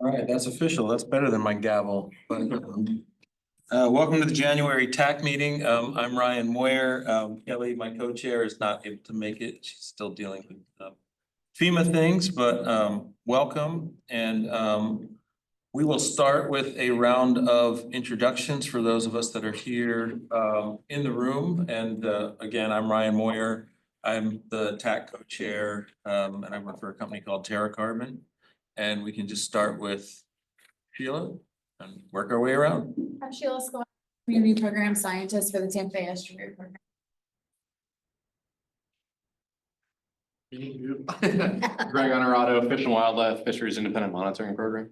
All right, that's official. That's better than my gavel. But, welcome to the January TAC meeting. I'm Ryan Moyer. Kelly, my co-chair, is not able to make it. She's still dealing with FEMA things, but welcome. And we will start with a round of introductions for those of us that are here in the room. And again, I'm Ryan Moyer. I'm the TAC co-chair, and I work for a company called TAC Carbon. And we can just start with Sheila and work our way around. I'm Sheila Scott, Community Program Scientist for the Tampa Bay Estuary Program. Greg Honorado, Fish and Wildlife Fisheries Independent Monitoring Program.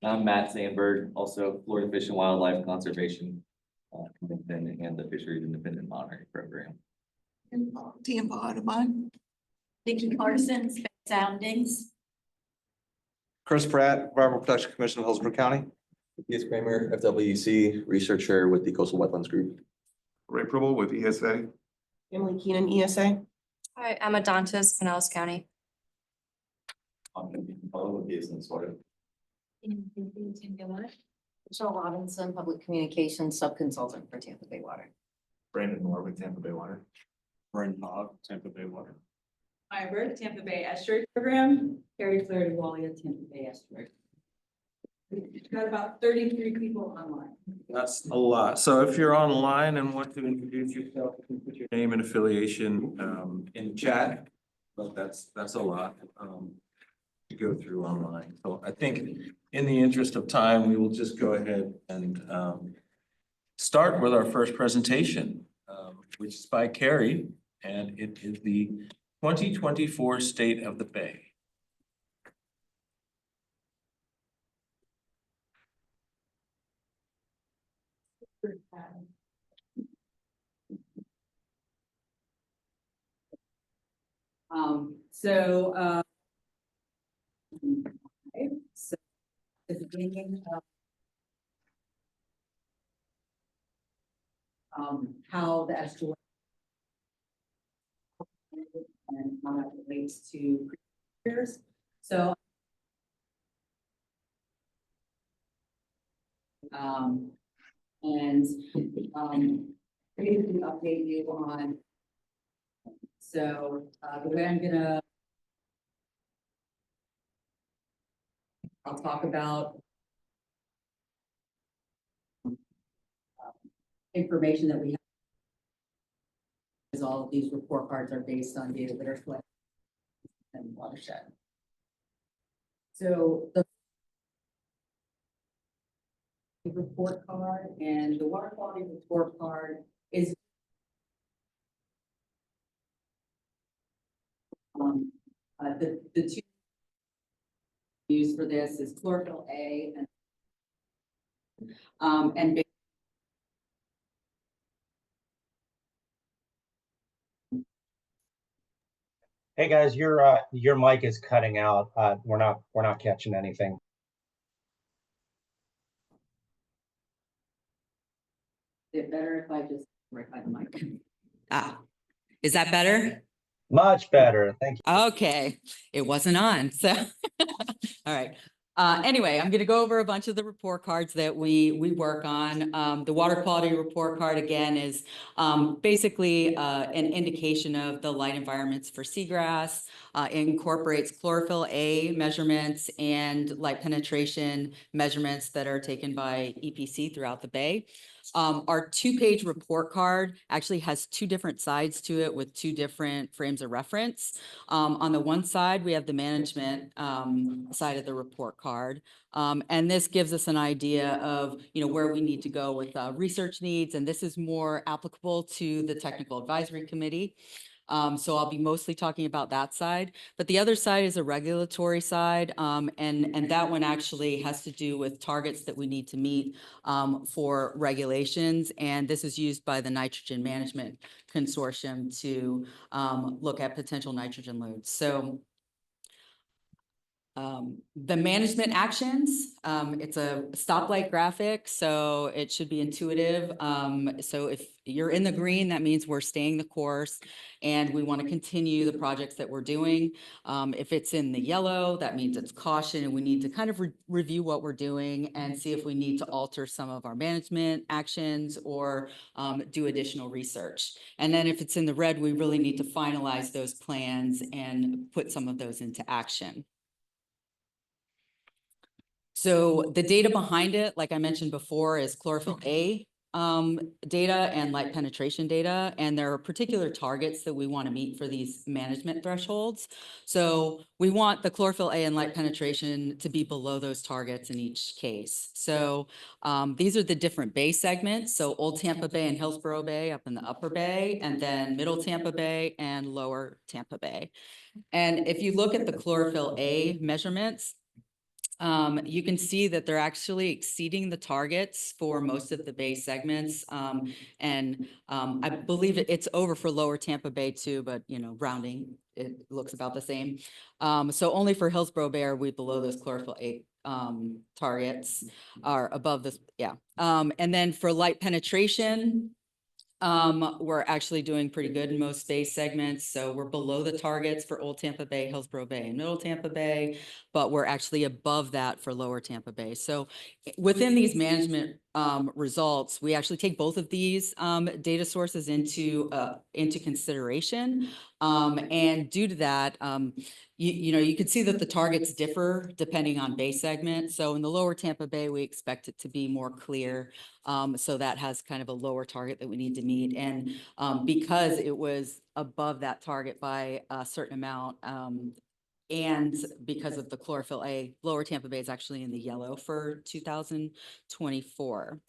I'm Matt Sandberg, also Florida Fish and Wildlife Conservation Independent and the Fisheries Independent Monitoring Program. Tampa Audubon. Vicky Carson, Space Soundings. Chris Pratt, Environmental Protection Commission of Hillsborough County. Matthias Kramer, FWC, researcher with the Coastal Wetlands Group. Ray Pribble with ESA. Emily Keenan, ESA. Hi, I'm Adontis, Pinellas County. I'm going to be following with business order. Michelle Robinson, Public Communications Sub-Consultant for Tampa Bay Water. Brandon Moore with Tampa Bay Water. Brendan Hogg, Tampa Bay Water. Ivor, Tampa Bay Estuary Program. Carrie Flair DeWalia, Tampa Bay Estuary. We've got about 33 people online. That's a lot. So if you're online and want to introduce yourself, you can put your name and affiliation in chat. But that's a lot to go through online. So I think in the interest of time, we will just go ahead and start with our first presentation, which is by Carrie, and it is the 2024 State of the Bay. So at the beginning of how the estuary and how that relates to years. So basically update you on. So the way I'm gonna, I'll talk about information that we have. Because all of these report cards are based on data that are collected in the watershed. So the report card and the water quality report card is the two used for this is chlorophyll A and Hey guys, your mic is cutting out. We're not catching anything. Is it better if I just right by the mic? Is that better? Much better. Thank you. Okay, it wasn't on, so all right. Anyway, I'm going to go over a bunch of the report cards that we work on. The water quality report card, again, is basically an indication of the light environments for seagrass. It incorporates chlorophyll A measurements and light penetration measurements that are taken by EPC throughout the Bay. Our 2-page report card actually has 2 different sides to it with 2 different frames of reference. On the one side, we have the management side of the report card. And this gives us an idea of, where we need to go with research needs. And this is more applicable to the Technical Advisory Committee. So I'll be mostly talking about that side, but the other side is a regulatory side. And that one actually has to do with targets that we need to meet for regulations. And this is used by the Nitrogen Management Consortium to look at potential nitrogen loads. So The management actions, it's a stoplight graphic, so it should be intuitive. So if you're in the green, that means we're staying the course and we want to continue the projects that we're doing. If it's in the yellow, that means it's caution and we need to kind of review what we're doing and see if we need to alter some of our management actions or do additional research. And then if it's in the red, we really need to finalize those plans and put some of those into action. So the data behind it, like I mentioned before, is chlorophyll A data and light penetration data. And there are particular targets that we want to meet for these management thresholds. So we want the chlorophyll A and light penetration to be below those targets in each case. So these are the different bay segments. So Old Tampa Bay and Hillsborough Bay up in the upper bay, and then Middle Tampa Bay and Lower Tampa Bay. And if you look at the chlorophyll A measurements, you can see that they're actually exceeding the targets for most of the bay segments. I believe it's over for Lower Tampa Bay too, but rounding, it looks about the same. So only for Hillsborough Bay are we below those chlorophyll A targets, are above this, yeah. And then for light penetration, we're actually doing pretty good in most bay segments. So we're below the targets for Old Tampa Bay, Hillsborough Bay, and Middle Tampa Bay, but we're actually above that for Lower Tampa Bay. So within these management results, we actually take both of these data sources into consideration. And due to that, you can see that the targets differ depending on bay segment. So in the Lower Tampa Bay, we expect it to be more clear. So that has kind of a lower target that we need to meet. And because it was above that target by a certain amount, and because of the chlorophyll A, Lower Tampa Bay is actually in the yellow for 2024.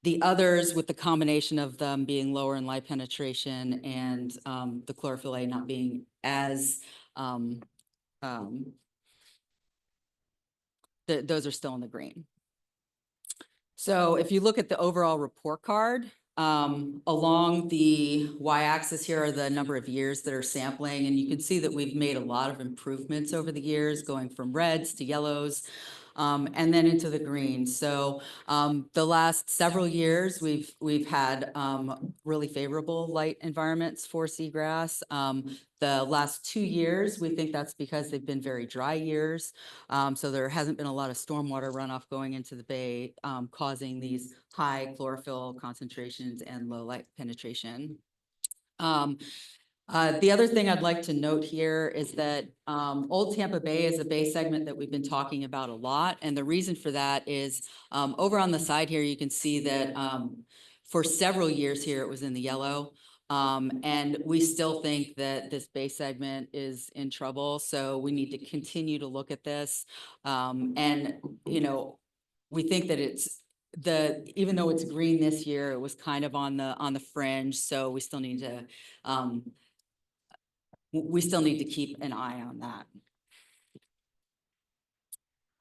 The others, with the combination of them being lower in light penetration and the chlorophyll A not being as, those are still in the green. So if you look at the overall report card, along the y-axis here are the number of years that are sampling, and you can see that we've made a lot of improvements over the years, going from reds to yellows, and then into the green. So the last several years, we've had really favorable light environments for seagrass. The last 2 years, we think that's because they've been very dry years. So there hasn't been a lot of stormwater runoff going into the bay, causing these high chlorophyll concentrations and low light penetration. The other thing I'd like to note here is that Old Tampa Bay is a bay segment that we've been talking about a lot. And the reason for that is over on the side here, you can see that for several years here, it was in the yellow. And we still think that this bay segment is in trouble. So we need to continue to look at this. We think that even though it's green this year, it was kind of on the fringe. So we still need to keep an eye on that.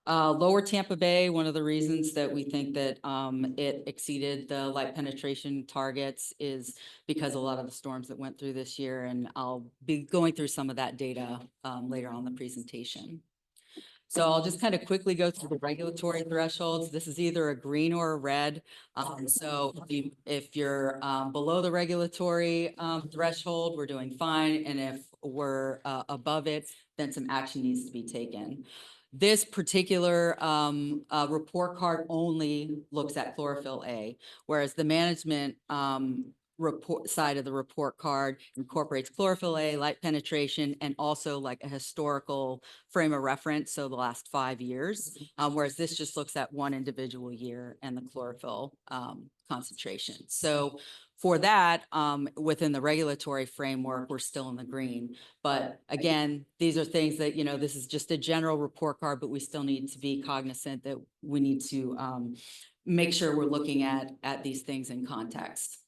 Lower Tampa Bay, one of the reasons that we think that it exceeded the light penetration targets is because a lot of the storms that went through this year, and I'll be going through some of that data later on in the presentation. So I'll just kind of quickly go through the regulatory thresholds. This is either a green or a red. So if you're below the regulatory threshold, we're doing fine. And if we're above it, then some action needs to be taken. This particular report card only looks at chlorophyll A, whereas the management report side of the report card incorporates chlorophyll A, light penetration, and also like a historical frame of reference, so the last 5 years, whereas this just looks at one individual year and the chlorophyll concentration. So for that, within the regulatory framework, we're still in the green. But again, these are things that, this is just a general report card, but we still need to be cognizant that we need to make sure we're looking at these things in context.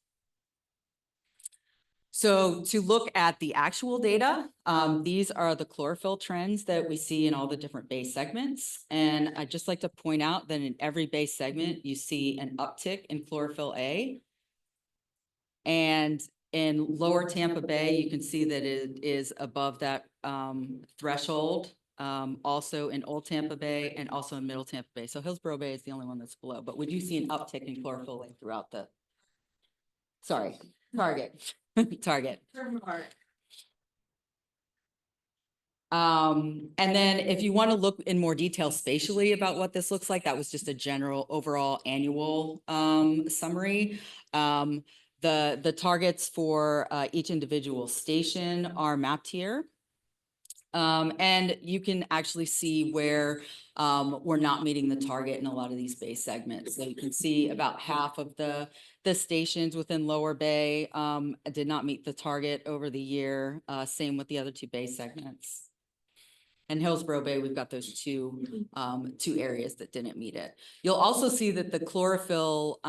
So to look at the actual data, these are the chlorophyll trends that we see in all the different bay segments. And I'd just like to point out that in every bay segment, you see an uptick in chlorophyll A. And in Lower Tampa Bay, you can see that it is above that threshold. also in Old Tampa Bay and also in Middle Tampa Bay. So Hillsborough Bay is the only one that's below, but we do see an uptick in chlorophyll throughout the, target, target. And then if you want to look in more detail spatially about what this looks like, that was just a general overall annual summary. The targets for each individual station are mapped here. And you can actually see where we're not meeting the target in a lot of these base segments. So you can see about half of the stations within Lower Bay did not meet the target over the year. Same with the other two base segments. And Hillsborough Bay, we've got those two areas that didn't meet it. You'll also see that the chlorophyll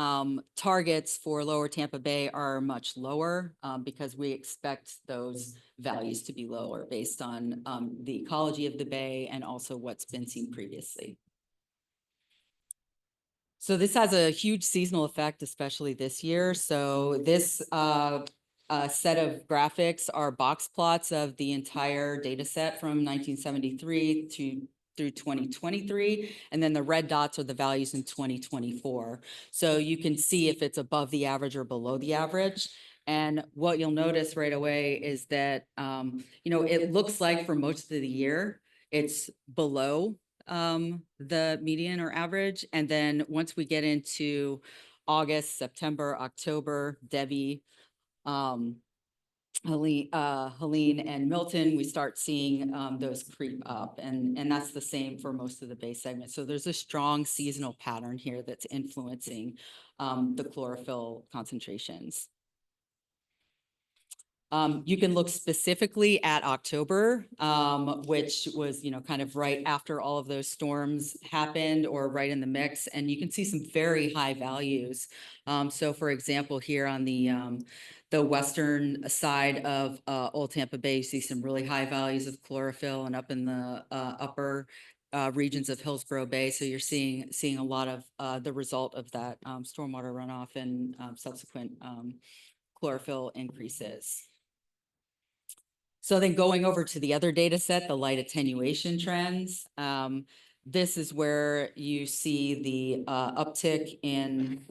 targets for Lower Tampa Bay are much lower because we expect those values to be lower based on the ecology of the bay and also what's been seen previously. So this has a huge seasonal effect, especially this year. So this set of graphics are box plots of the entire data set from 1973 through 2023. And then the red dots are the values in 2024. So you can see if it's above the average or below the average. And what you'll notice right away is that, it looks like for most of the year, it's below the median or average. And then once we get into August, September, October, Debbie, Helene and Milton, we start seeing those creep up, and that's the same for most of the base segments. So there's a strong seasonal pattern here that's influencing the chlorophyll concentrations. You can look specifically at October, which was, kind of right after all of those storms happened or right in the mix, and you can see some very high values. So for example, here on the western side of Old Tampa Bay, you see some really high values of chlorophyll, and up in the upper regions of Hillsborough Bay. So you're seeing a lot of the result of that stormwater runoff and subsequent chlorophyll increases. So then going over to the other data set, the light attenuation trends, this is where you see the uptick in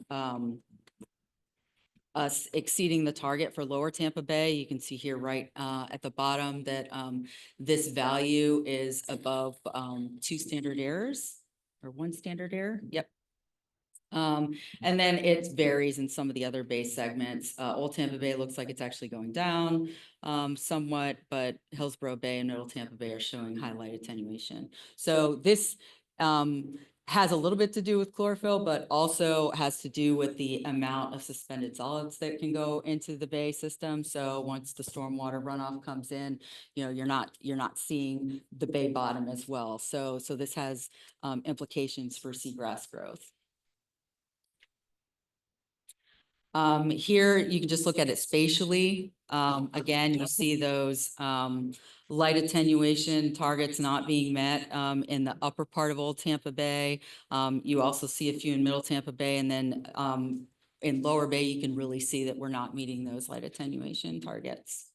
us exceeding the target for Lower Tampa Bay. You can see here right at the bottom that this value is above 2 standard errors or 1 standard error. Yep. And then it varies in some of the other base segments. Old Tampa Bay looks like it's actually going down somewhat, but Hillsborough Bay and Middle Tampa Bay are showing high light attenuation. So this has a little bit to do with chlorophyll, but also has to do with the amount of suspended solids that can go into the bay system. So once the stormwater runoff comes in, you're not seeing the bay bottom as well. So this has implications for seagrass growth. Here, you can just look at it spatially. Again, you see those light attenuation targets not being met in the upper part of Old Tampa Bay. You also see a few in Middle Tampa Bay, and then in Lower Bay, you can really see that we're not meeting those light attenuation targets.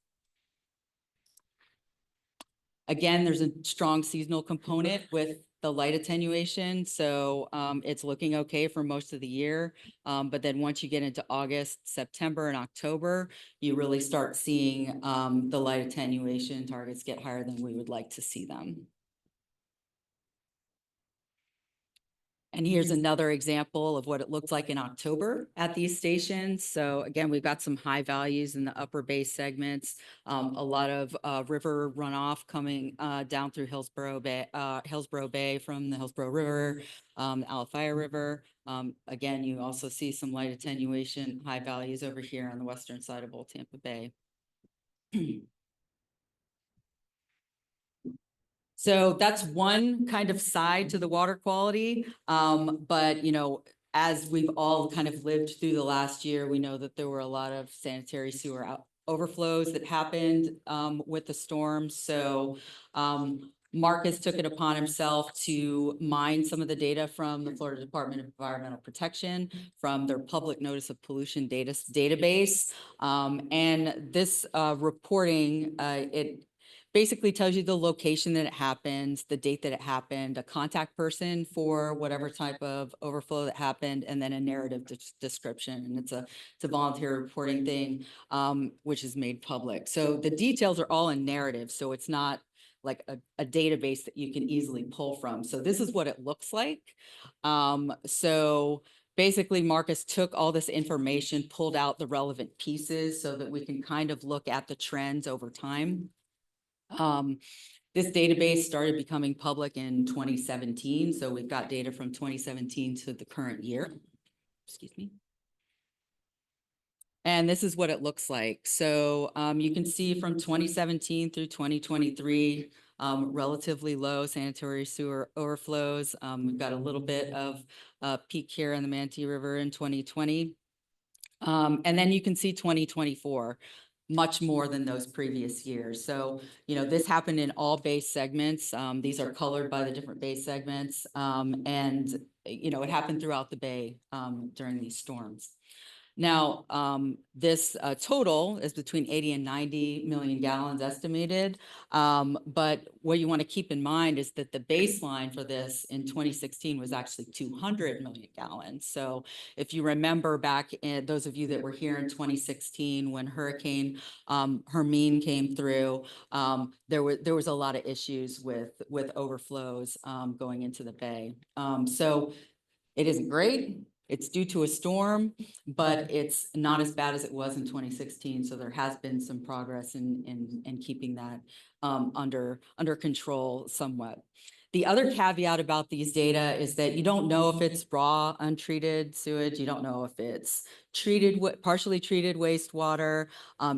Again, there's a strong seasonal component with the light attenuation. So it's looking okay for most of the year. But then once you get into August, September, and October, you really start seeing the light attenuation targets get higher than we would like to see them. And here's another example of what it looked like in October at these stations. So again, we've got some high values in the upper bay segments, a lot of river runoff coming down through Hillsborough Bay from the Hillsborough River, the Alafaya River. Again, you also see some light attenuation, high values over here on the western side of Old Tampa Bay. So that's one kind of side to the water quality. But, as we've all kind of lived through the last year, we know that there were a lot of sanitary sewer overflows that happened with the storm. So Marcus took it upon himself to mine some of the data from the Florida Department of Environmental Protection from their public notice of pollution database. And this reporting, it basically tells you the location that it happens, the date that it happened, a contact person for whatever type of overflow that happened, and then a narrative description. And it's a volunteer reporting thing, which is made public. So the details are all in narrative. So it's not like a database that you can easily pull from. So this is what it looks like. So basically Marcus took all this information, pulled out the relevant pieces so that we can kind of look at the trends over time. This database started becoming public in 2017. So we've got data from 2017 to the current year. Excuse me. And this is what it looks like. So you can see from 2017 through 2023, relatively low sanitary sewer overflows. We've got a little bit of peak here in the Manatee River in 2020. And then you can see 2024, much more than those previous years. So, this happened in all base segments. These are colored by the different base segments. And, it happened throughout the bay during these storms. Now, this total is between 80 and 90 million gallons estimated. But what you want to keep in mind is that the baseline for this in 2016 was actually 200 million gallons. So if you remember back, those of you that were here in 2016 when Hurricane Hermine came through, there was a lot of issues with overflows going into the bay. So it isn't great. It's due to a storm, but it's not as bad as it was in 2016. So there has been some progress in keeping that under control somewhat. The other caveat about these data is that you don't know if it's raw, untreated sewage. You don't know if it's partially treated wastewater.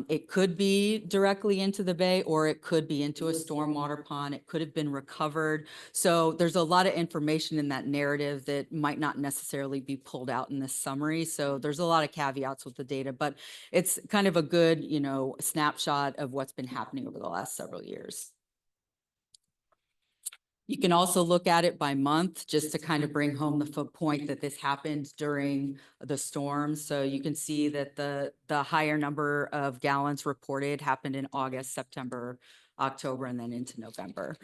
It could be directly into the bay, or it could be into a stormwater pond. It could have been recovered. So there's a lot of information in that narrative that might not necessarily be pulled out in this summary. So there's a lot of caveats with the data, but it's kind of a good, snapshot of what's been happening over the last several years. You can also look at it by month just to kind of bring home the point that this happened during the storm. So you can see that the higher number of gallons reported happened in August, September, October, and then into November.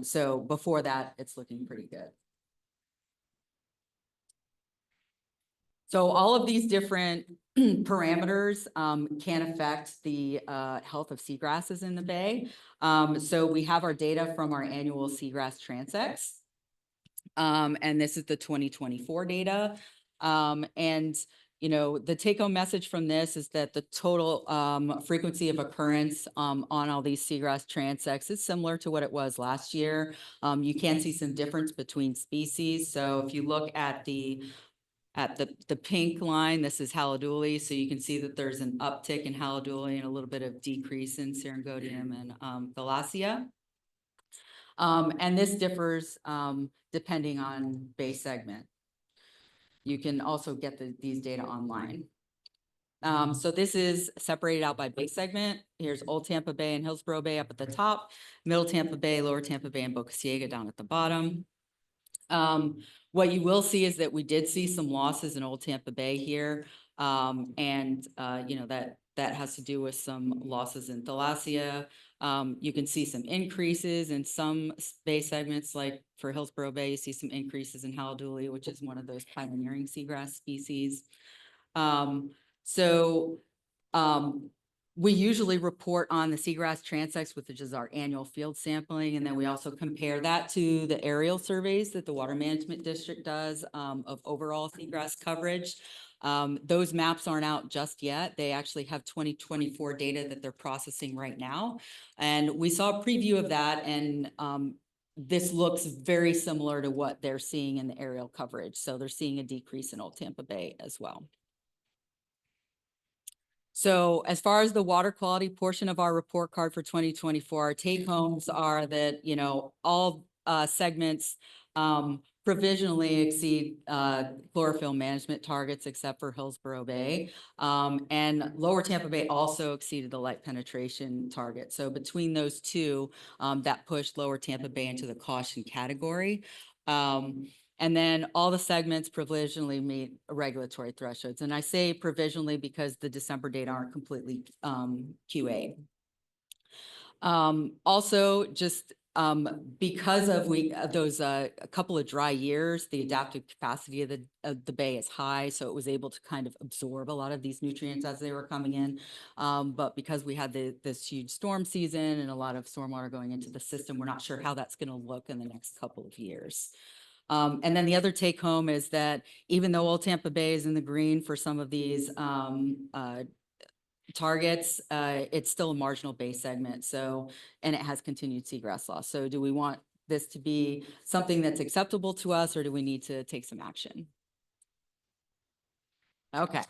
So before that, it's looking pretty good. So all of these different parameters can affect the health of seagrasses in the bay. So we have our data from our annual seagrass transects. And this is the 2024 data. And the take-home message from this is that the total frequency of occurrence on all these seagrass transects is similar to what it was last year. You can see some difference between species. So if you look at the pink line, this is Haliduli. So you can see that there's an uptick in Haliduli and a little bit of decrease in Syringodium and Thalassia. And this differs depending on bay segment. You can also get these data online. So this is separated out by bay segment. Here's Old Tampa Bay and Hillsborough Bay up at the top, Middle Tampa Bay, Lower Tampa Bay, and Boca Ciega down at the bottom. What you will see is that we did see some losses in Old Tampa Bay here. And that has to do with some losses in Thalassia. You can see some increases in some bay segments, like for Hillsborough Bay, you see some increases in Haliduli, which is one of those pioneering seagrass species. We usually report on the seagrass transects, which is our annual field sampling. And then we also compare that to the aerial surveys that the Water Management District does of overall seagrass coverage. Those maps aren't out just yet. They actually have 2024 data that they're processing right now. And we saw a preview of that, and this looks very similar to what they're seeing in the aerial coverage. So they're seeing a decrease in Old Tampa Bay as well. So as far as the water quality portion of our report card for 2024, our take homes are that, all segments provisionally exceed chlorophyll management targets except for Hillsborough Bay. And Lower Tampa Bay also exceeded the light penetration target. So between those two, that pushed Lower Tampa Bay into the caution category. And then all the segments provisionally meet regulatory thresholds. And I say provisionally because the December data aren't completely QA. Also, just because of those a couple of dry years, the adaptive capacity of the bay is high, so it was able to kind of absorb a lot of these nutrients as they were coming in. But because we had this huge storm season and a lot of stormwater going into the system, we're not sure how that's going to look in the next couple of years. And then the other take home is that even though Old Tampa Bay is in the green for some of these targets, it's still a marginal bay segment. So, and it has continued seagrass loss. So do we want this to be something that's acceptable to us, or do we need to take some action? Okay.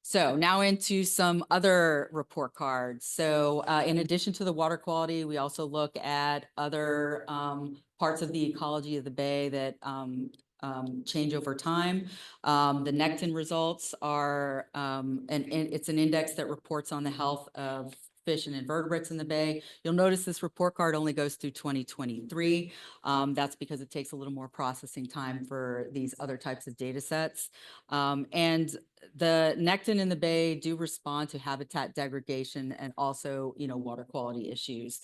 So now into some other report cards. So in addition to the water quality, we also look at other parts of the ecology of the bay that change over time. The Nectin results are, it's an index that reports on the health of fish and invertebrates in the bay. You'll notice this report card only goes through 2023. That's because it takes a little more processing time for these other types of data sets. And the Nectin in the bay do respond to habitat degradation and also, water quality issues.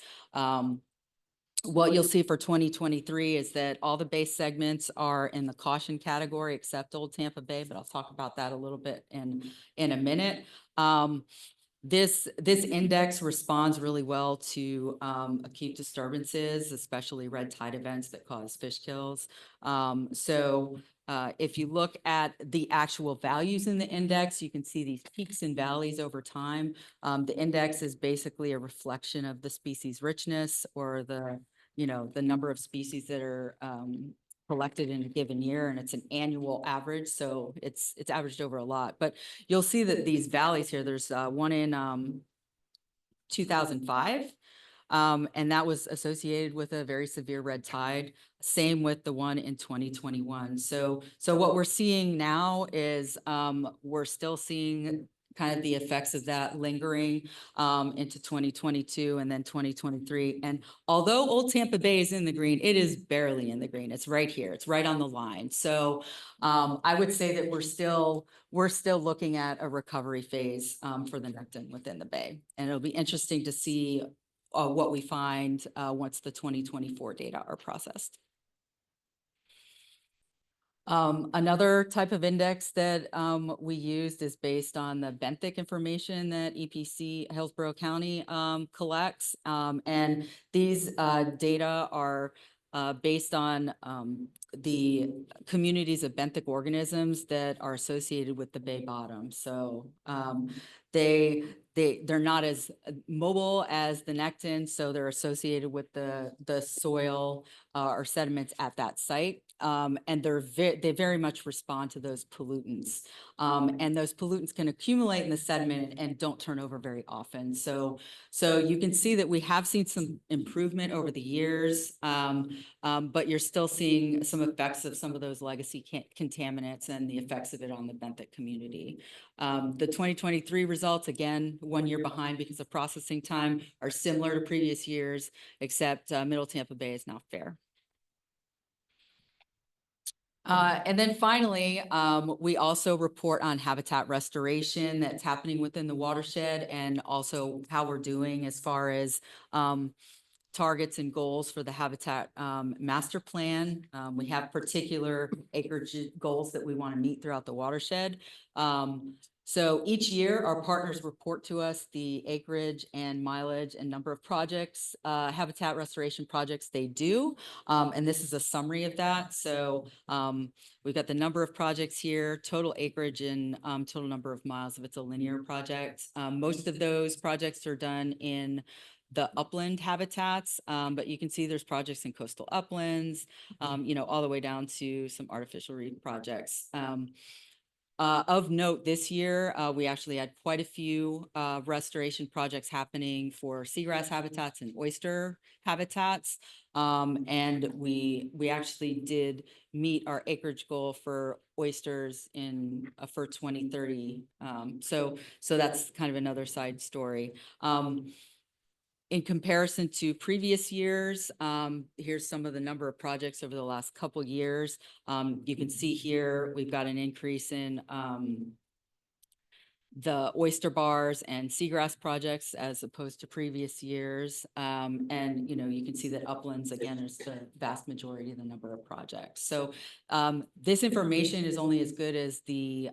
What you'll see for 2023 is that all the bay segments are in the caution category except Old Tampa Bay, but I'll talk about that a little bit in a minute. This index responds really well to acute disturbances, especially red tide events that cause fish kills. If you look at the actual values in the index, you can see these peaks and valleys over time. The index is basically a reflection of the species richness or the number of species that are collected in a given year, and it's an annual average, so it's averaged over a lot. But you'll see that these valleys here, there's one in 2005, and that was associated with a very severe red tide. Same with the one in 2021. So what we're seeing now is we're still seeing kind of the effects of that lingering into 2022 and then 2023. And although Old Tampa Bay is in the green, it is barely in the green. It's right here. It's right on the line. So I would say that we're still looking at a recovery phase for the Nectin within the bay. And it'll be interesting to see what we find once the 2024 data are processed. Another type of index that we used is based on the benthic information that EPC Hillsborough County collects. And these data are based on the communities of benthic organisms that are associated with the bay bottom. So they're not as mobile as the Nectin, so they're associated with the soil or sediments at that site. And they very much respond to those pollutants. And those pollutants can accumulate in the sediment and don't turn over very often. So you can see that we have seen some improvement over the years, but you're still seeing some effects of some of those legacy contaminants and the effects of it on the benthic community. The 2023 results, again, 1 year behind because of processing time, are similar to previous years, except Middle Tampa Bay is now fair. And then finally, we also report on habitat restoration that's happening within the watershed and also how we're doing as far as targets and goals for the habitat master plan. We have particular acreage goals that we want to meet throughout the watershed. So each year our partners report to us the acreage and mileage and number of projects, habitat restoration projects they do. And this is a summary of that. So we've got the number of projects here, total acreage and total number of miles if it's a linear project. Most of those projects are done in the upland habitats, but you can see there's projects in coastal uplands, all the way down to some artificial reef projects. Of note this year, we actually had quite a few restoration projects happening for seagrass habitats and oyster habitats. And we actually did meet our acreage goal for oysters for 2030. So that's kind of another side story. In comparison to previous years, here's some of the number of projects over the last couple years. You can see here, we've got an increase in the oyster bars and seagrass projects as opposed to previous years. And, you know, you can see that uplands, again, is the vast majority of the number of projects. So this information is only as good as the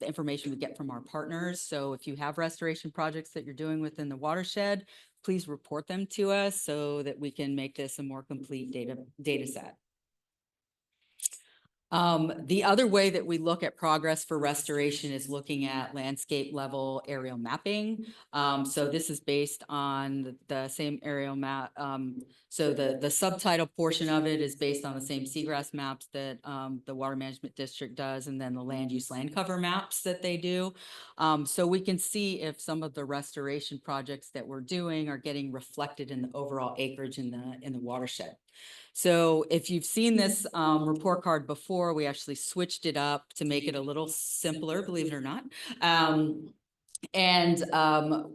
information we get from our partners. So if you have restoration projects that you're doing within the watershed, please report them to us so that we can make this a more complete data set. The other way that we look at progress for restoration is looking at landscape level aerial mapping. So this is based on the same aerial map. So the subtitle portion of it is based on the same seagrass maps that the Water Management District does, and then the land use land cover maps that they do. So we can see if some of the restoration projects that we're doing are getting reflected in the overall acreage in the watershed. So if you've seen this report card before, we actually switched it up to make it a little simpler, believe it or not.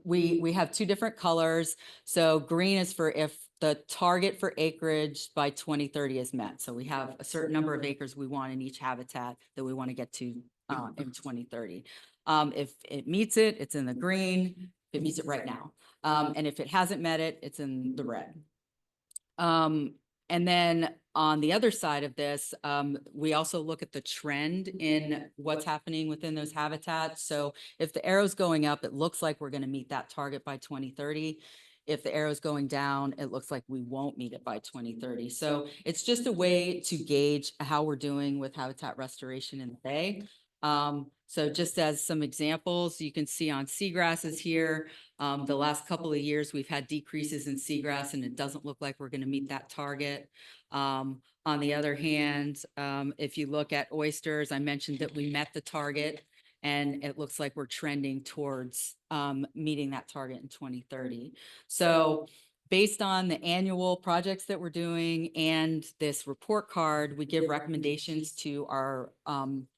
We have two different colors. So green is for if the target for acreage by 2030 is met. So we have a certain number of acres we want in each habitat that we want to get to in 2030. If it meets it, it's in the green. It meets it right now. And if it hasn't met it, it's in the red. And then on the other side of this, we also look at the trend in what's happening within those habitats. So if the arrow's going up, it looks like we're going to meet that target by 2030. If the arrow's going down, it looks like we won't meet it by 2030. So it's just a way to gauge how we're doing with habitat restoration in the bay. So just as some examples, you can see on seagrasses here, the last couple of years, we've had decreases in seagrass and it doesn't look like we're going to meet that target. On the other hand, if you look at oysters, I mentioned that we met the target and it looks like we're trending towards meeting that target in 2030. So based on the annual projects that we're doing and this report card, we give recommendations to our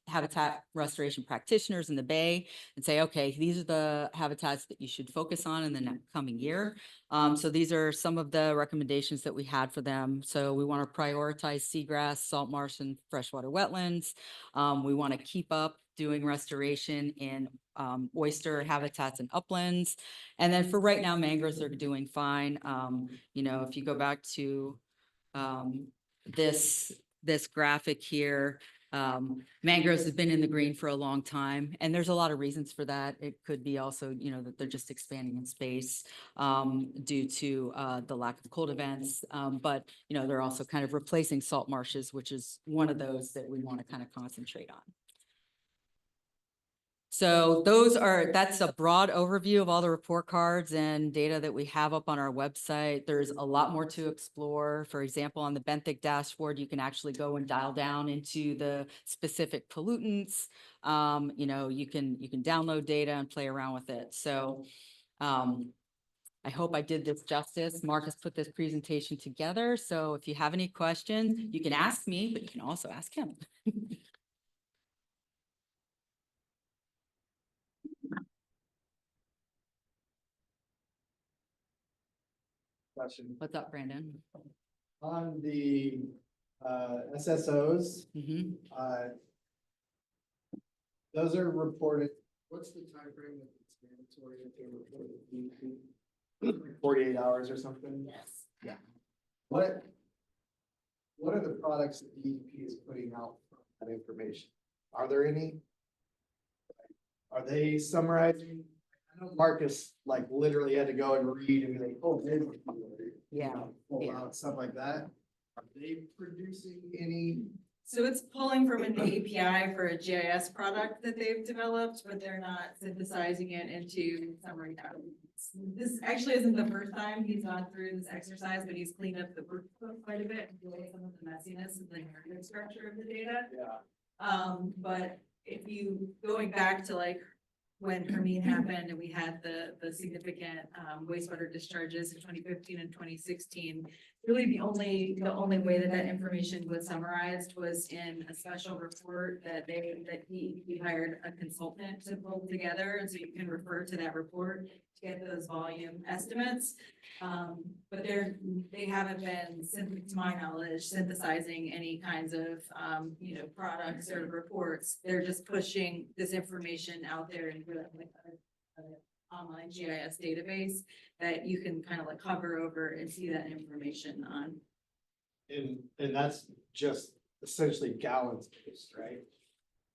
habitat restoration practitioners in the Bay and say, okay, these are the habitats that you should focus on in the next coming year. So these are some of the recommendations that we had for them. So we want to prioritize seagrass, salt marsh, and freshwater wetlands. We want to keep up doing restoration in oyster habitats and uplands. And then for right now, mangroves are doing fine. You know, if you go back to this graphic here, mangroves have been in the green for a long time, and there's a lot of reasons for that. It could be also, you know, that they're just expanding in space due to the lack of cold events. But, you know, they're also kind of replacing salt marshes, which is one of those that we want to kind of concentrate on. So that's a broad overview of all the report cards and data that we have up on our website. There's a lot more to explore. For example, on the benthic dashboard, you can actually go and dial down into the specific pollutants. You know, you can download data and play around with it. So I hope I did this justice. Mark has put this presentation together. So if you have any questions, you can ask me, but you can also ask him. Question. What's up, Brandon? On the SSOs, those are reported. What's the time frame that it's mandatory that they're reported? 48 hours or something? Yes. Yeah. What are the products that DEP is putting out from that information? Are there any? Are they summarizing? I know Marcus like literally had to go and read and be like, oh, Yeah. pull out stuff like that. Are they producing any? So it's pulling from an API for a GIS product that they've developed, but they're not synthesizing it into summary documents. This actually isn't the first time he's gone through this exercise, but he's cleaned up the workbook quite a bit and away some of the messiness and the narrative structure of the data. Yeah. But if you going back to like when Hermine happened and we had the significant wastewater discharges in 2015 and 2016, really the only way that information was summarized was in a special report that he hired a consultant to pull together, and so you can refer to that report. to get those volume estimates. But they haven't been, to my knowledge, synthesizing any kinds of, products or reports. They're just pushing this information out there into like an online GIS database that you can kind of like hover over and see that information on. And that's just essentially gallons based, right?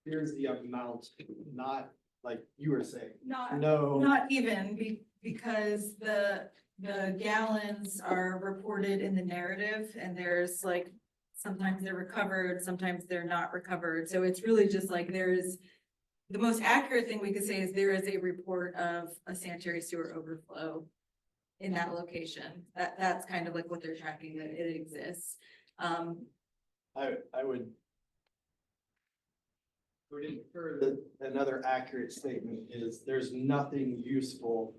Here's the amount, not like you were saying, no. Not even because the gallons are reported in the narrative and there's like, sometimes they're recovered, sometimes they're not recovered. So it's really just like the most accurate thing we could say is there is a report of a sanitary sewer overflow in that location. That's kind of like what they're tracking, that it exists. I would infer that another accurate statement is there's nothing useful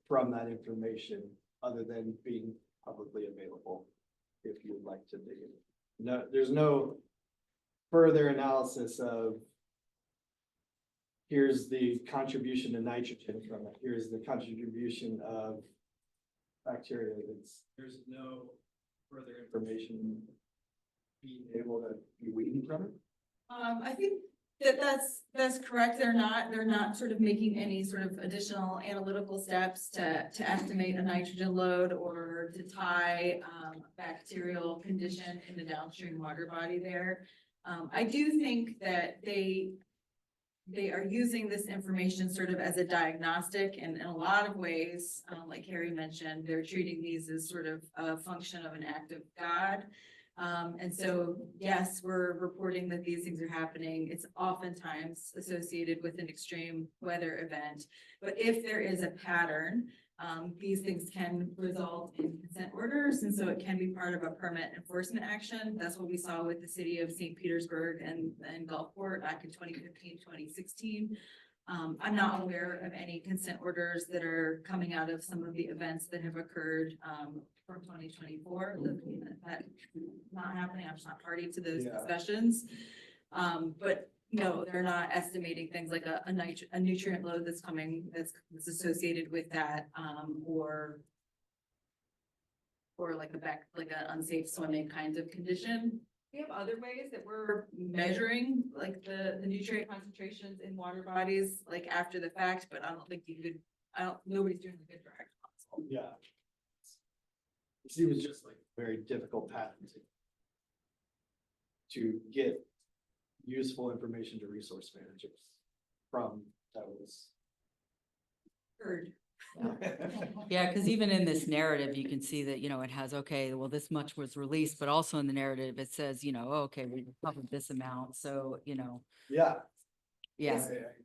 from that information other than being publicly available, if you would like to dig in. No, there's no further analysis of here's the contribution to nitrogen from it, here's the contribution of bacteria. There's no further information being able to be weaned from it. I think that's correct. They're not sort of making any sort of additional analytical steps to estimate a nitrogen load or to tie bacterial condition in the downstream water body there. I do think that they are using this information sort of as a diagnostic, and in a lot of ways, like Harry mentioned, they're treating these as sort of a function of an act of God. And so, yes, we're reporting that these things are happening. It's oftentimes associated with an extreme weather event. But if there is a pattern, these things can result in consent orders. And so it can be part of a permit enforcement action. That's what we saw with the city of St. Petersburg and Gulfport back in 2015, 2016. I'm not aware of any consent orders that are coming out of some of the events that have occurred from 2024. That's not happening. I'm just not party to those discussions. But no, they're not estimating things like a nutrient load that's coming, that's associated with that, or like an unsafe swimming kinds of condition. We have other ways that we're measuring like the nutrient concentrations in water bodies, like after the fact, but I don't think nobody's doing a good track. Yeah. It seems just like a very difficult path to get useful information to resource managers from those. Heard. Yeah, because even in this narrative, you can see that, it has, okay, well, this much was released, but also in the narrative, it says, okay, we recovered this amount. So, Yeah. Yeah. I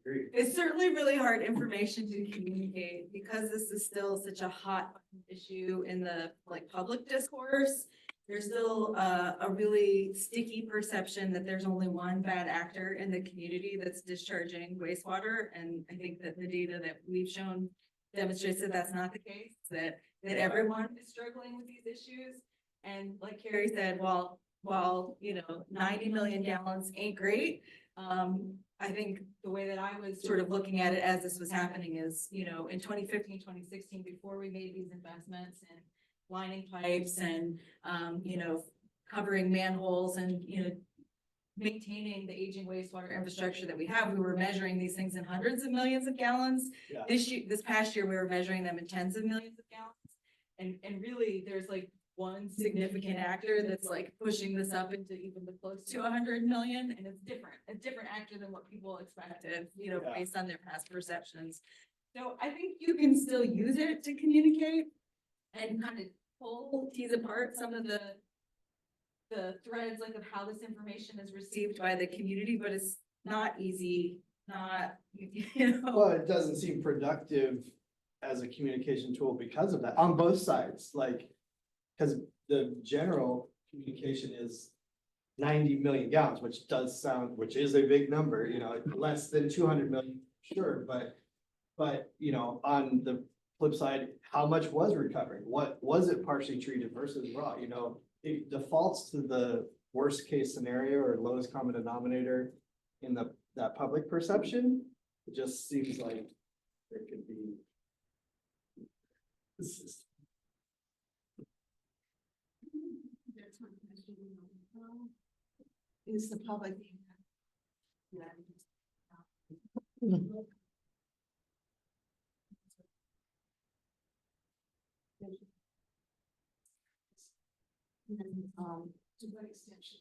agree. It's certainly really hard information to communicate because this is still such a hot issue in the public discourse. There's still a really sticky perception that there's only one bad actor in the community that's discharging wastewater. And I think that the data that we've shown demonstrates that that's not the case, that everyone is struggling with these issues. And like Carrie said, while 90 million gallons ain't great, I think the way that I was sort of looking at it as this was happening is, in 2015, 2016, before we made these investments in lining pipes and, covering manholes and, maintaining the aging wastewater infrastructure that we have, we were measuring these things in hundreds of millions of gallons. Yeah. This past year, we were measuring them in tens of millions of gallons. And really, there's like one significant actor that's like pushing this up into even the close to 100 million, and it's a different actor than what people expected, based on their past perceptions. So I think you can still use it to communicate and kind of tease apart some of the threads of how this information is received by the community, but it's not easy, Well, it doesn't seem productive as a communication tool because of that on both sides, because the general communication is 90 million gallons, which is a big number, less than 200 million, sure, but on the flip side, how much was recovering? What was it partially treated versus raw? It defaults to the worst case scenario or lowest common denominator in that public perception. It just seems like there could be Is the public. To what extent should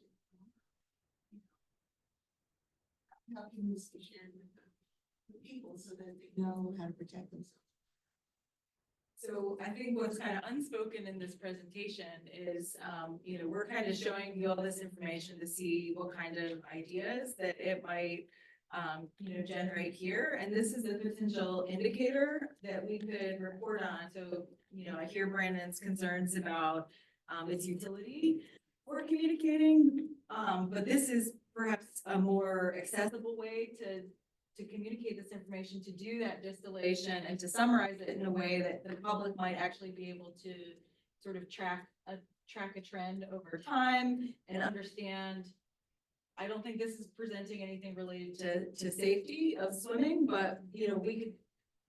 how can this be shared with the people so that they know how to protect themselves? So I think what's kind of unspoken in this presentation is, we're kind of showing you all this information to see what kind of ideas that it might, generate here. And this is a potential indicator that we could report on. So, I hear Brandon's concerns about its utility for communicating, but this is perhaps a more accessible way to communicate this information, to do that distillation and to summarize it in a way that the public might actually be able to sort of track a trend over time and understand. I don't think this is presenting anything related to safety of swimming, but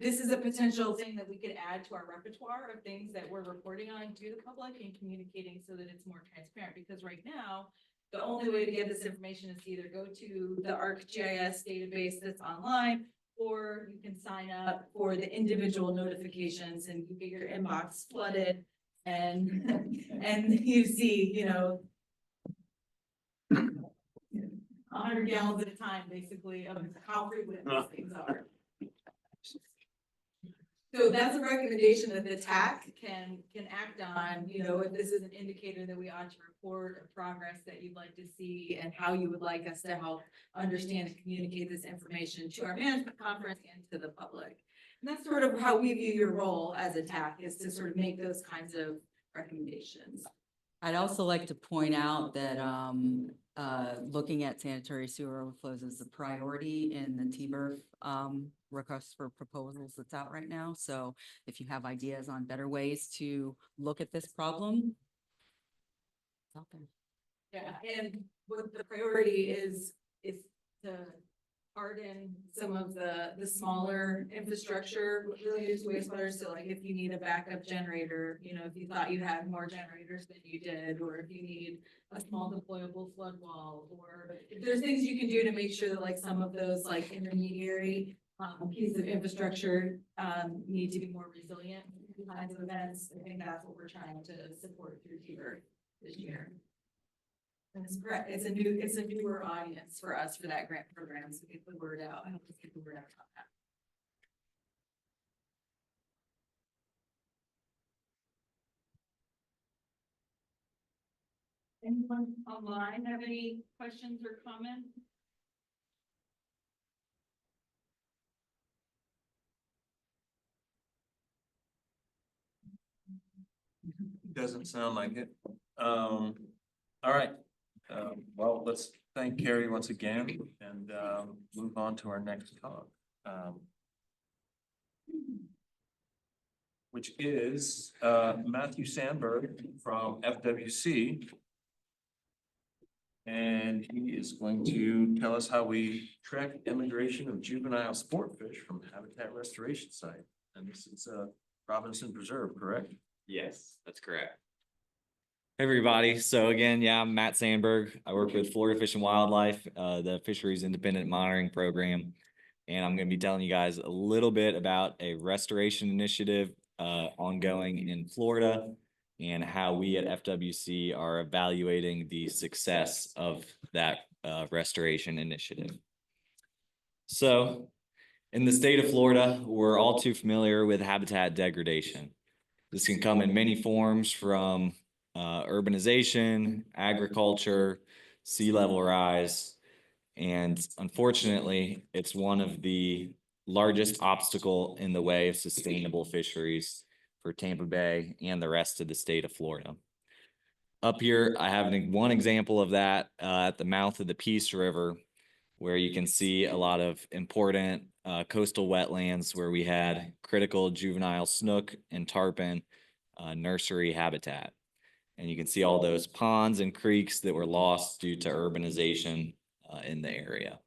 this is a potential thing that we could add to our repertoire of things that we're reporting on to the public and communicating so that it's more transparent. Because right now, the only way to get this information is to either go to the ArcGIS database that's online, or you can sign up for the individual notifications and you get your inbox flooded and you see, 100 gallons at a time, basically, of how frequent these things are. So that's a recommendation that the TAC can act on, if this is an indicator that we ought to report a progress that you'd like to see and how you would like us to help understand and communicate this information to our management conference and to the public. And that's sort of how we view your role as a TAC, is to sort of make those kinds of recommendations. I'd also like to point out that looking at sanitary sewer overflows is a priority in the TBRF request for proposals that's out right now. So if you have ideas on better ways to look at this problem, it's out there. Yeah, and what the priority is to harden some of the smaller infrastructure related to wastewater. So like if you need a backup generator, if you thought you had more generators than you did, or if you need a small deployable flood wall, or if there's things you can do to make sure that like some of those like intermediary pieces of infrastructure need to be more resilient kinds of events. I think that's what we're trying to support through TBRF this year. That's correct. It's a newer audience for us for that grant program. So get the word out. I hope to get the word out about that. Anyone online have any questions or comments? Doesn't sound like it. All right. Well, let's thank Carrie once again and move on to our next talk. Which is Matthew Sandberg from FWC. And he is going to tell us how we track immigration of juvenile sport fish from habitat restoration site. And this is Robinson Preserve, correct? Yes, that's correct. Hey everybody, so again, yeah, I'm Matt Sandberg. I work with Florida Fish and Wildlife, the Fisheries Independent Monitoring Program. And I'm going to be telling you guys a little bit about a restoration initiative ongoing in Florida and how we at FWC are evaluating the success of that restoration initiative. So in the state of Florida, we're all too familiar with habitat degradation. This can come in many forms, from urbanization, agriculture, sea level rise, and unfortunately, it's one of the largest obstacle in the way of sustainable fisheries for Tampa Bay and the rest of the state of Florida. Up here, I have one example of that at the mouth of the Peace River, where you can see a lot of important coastal wetlands where we had critical juvenile snook and tarpon nursery habitat. And you can see all those ponds and creeks that were lost due to urbanization in the area.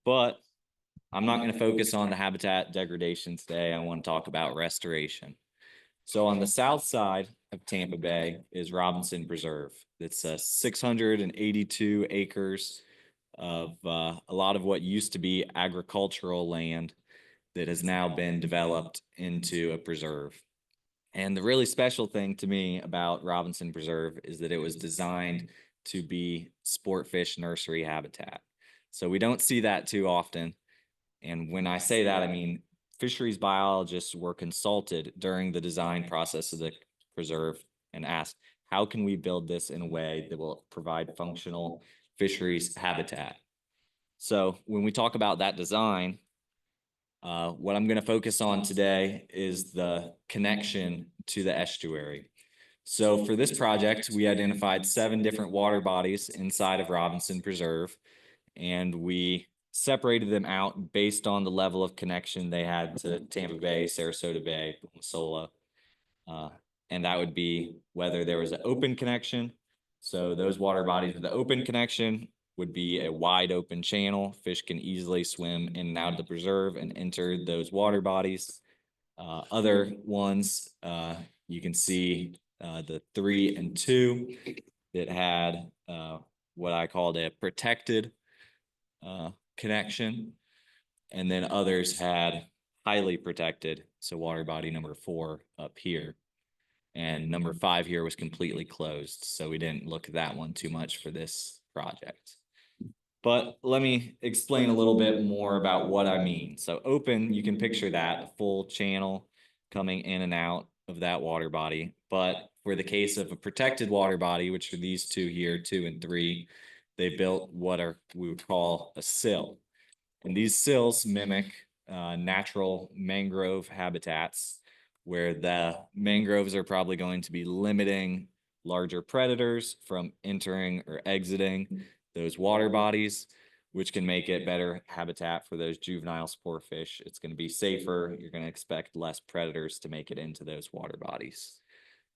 But I'm not going to focus on the habitat degradation today. I want to talk about restoration. So on the south side of Tampa Bay is Robinson Preserve. It's 682 acres of a lot of what used to be agricultural land that has now been developed into a preserve. And the really special thing to me about Robinson Preserve is that it was designed to be sport fish nursery habitat. So we don't see that too often. And when I say that, I mean fisheries biologists were consulted during the design process of the preserve and asked, how can we build this in a way that will provide functional fisheries habitat? So when we talk about that design, what I'm going to focus on today is the connection to the estuary. So for this project, we identified 7 different water bodies inside of Robinson Preserve, and we separated them out based on the level of connection they had to Tampa Bay, Sarasota Bay, Missoula. And that would be whether there was an open connection. So those water bodies with the open connection would be a wide open channel. Fish can easily swim in and out of the preserve and enter those water bodies. Other ones, you can see the 3 and 2 that had what I called a protected connection. And then others had highly protected. So water body number 4 up here. And number 5 here was completely closed. So we didn't look at that one too much for this project. But let me explain a little bit more about what I mean. So open, you can picture that, a full channel coming in and out of that water body. But for the case of a protected water body, which are these 2 here, 2 and 3, they built what we would call a sill. And these sills mimic natural mangrove habitats, where the mangroves are probably going to be limiting larger predators from entering or exiting those water bodies, which can make it better habitat for those juvenile sport fish. It's going to be safer. You're going to expect less predators to make it into those water bodies.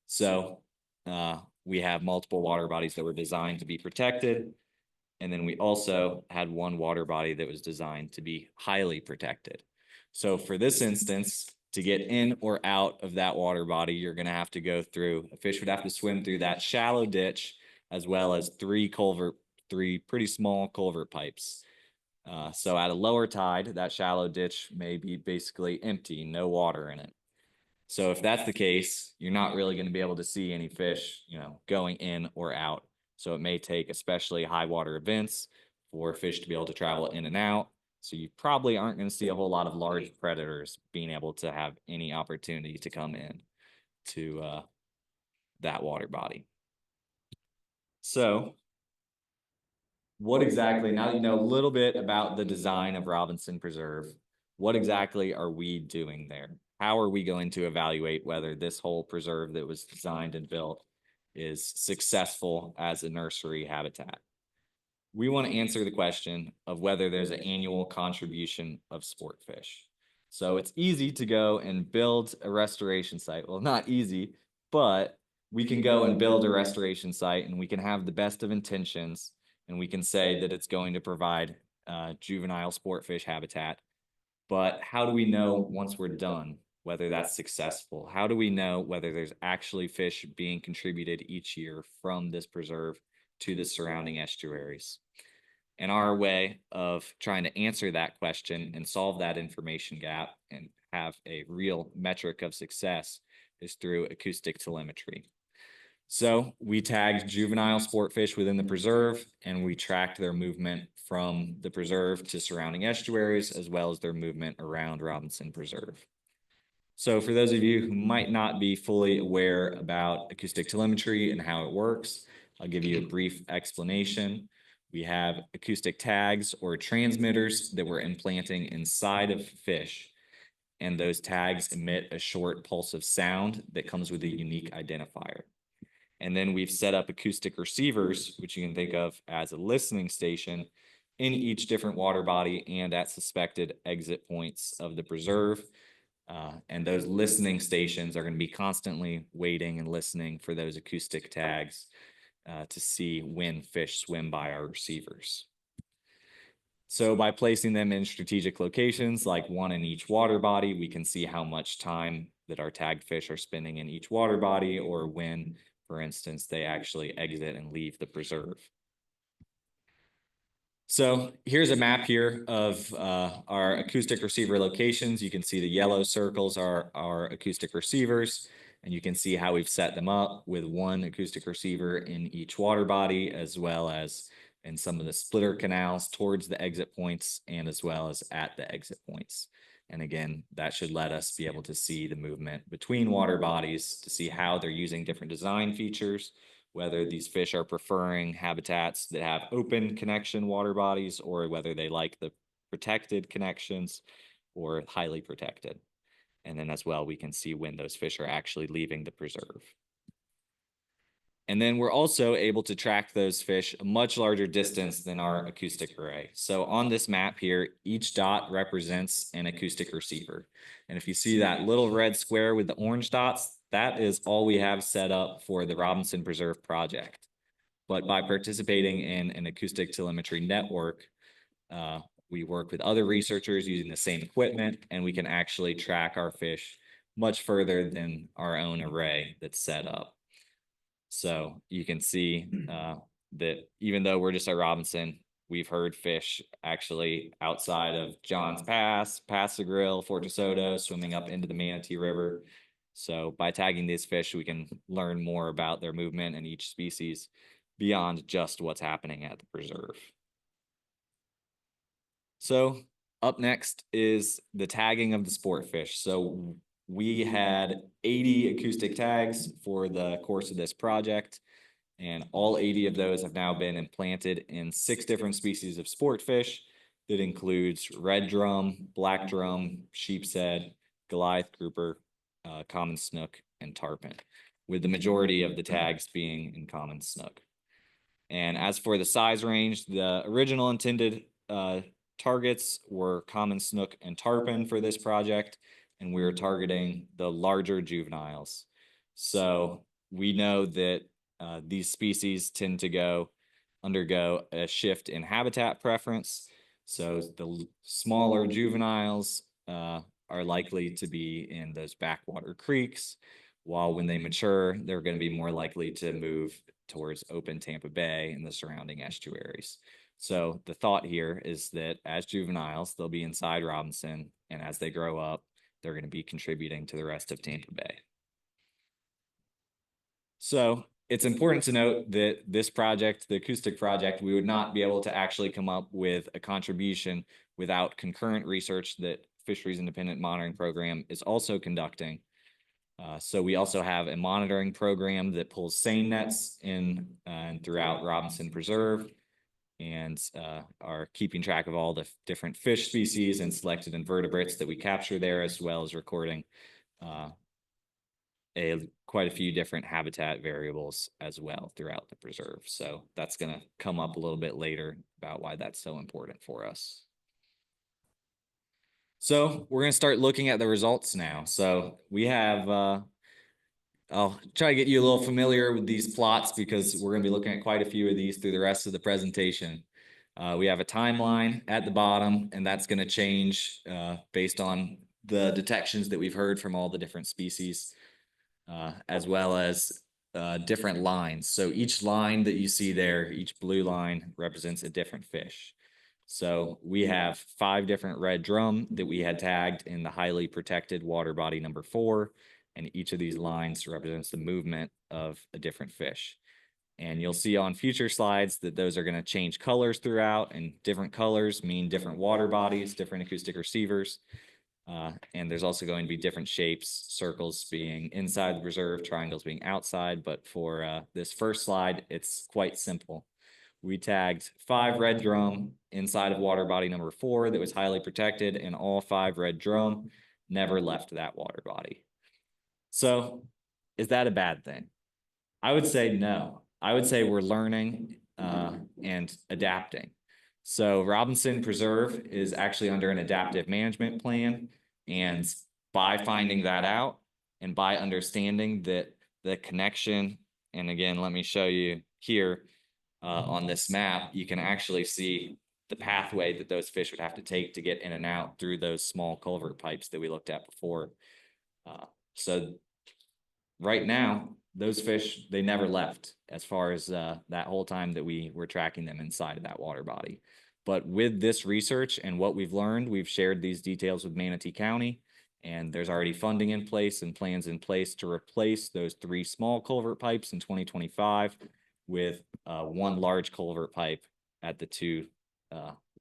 So we have multiple water bodies that were designed to be protected. And then we also had one water body that was designed to be highly protected. So for this instance, to get in or out of that water body, you're going to have to go through, a fish would have to swim through that shallow ditch, as well as 3 pretty small culvert pipes. So at a lower tide, that shallow ditch may be basically empty, no water in it. So if that's the case, you're not really going to be able to see any fish, going in or out. So it may take especially high water events for fish to be able to travel in and out. So you probably aren't going to see a whole lot of large predators being able to have any opportunity to come in to that water body. So what exactly, now that you know a little bit about the design of Robinson Preserve, what exactly are we doing there? How are we going to evaluate whether this whole preserve that was designed and built is successful as a nursery habitat? We want to answer the question of whether there's an annual contribution of sport fish. So it's easy to go and build a restoration site. Well, not easy, but we can go and build a restoration site and we can have the best of intentions and we can say that it's going to provide juvenile sport fish habitat. But how do we know once we're done whether that's successful? How do we know whether there's actually fish being contributed each year from this preserve to the surrounding estuaries? And our way of trying to answer that question and solve that information gap and have a real metric of success is through acoustic telemetry. So we tagged juvenile sport fish within the preserve and we tracked their movement from the preserve to surrounding estuaries, as well as their movement around Robinson Preserve. So for those of you who might not be fully aware about acoustic telemetry and how it works, I'll give you a brief explanation. We have acoustic tags or transmitters that we're implanting inside of fish, and those tags emit a short pulse of sound that comes with a unique identifier. And then we've set up acoustic receivers, which you can think of as a listening station in each different water body and at suspected exit points of the preserve. And those listening stations are going to be constantly waiting and listening for those acoustic tags to see when fish swim by our receivers. So by placing them in strategic locations, like one in each water body, we can see how much time that our tagged fish are spending in each water body, or when, for instance, they actually exit and leave the preserve. So here's a map here of our acoustic receiver locations. You can see the yellow circles are our acoustic receivers, and you can see how we've set them up with one acoustic receiver in each water body, as well as in some of the splitter canals towards the exit points, and as well as at the exit points. And again, that should let us be able to see the movement between water bodies to see how they're using different design features, whether these fish are preferring habitats that have open connection water bodies, or whether they like the protected connections or highly protected. And then as well, we can see when those fish are actually leaving the preserve. And then we're also able to track those fish a much larger distance than our acoustic array. So on this map here, each dot represents an acoustic receiver. And if you see that little red square with the orange dots, that is all we have set up for the Robinson Preserve project. But by participating in an acoustic telemetry network, we work with other researchers using the same equipment, and we can actually track our fish much further than our own array that's set up. So you can see that even though we're just at Robinson, we've heard fish actually outside of Johns Pass, Pass Grill, Fort DeSoto, swimming up into the Manatee River. So by tagging these fish, we can learn more about their movement in each species beyond just what's happening at the preserve. So up next is the tagging of the sport fish. So we had 80 acoustic tags for the course of this project, and all 80 of those have now been implanted in 6 different species of sport fish. That includes red drum, black drum, sheepshead, Goliath grouper, common snook, and tarpon, with the majority of the tags being in common snook. And as for the size range, the original intended targets were common snook and tarpon for this project, and we were targeting the larger juveniles. So we know that these species tend to undergo a shift in habitat preference. So the smaller juveniles are likely to be in those backwater creeks, while when they mature, they're going to be more likely to move towards open Tampa Bay and the surrounding estuaries. So the thought here is that as juveniles, they'll be inside Robinson, and as they grow up, they're going to be contributing to the rest of Tampa Bay. So it's important to note that this project, the acoustic project, we would not be able to actually come up with a contribution without concurrent research that Fisheries Independent Monitoring Program is also conducting. So we also have a monitoring program that pulls seine nets in and throughout Robinson Preserve, and are keeping track of all the different fish species and selected invertebrates that we capture there, as well as recording quite a few different habitat variables as well throughout the preserve. So that's going to come up a little bit later about why that's so important for us. So we're going to start looking at the results now. So we have, I'll try to get you a little familiar with these plots because we're going to be looking at quite a few of these through the rest of the presentation. We have a timeline at the bottom, and that's going to change based on the detections that we've heard from all the different species, as well as different lines. So each line that you see there, each blue line represents a different fish. So we have 5 different red drum that we had tagged in the highly protected water body number 4. And each of these lines represents the movement of a different fish. And you'll see on future slides that those are going to change colors throughout, and different colors mean different water bodies, different acoustic receivers. And there's also going to be different shapes, circles being inside the preserve, triangles being outside. But for this first slide, it's quite simple. We tagged 5 red drum inside of water body number 4 that was highly protected, and all 5 red drum never left that water body. So is that a bad thing? I would say no. I would say we're learning and adapting. So Robinson Preserve is actually under an adaptive management plan. And by finding that out and by understanding that the connection, and again, let me show you here on this map, you can actually see the pathway that those fish would have to take to get in and out through those small culvert pipes that we looked at before. So right now, those fish, they never left as far as that whole time that we were tracking them inside of that water body. But with this research and what we've learned, we've shared these details with Manatee County, and there's already funding in place and plans in place to replace those 3 small culvert pipes in 2025 with one large culvert pipe at the 2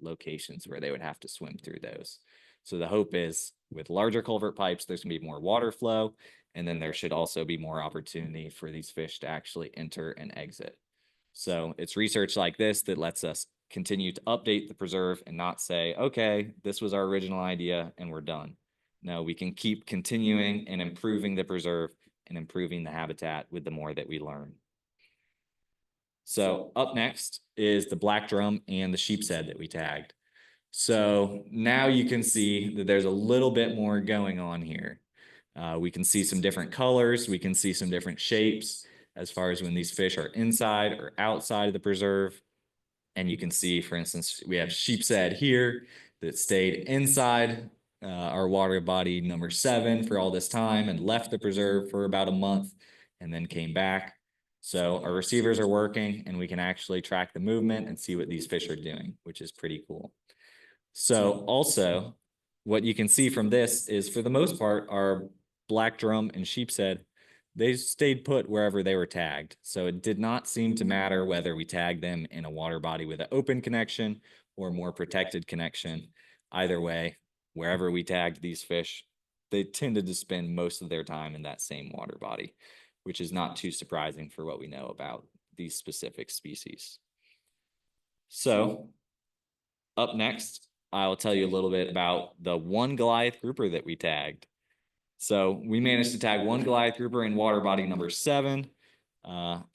locations where they would have to swim through those. So the hope is with larger culvert pipes, there's gonna be more water flow, and then there should also be more opportunity for these fish to actually enter and exit. So it's research like this that lets us continue to update the preserve and not say, okay, this was our original idea and we're done. No, we can keep continuing and improving the preserve and improving the habitat with the more that we learn. So up next is the black drum and the sheep's head that we tagged. So now you can see that there's a little bit more going on here. We can see some different colors. We can see some different shapes as far as when these fish are inside or outside of the preserve. And you can see, for instance, we have sheep's head here that stayed inside our water body number 7 for all this time and left the preserve for about a month and then came back. So our receivers are working and we can actually track the movement and see what these fish are doing, which is pretty cool. So also what you can see from this is for the most part, our black drum and sheep's head, they stayed put wherever they were tagged. So it did not seem to matter whether we tagged them in a water body with an open connection or a more protected connection. Either way, wherever we tagged these fish, they tended to spend most of their time in that same water body, which is not too surprising for what we know about these specific species. So up next, I'll tell you a little bit about the one Goliath grouper that we tagged. So we managed to tag one Goliath grouper in water body number 7.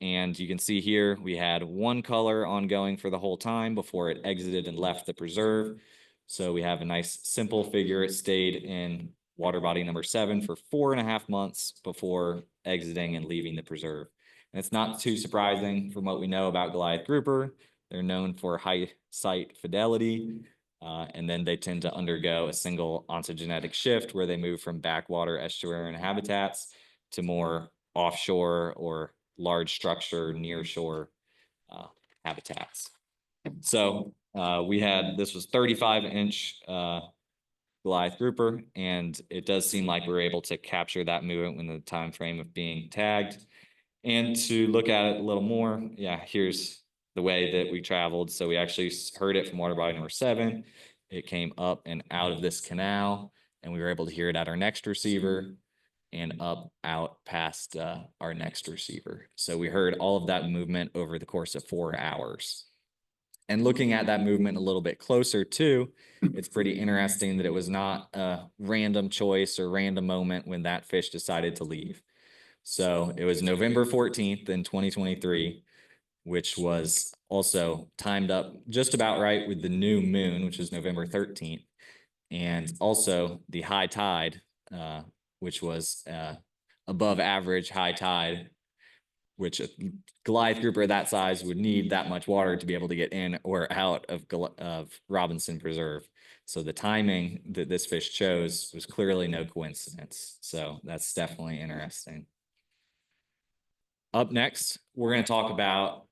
And you can see here, we had one color ongoing for the whole time before it exited and left the preserve. So we have a nice simple figure. It stayed in water body number 7 for 4.5 months before exiting and leaving the preserve. And it's not too surprising from what we know about Goliath grouper. They're known for high site fidelity. And then they tend to undergo a single ontogenetic shift where they move from backwater estuarine habitats to more offshore or large structure near shore habitats. So this was 35-inch Goliath grouper, and it does seem like we were able to capture that movement within the time frame of being tagged. And to look at it a little more, yeah, here's the way that we traveled. So we actually heard it from water body number 7. It came up and out of this canal, and we were able to hear it at our next receiver and up out past our next receiver. So we heard all of that movement over the course of 4 hours. And looking at that movement a little bit closer too, it's pretty interesting that it was not a random choice or random moment when that fish decided to leave. So it was November 14th in 2023, which was also timed up just about right with the new moon, which is November 13th. And also the high tide, which was above average high tide, which a Goliath grouper that size would need that much water to be able to get in or out of Robinson Preserve. So the timing that this fish chose was clearly no coincidence. So that's definitely interesting. Up next, we're going to talk about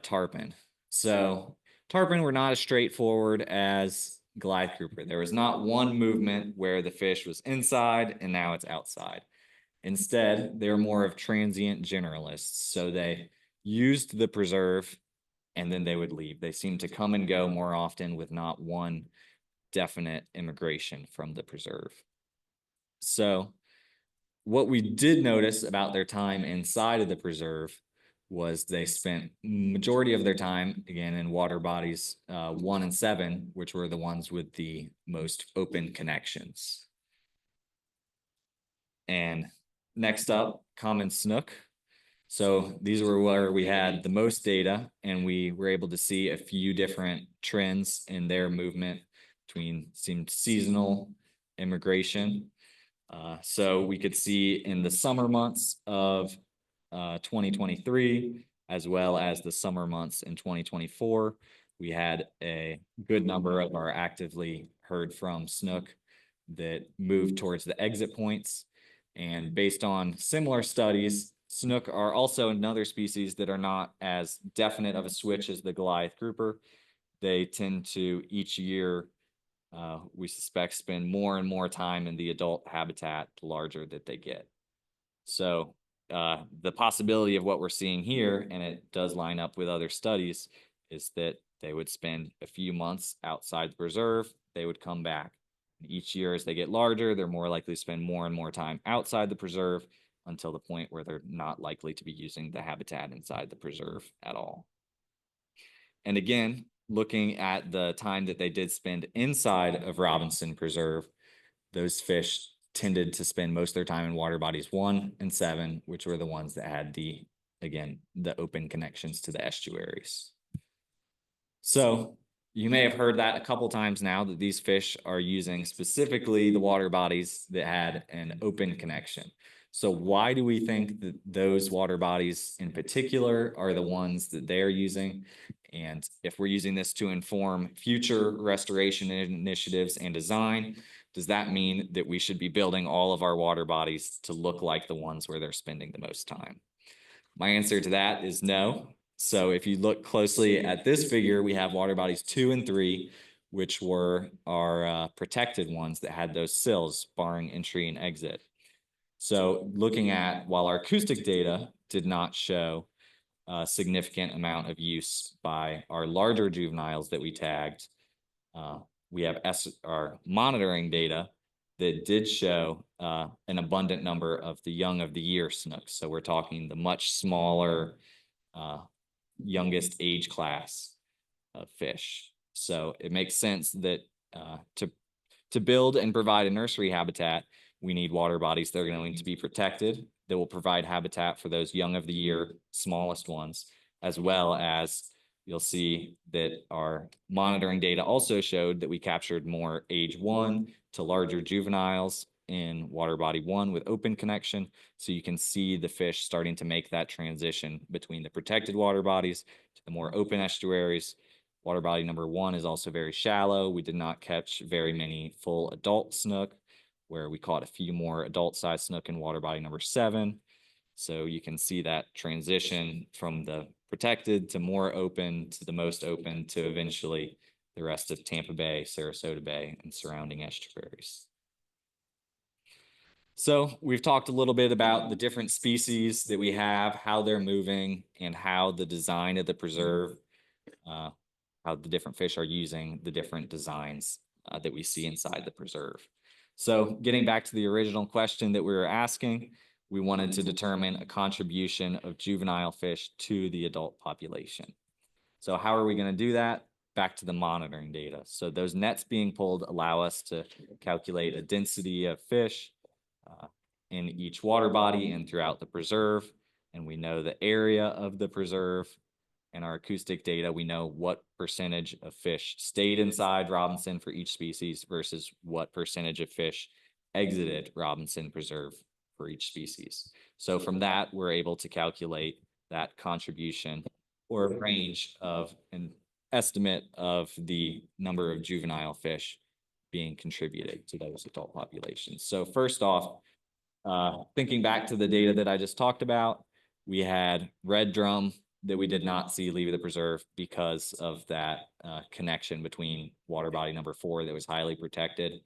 tarpon. So tarpon were not as straightforward as Goliath grouper. There was not one movement where the fish was inside and now it's outside. Instead, they were more of transient generalists. So they used the preserve and then they would leave. They seemed to come and go more often with not one definite immigration from the preserve. So what we did notice about their time inside of the preserve was they spent majority of their time, again, in water bodies 1 and 7, which were the ones with the most open connections. And next up, common snook. So these were where we had the most data, and we were able to see a few different trends in their movement between seemed seasonal immigration. So we could see in the summer months of 2023, as well as the summer months in 2024, we had a good number of our actively heard from snook that moved towards the exit points. And based on similar studies, snook are also another species that are not as definite of a switch as the Goliath grouper. They tend to each year, we suspect, spend more and more time in the adult habitat the larger that they get. So the possibility of what we're seeing here, and it does line up with other studies, is that they would spend a few months outside the preserve, they would come back. Each year as they get larger, they're more likely to spend more and more time outside the preserve until the point where they're not likely to be using the habitat inside the preserve at all. And again, looking at the time that they did spend inside of Robinson Preserve, those fish tended to spend most of their time in water bodies 1 and 7, which were the ones that had the open connections to the estuaries. So you may have heard that a couple times now, that these fish are using specifically the water bodies that had an open connection. So why do we think that those water bodies in particular are the ones that they're using? And if we're using this to inform future restoration initiatives and design, does that mean that we should be building all of our water bodies to look like the ones where they're spending the most time? My answer to that is no. So if you look closely at this figure, we have water bodies 2 and 3, which were our protected ones that had those sills barring entry and exit. So looking at, while our acoustic data did not show a significant amount of use by our larger juveniles that we tagged, we have our monitoring data that did show an abundant number of the young of the year snooks. So we're talking the much smaller, youngest age class of fish. So it makes sense that to build and provide a nursery habitat, we need water bodies that are going to be protected, that will provide habitat for those young of the year, smallest ones, as well as you'll see that our monitoring data also showed that we captured more age 1 to larger juveniles in water body 1 with open connection. So you can see the fish starting to make that transition between the protected water bodies to the more open estuaries. Water body number 1 is also very shallow. We did not catch very many full adult snook, where we caught a few more adult sized snook in water body number 7. So you can see that transition from the protected to more open to the most open to eventually the rest of Tampa Bay, Sarasota Bay, and surrounding estuaries. So we've talked a little bit about the different species that we have, how they're moving, and how the design of the preserve, how the different fish are using the different designs that we see inside the preserve. So getting back to the original question that we were asking, we wanted to determine a contribution of juvenile fish to the adult population. So how are we going to do that? Back to the monitoring data. So those nets being pulled allow us to calculate a density of fish in each water body and throughout the preserve. And we know the area of the preserve. And our acoustic data, we know what percentage of fish stayed inside Robinson for each species versus what percentage of fish exited Robinson Preserve for each species. So from that, we're able to calculate that contribution or a range of an estimate of the number of juvenile fish being contributed to those adult populations. So first off, thinking back to the data that I just talked about, we had red drum that we did not see leave the preserve because of that connection between water body number 4 that was highly protected,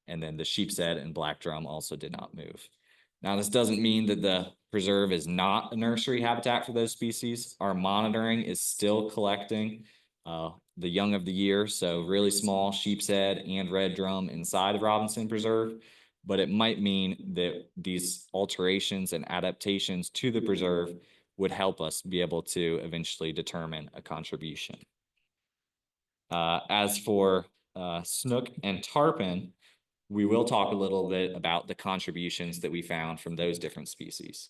and then the sheepshead and black drum also did not move. Now, this doesn't mean that the preserve is not a nursery habitat for those species. Our monitoring is still collecting the young of the year, so really small sheepshead and red drum inside of Robinson Preserve, but it might mean that these alterations and adaptations to the preserve would help us be able to eventually determine a contribution. As for snook and tarpon, we will talk a little bit about the contributions that we found from those different species.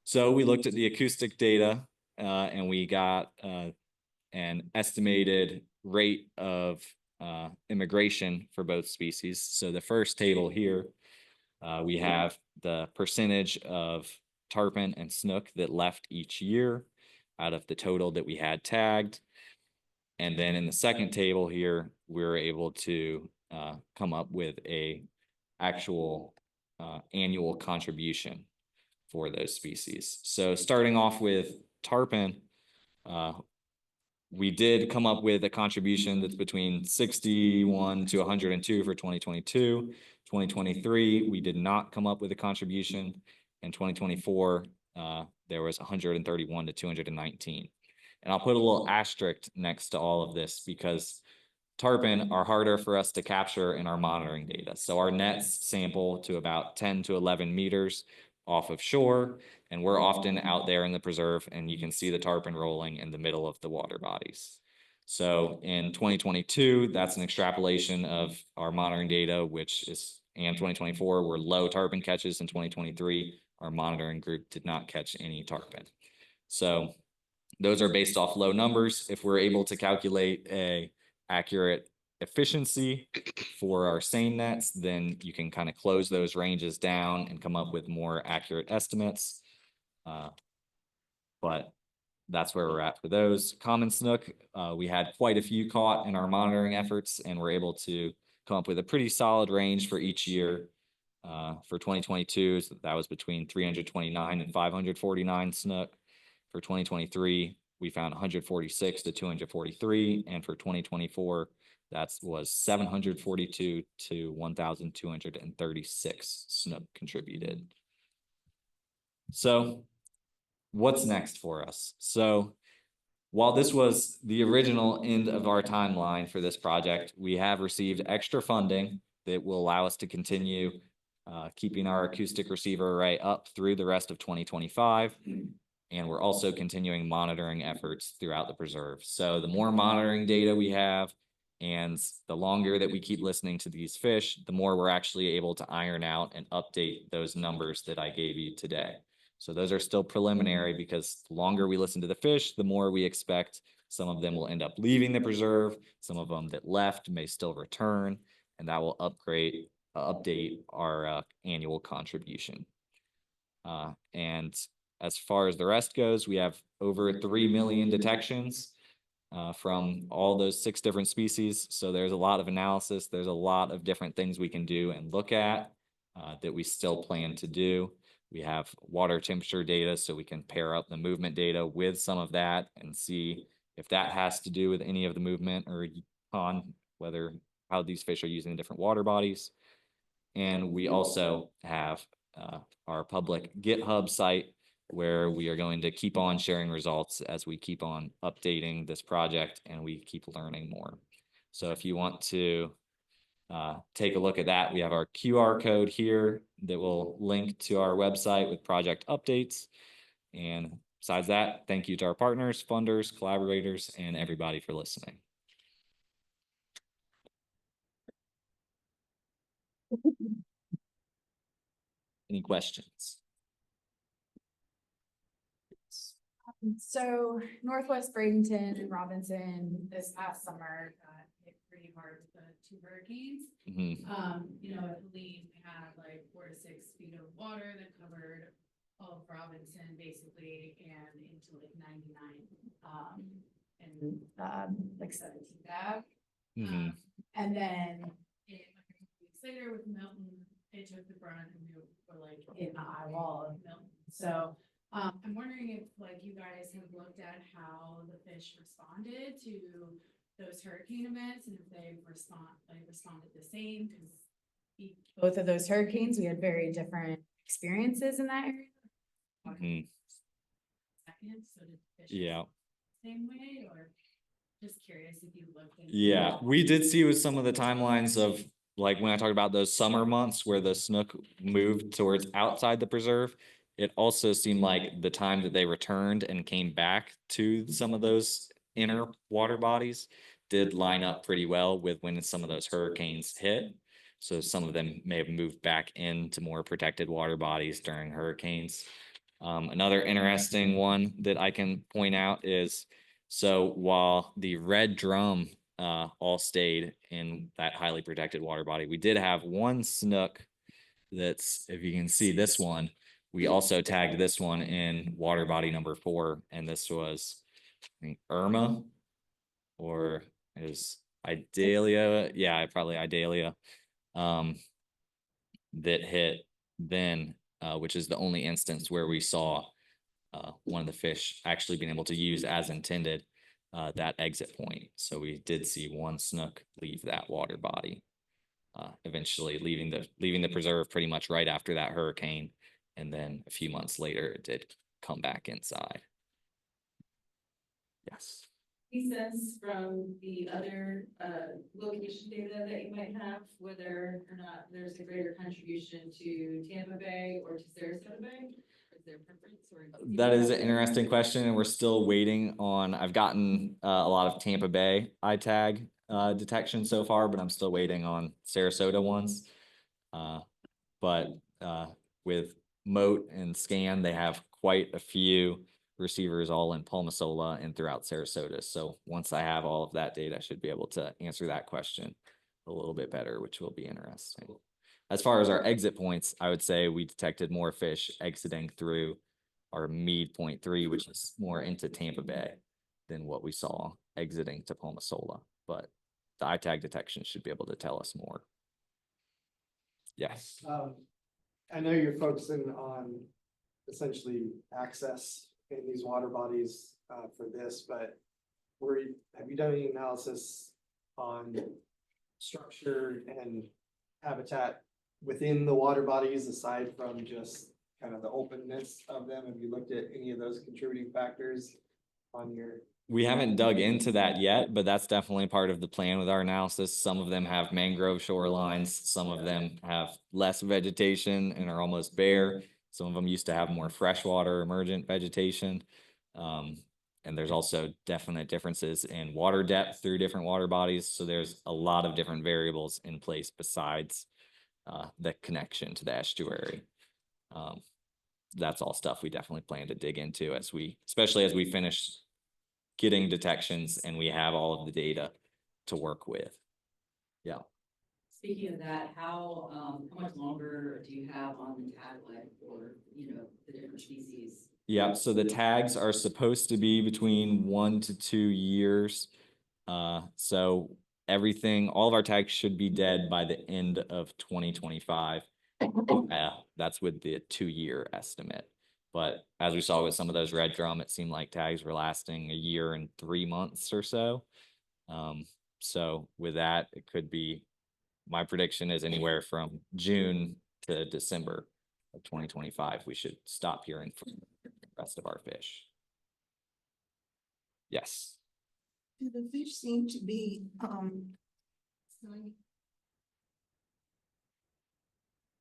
So we looked at the acoustic data and we got an estimated rate of immigration for both species. So the first table here, we have the percentage of tarpon and snook that left each year out of the total that we had tagged. And then in the second table here, we were able to come up with a actual annual contribution for those species. So starting off with tarpon, we did come up with a contribution that's between 61 to 102 for 2022. 2023, we did not come up with a contribution. In 2024, there was 131 to 219. And I'll put a little asterisk next to all of this because tarpon are harder for us to capture in our monitoring data. So our nets sample to about 10 to 11 meters off of shore, and we're often out there in the preserve, and you can see the tarpon rolling in the middle of the water bodies. So in 2022, that's an extrapolation of our monitoring data, which is, and 2024 were low tarpon catches. In 2023, our monitoring group did not catch any tarpon. So those are based off low numbers. If we're able to calculate a accurate efficiency for our seine nets, then you can kind of close those ranges down and come up with more accurate estimates. But that's where we're at for those. Common snook, we had quite a few caught in our monitoring efforts, and we're able to come up with a pretty solid range for each year. For 2022, so that was between 329 and 549 snook. For 2023, we found 146 to 243, and for 2024, that was 742 to 1,236 snook contributed. So what's next for us? So while this was the original end of our timeline for this project, we have received extra funding that will allow us to continue keeping our acoustic receiver array up through the rest of 2025. And we're also continuing monitoring efforts throughout the preserve. So the more monitoring data we have, and the longer that we keep listening to these fish, the more we're actually able to iron out and update those numbers that I gave you today. So those are still preliminary because the longer we listen to the fish, the more we expect some of them will end up leaving the preserve. Some of them that left may still return, and that will update our annual contribution. And as far as the rest goes, we have over 3 million detections from all those 6 different species. So there's a lot of analysis. There's a lot of different things we can do and look at that we still plan to do. We have water temperature data, so we can pair up the movement data with some of that and see if that has to do with any of the movement or on whether how these fish are using different water bodies. And we also have our public GitHub site where we are going to keep on sharing results as we keep on updating this project and we keep learning more. So if you want to take a look at that, we have our QR code here that will link to our website with project updates. And besides that, thank you to our partners, funders, collaborators, and everybody for listening. Any questions? So Northwest Bradenton and Robinson this past summer got hit pretty hard with the 2 hurricanes. You know, at Helene, we had like 4 to 6 feet of water that covered all of Robinson basically and into like 99 and like 17th Ave. And then a couple weeks later with Milton, it took the brunt and we were like in the eye wall of Milton. So I'm wondering if like you guys have looked at how the fish responded to those hurricane events and if they responded the same, because both of those hurricanes we had very different experiences in that area. Second, so did the fish same way, or just curious if you looked into that? We did see with some of the timelines of like when I talked about those summer months where the snook moved towards outside the preserve, it also seemed like the time that they returned and came back to some of those inner water bodies did line up pretty well with when some of those hurricanes hit. So some of them may have moved back into more protected water bodies during hurricanes. Another interesting one that I can point out is, so while the red drum all stayed in that highly protected water body, we did have one snook that's, if you can see this one, we also tagged this one in water body number 4, and this was, I think, Irma, or is Idalia, probably Idalia, that hit then, which is the only instance where we saw one of the fish actually being able to use as intended that exit point. So we did see one snook leave that water body, eventually leaving the preserve pretty much right after that hurricane. And then a few months later, it did come back inside. Yes. Any sense from the other location data that you might have, whether or not there's a greater contribution to Tampa Bay or to Sarasota Bay? Is there a preference or? That is an interesting question, and we're still waiting on, I've gotten a lot of Tampa Bay ITAG detection so far, but I'm still waiting on Sarasota ones. But with Moat and Scan, they have quite a few receivers all in Palmasola and throughout Sarasota. So once I have all of that data, I should be able to answer that question a little bit better, which will be interesting. As far as our exit points, I would say we detected more fish exiting through our Mead Point 3, which is more into Tampa Bay than what we saw exiting to Palmasola. But the ITAG detection should be able to tell us more. Yes. I know you're focusing on essentially access in these water bodies for this, but have you done any analysis on structure and habitat within the water bodies aside from just kind of the openness of them? Have you looked at any of those contributing factors on your? We haven't dug into that yet, but that's definitely part of the plan with our analysis. Some of them have mangrove shorelines, some of them have less vegetation and are almost bare. Some of them used to have more freshwater emergent vegetation. And there's also definite differences in water depth through different water bodies. So there's a lot of different variables in place besides the connection to the estuary. That's all stuff we definitely plan to dig into especially as we finish getting detections and we have all of the data to work with. Yeah. Speaking of that, how much longer do you have on the tag life for, the different species? Yeah, so the tags are supposed to be between 1 to 2 years. So all of our tags should be dead by the end of 2025. That's with the 2-year estimate. But as we saw with some of those red drum, it seemed like tags were lasting 1 year and 3 months or so. So with that, it could be, my prediction is anywhere from June to December of 2025, we should stop hearing from the rest of our fish. Yes. Do the fish seem to be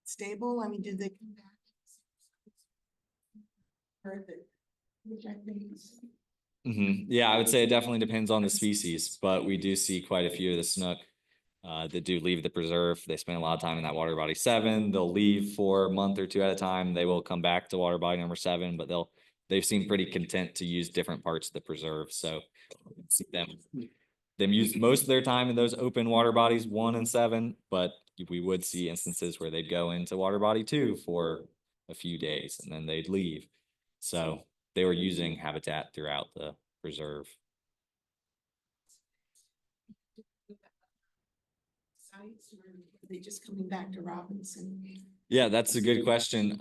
stable? I mean, do they come back? Heard that, which I think is. Yeah, I would say it definitely depends on the species, but we do see quite a few of the snook that do leave the preserve. They spend a lot of time in that water body 7. They'll leave for a month or 2 at a time. They will come back to water body number 7, but they've seemed pretty content to use different parts of the preserve. So see them use most of their time in those open water bodies 1 and 7, but we would see instances where they'd go into water body 2 for a few days and then they'd leave. So they were using habitat throughout the preserve. Sites, or are they just coming back to Robinson? Yeah, that's a good question.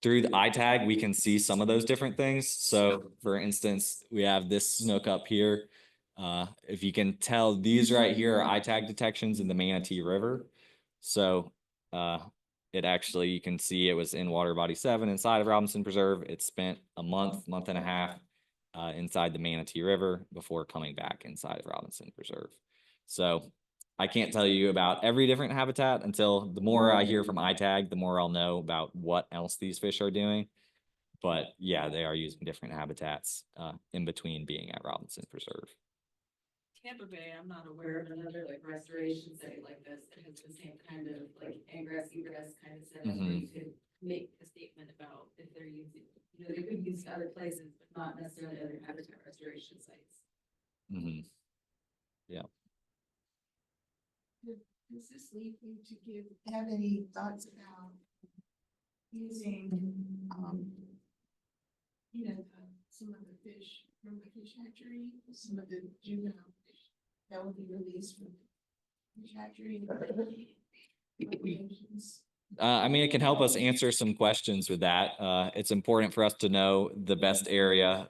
Through the ITAG, we can see some of those different things. So for instance, we have this snook up here. If you can tell, these right here are ITAG detections in the Manatee River. So it actually, you can see it was in water body 7 inside of Robinson Preserve. It spent a month and a half inside the Manatee River before coming back inside of Robinson Preserve. So I can't tell you about every different habitat until the more I hear from ITAG, the more I'll know about what else these fish are doing. But yeah, they are using different habitats in between being at Robinson Preserve. Tampa Bay, I'm not aware of another restoration site like this that has the same kind of ingress egress kind of setup where you could make a statement about if they're using, they could use other places, but not necessarily other habitat restoration sites. Yeah. Does this lead you to have any thoughts about using, some of the fish from the fish hatchery, some of the juvenile fish that will be released from the fish hatchery? I mean, it can help us answer some questions with that. It's important for us to know the best area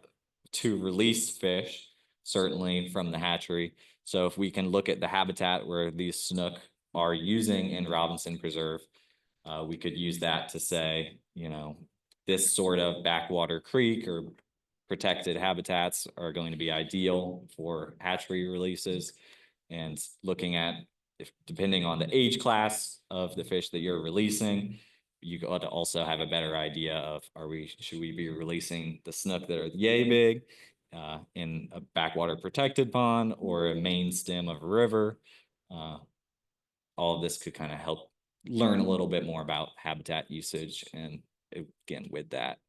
to release fish, certainly from the hatchery. So if we can look at the habitat where these snook are using in Robinson Preserve, we could use that to say, you know, this sort of backwater creek or protected habitats are going to be ideal for hatchery releases. And looking at, if depending on the age class of the fish that you're releasing, you got to also have a better idea of, should we be releasing the snook that are yay big in a backwater protected pond or a main stem of a river. All of this could kind of help learn a little bit more about habitat usage, and again with that,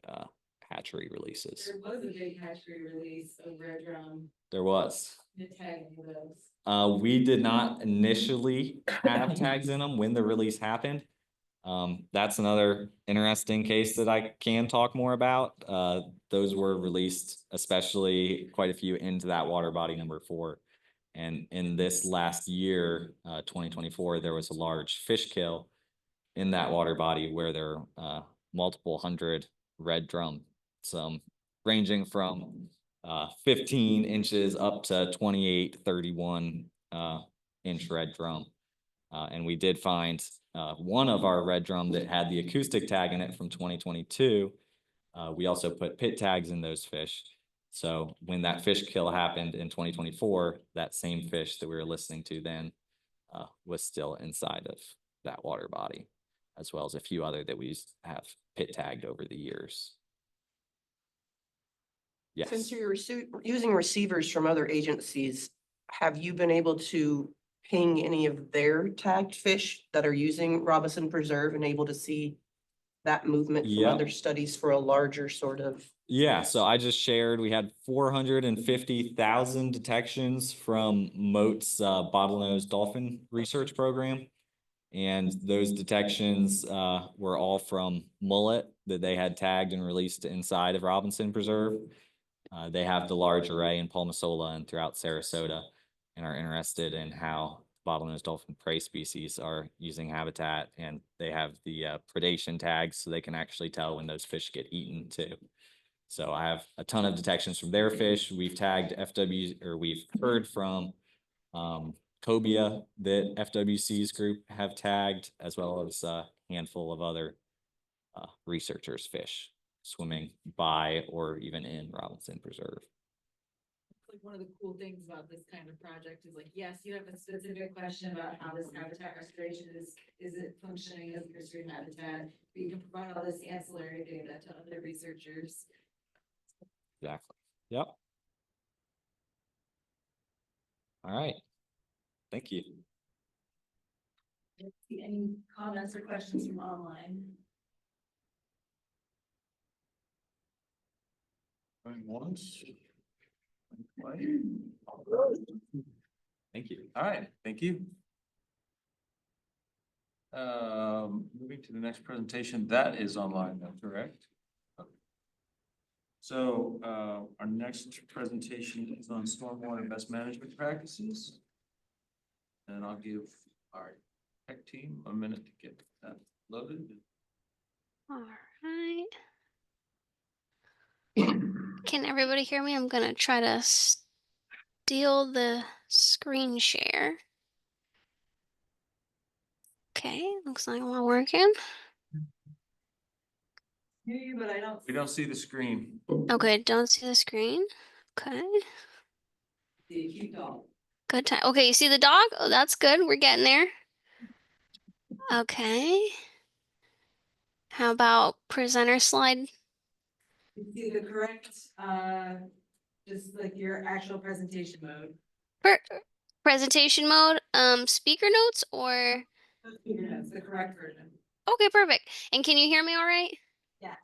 hatchery releases. There was a big hatchery release of red drum. There was. The tag of those. We did not initially have tags in them when the release happened. That's another interesting case that I can talk more about. Those were released, especially quite a few into that water body number 4. And in this last year, 2024, there was a large fish kill in that water body where there are multiple hundred red drum, some ranging from 15 inches up to 28, 31 inch red drum. And we did find one of our red drum that had the acoustic tag in it from 2022. We also put pit tags in those fish. So when that fish kill happened in 2024, that same fish that we were listening to then was still inside of that water body, as well as a few other that we have pit tagged over the years. Yes. Since you're using receivers from other agencies, have you been able to ping any of their tagged fish that are using Robinson Preserve and able to see that movement from other studies for a larger sort of? Yeah, so I just shared, we had 450,000 detections from Moat's bottlenose dolphin research program. And those detections were all from mullet that they had tagged and released inside of Robinson Preserve. They have the large array in Palmasola and throughout Sarasota, and are interested in how bottlenose dolphin prey species are using habitat, and they have the predation tags so they can actually tell when those fish get eaten too. So I have a ton of detections from their fish. We've tagged FW, or we've heard from cobia that FWC's group have tagged, as well as a handful of other researchers' fish swimming by or even in Robinson Preserve. Like one of the cool things about this kind of project is like, yes, you have a specific question about how this habitat restoration is it functioning as a restored habitat, but you can provide all this ancillary data to other researchers. Exactly. Yep. All right. Thank you. See any comments or questions from online? Going once. Thank you. All right, thank you. Moving to the next presentation, that is online, that's correct? Okay. So our next presentation is on stormwater best management practices. And I'll give our tech team a minute to get that loaded. All right. Can everybody hear me? I'm gonna try to steal the screen share. Okay, looks like we're working. But I don't. We don't see the screen. Okay, don't see the screen. Okay. See a cute dog. Good time. Okay, you see the dog? Oh, that's good. We're getting there. Okay. How about presenter slide? You see the correct, just like your actual presentation mode. Presentation mode, speaker notes or? That's the correct version. Okay, perfect. And can you hear me all right? Yes.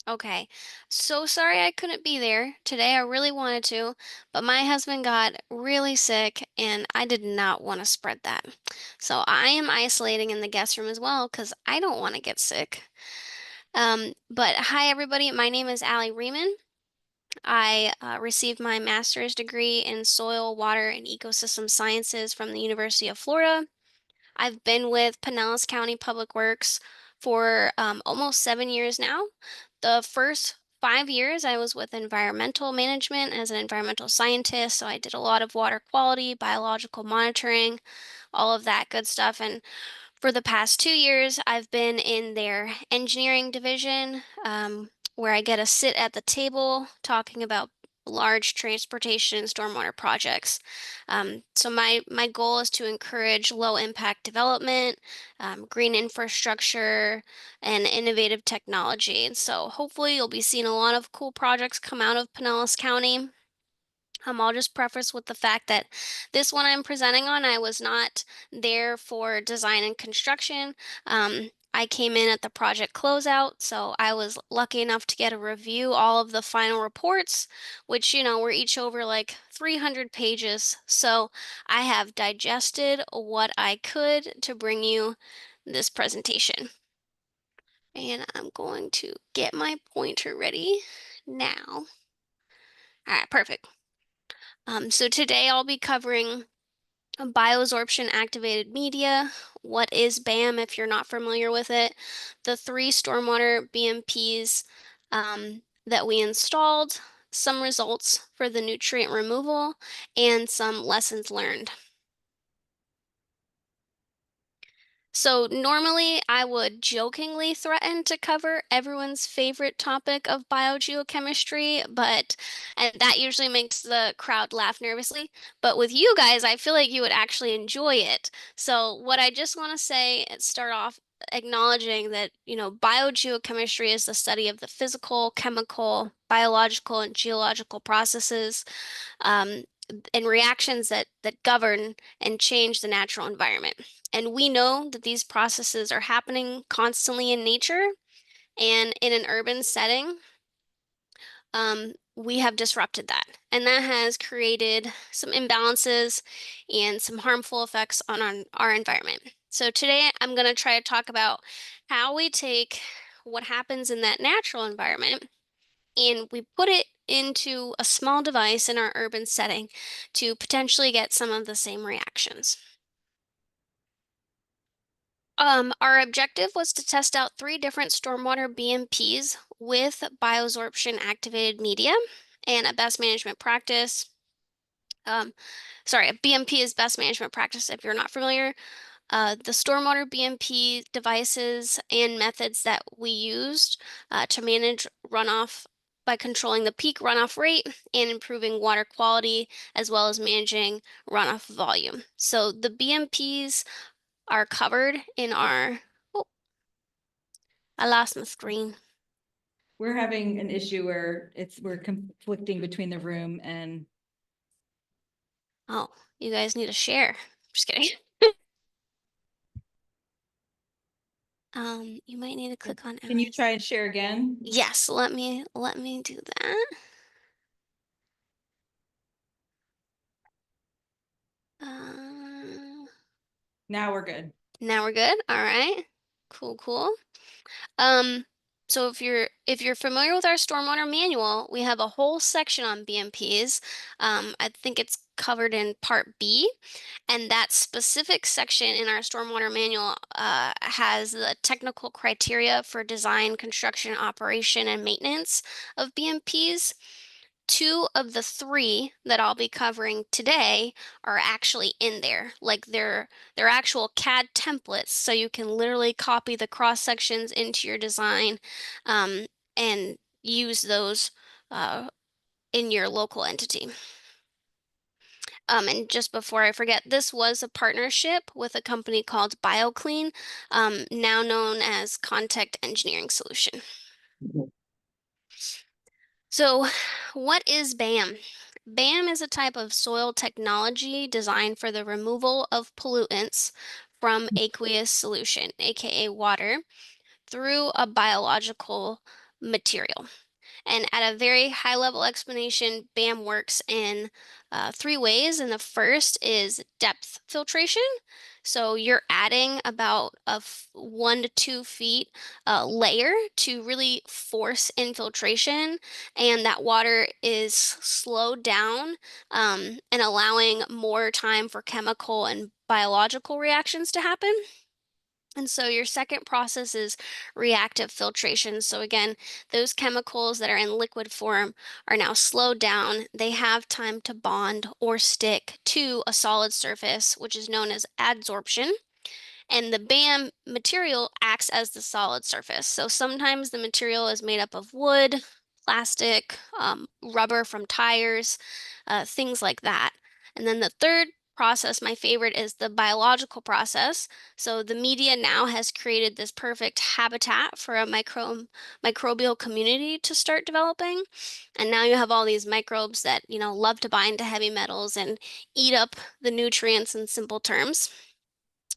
Okay, so sorry I couldn't be there today. I really wanted to, but my husband got really sick and I did not want to spread that. So I am isolating in the guest room as well because I don't want to get sick. But hi everybody, my name is Allie Riemann. I received my master's degree in soil, water, and ecosystem sciences from the University of Florida. I've been with Pinellas County Public Works for almost 7 years now. The first 5 years I was with environmental management as an environmental scientist. So I did a lot of water quality, biological monitoring, all of that good stuff. And for the past 2 years, I've been in their engineering division, where I get to sit at the table talking about large transportation and stormwater projects. So my goal is to encourage low impact development, green infrastructure, and innovative technology. And so hopefully you'll be seeing a lot of cool projects come out of Pinellas County. I'll just preface with the fact that this one I'm presenting on, I was not there for design and construction. I came in at the project closeout, so I was lucky enough to get to review all of the final reports, which, were each over like 300 pages. So I have digested what I could to bring you this presentation. And I'm going to get my pointer ready now. All right, perfect. So today I'll be covering bioabsorption activated media. What is BAM if you're not familiar with it? The 3 stormwater BMPs that we installed, some results for the nutrient removal, and some lessons learned. So normally I would jokingly threaten to cover everyone's favorite topic of biogeochemistry, and that usually makes the crowd laugh nervously. But with you guys, I feel like you would actually enjoy it. So what I just want to say and start off acknowledging that, biogeochemistry is the study of the physical, chemical, biological, and geological processes um, and reactions that govern and change the natural environment. And we know that these processes are happening constantly in nature, and in an urban setting, we have disrupted that. And that has created some imbalances and some harmful effects on our environment. So today I'm going to try to talk about how we take what happens in that natural environment and we put it into a small device in our urban setting to potentially get some of the same reactions. Our objective was to test out 3 different stormwater BMPs with bioabsorption activated media and a best management practice. A BMP is best management practice if you're not familiar. The stormwater BMP devices and methods that we used to manage runoff by controlling the peak runoff rate and improving water quality, as well as managing runoff volume. So the BMPs are covered in our, oh, I lost my screen. We're having an issue where we're conflicting between the room and. Oh, you guys need to share. Just kidding. You might need to click on. Can you try and share again? Yes, let me do that. Now we're good. Now we're good. All right. Cool. So if you're familiar with our stormwater manual, we have a whole section on BMPs. I think it's covered in part B, and that specific section in our stormwater manual has the technical criteria for design, construction, operation, and maintenance of BMPs. 2 of the 3 that I'll be covering today are actually in there. Like they're actual CAD templates, so you can literally copy the cross sections into your design and use those in your local entity. And just before I forget, this was a partnership with a company called BioClean, now known as Contact Engineering Solution. So what is BAM? BAM is a type of soil technology designed for the removal of pollutants from aqueous solution, aka water, through a biological material. And at a very high level explanation, BAM works in 3 ways. And the first is depth filtration. So you're adding about a 1 to 2 feet layer to really force infiltration, and that water is slowed down and allowing more time for chemical and biological reactions to happen. And so your second process is reactive filtration. So again, those chemicals that are in liquid form are now slowed down. They have time to bond or stick to a solid surface, which is known as adsorption. And the BAM material acts as the solid surface. So sometimes the material is made up of wood, plastic, rubber from tires, things like that. And then the third process, my favorite, is the biological process. So the media now has created this perfect habitat for a microbial community to start developing. And now you have all these microbes that, love to bind to heavy metals and eat up the nutrients in simple terms.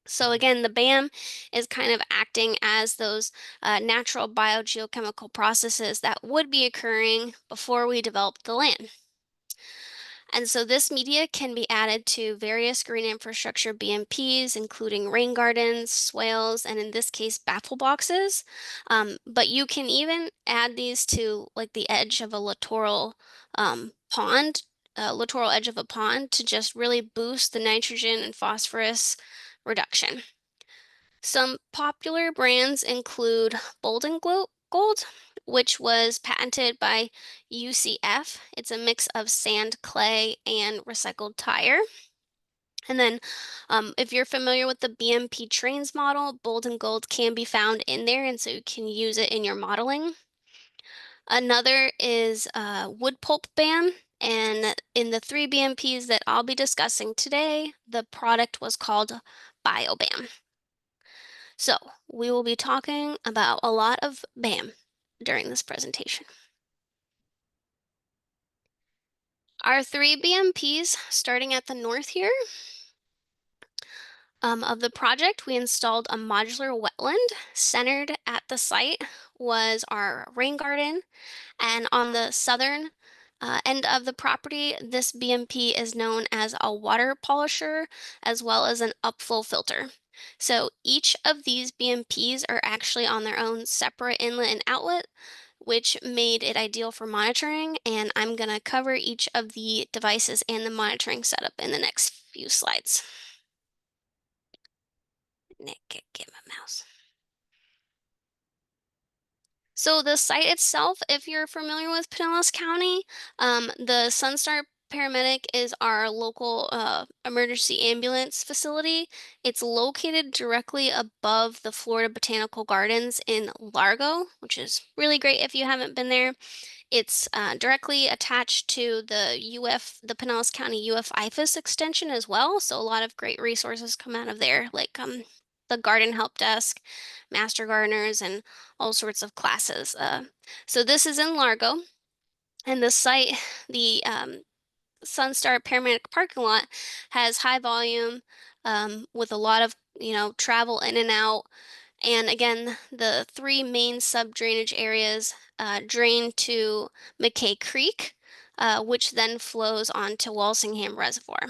So again, the BAM is kind of acting as those natural biogeochemical processes that would be occurring before we developed the land. And so this media can be added to various green infrastructure BMPs, including rain gardens, swales, and in this case, baffle boxes. But you can even add these to like the edge of a littoral pond, littoral edge of a pond, to just really boost the nitrogen and phosphorus reduction. Some popular brands include Gold, which was patented by UCF. It's a mix of sand, clay, and recycled tire. And then, if you're familiar with the BMP trains model, Gold can be found in there, and so you can use it in your modeling. Another is wood pulp BAM. And in the 3 BMPs that I'll be discussing today, the product was called BioBAM. So we will be talking about a lot of BAM during this presentation. Our 3 BMPs, starting at the north here, of the project, we installed a modular wetland. Centered at the site was our rain garden, and on the southern end of the property, this BMP is known as a water polisher as well as an upflow filter. So each of these BMPs are actually on their own separate inlet and outlet, which made it ideal for monitoring. And I'm going to cover each of the devices and the monitoring setup in the next few slides. Nick, get my mouse. So the site itself, if you're familiar with Pinellas County, the Sunstar Paramedic is our local emergency ambulance facility. It's located directly above the Florida Botanical Gardens in Largo, which is really great if you haven't been there. It's directly attached to the Pinellas County UF IFAS extension as well. So a lot of great resources come out of there, like the garden help desk, master gardeners, and all sorts of classes. So this is in Largo, and the site, the Sunstar Paramedic parking lot, has high volume with a lot of travel in and out. And again, the 3 main sub-drainage areas drain to McKay Creek, which then flows onto Walsingham Reservoir.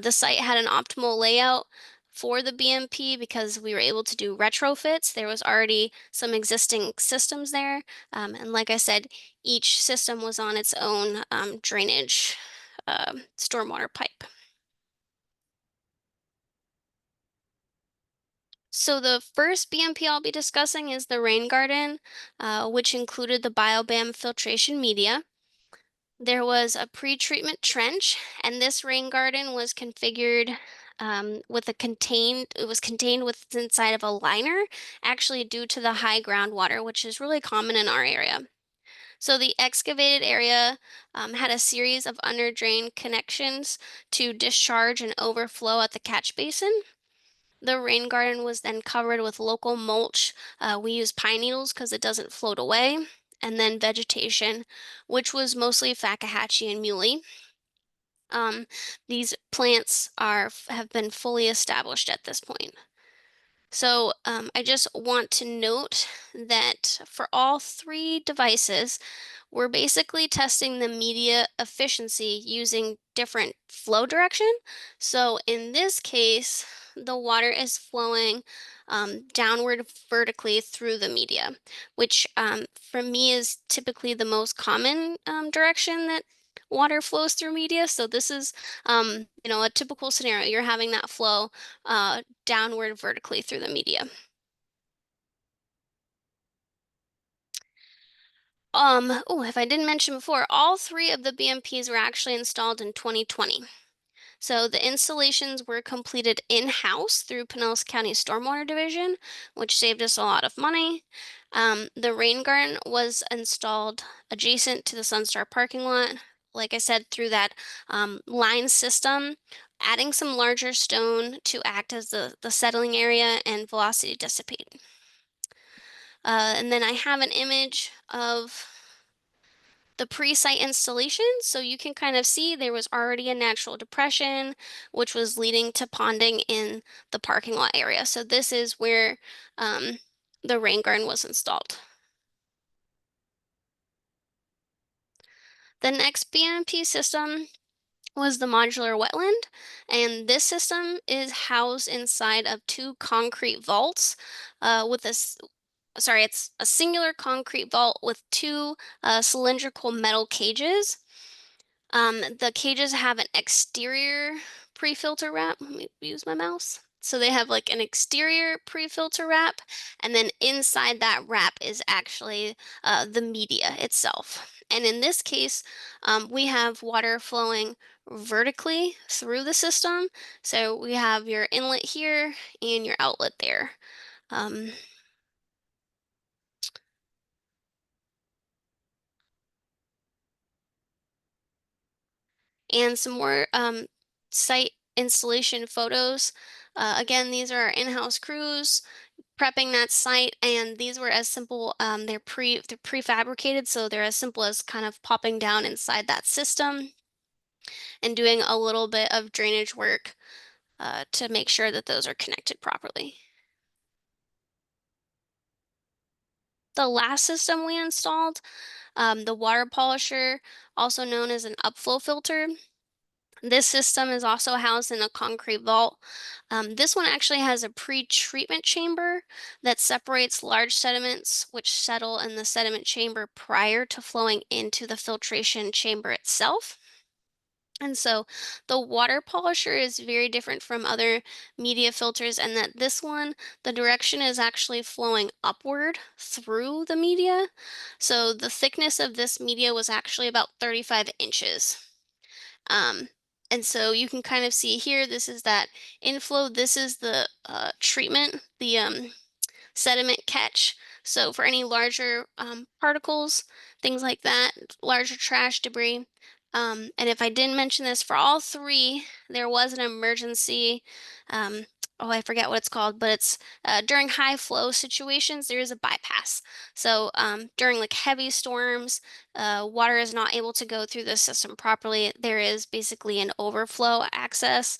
The site had an optimal layout for the BMP because we were able to do retrofits. There was already some existing systems there. And like I said, each system was on its own drainage stormwater pipe. So the first BMP I'll be discussing is the rain garden, which included the BioBAM filtration media. There was a pre-treatment trench, and this rain garden was configured it was contained within inside of a liner, actually due to the high groundwater, which is really common in our area. So the excavated area had a series of under drain connections to discharge and overflow at the catch basin. The rain garden was then covered with local mulch. We use pine needles because it doesn't float away. And then vegetation, which was mostly Fakahatchee and muley. These plants have been fully established at this point. So I just want to note that for all 3 devices, we're basically testing the media efficiency using different flow direction. So in this case, the water is flowing downward vertically through the media, which for me is typically the most common direction that water flows through media. So this is, a typical scenario. You're having that flow downward vertically through the media. If I didn't mention before, all 3 of the BMPs were actually installed in 2020. So the installations were completed in-house through Pinellas County Stormwater Division, which saved us a lot of money. The rain garden was installed adjacent to the Sunstar parking lot. Like I said, through that line system, adding some larger stone to act as the settling area and velocity dissipate. And then I have an image of the pre-site installation, so you can kind of see there was already a natural depression, which was leading to ponding in the parking lot area. So this is where the rain garden was installed. The next BMP system was the modular wetland, and this system is housed inside of 2 concrete vaults with it's a singular concrete vault with 2 cylindrical metal cages. The cages have an exterior pre-filter wrap. Let me use my mouse. So they have like an exterior pre-filter wrap, and then inside that wrap is actually the media itself. And in this case, we have water flowing vertically through the system. So we have your inlet here and your outlet there. And some more site installation photos. Again, these are our in-house crews prepping that site, and these were as simple, they're prefabricated, so they're as simple as kind of popping down inside that system and doing a little bit of drainage work to make sure that those are connected properly. The last system we installed, the water polisher, also known as an upflow filter. This system is also housed in a concrete vault. This one actually has a pre-treatment chamber that separates large sediments which settle in the sediment chamber prior to flowing into the filtration chamber itself. And so the water polisher is very different from other media filters, and that this one, the direction is actually flowing upward through the media. So the thickness of this media was actually about 35 inches. And so you can kind of see here, this is that inflow, this is the treatment, the sediment catch. So for any larger particles, things like that, larger trash debris. And if I didn't mention this, for all 3, there was an emergency, I forget what it's called, but it's during high flow situations, there is a bypass. So during like heavy storms, water is not able to go through the system properly. There is basically an overflow access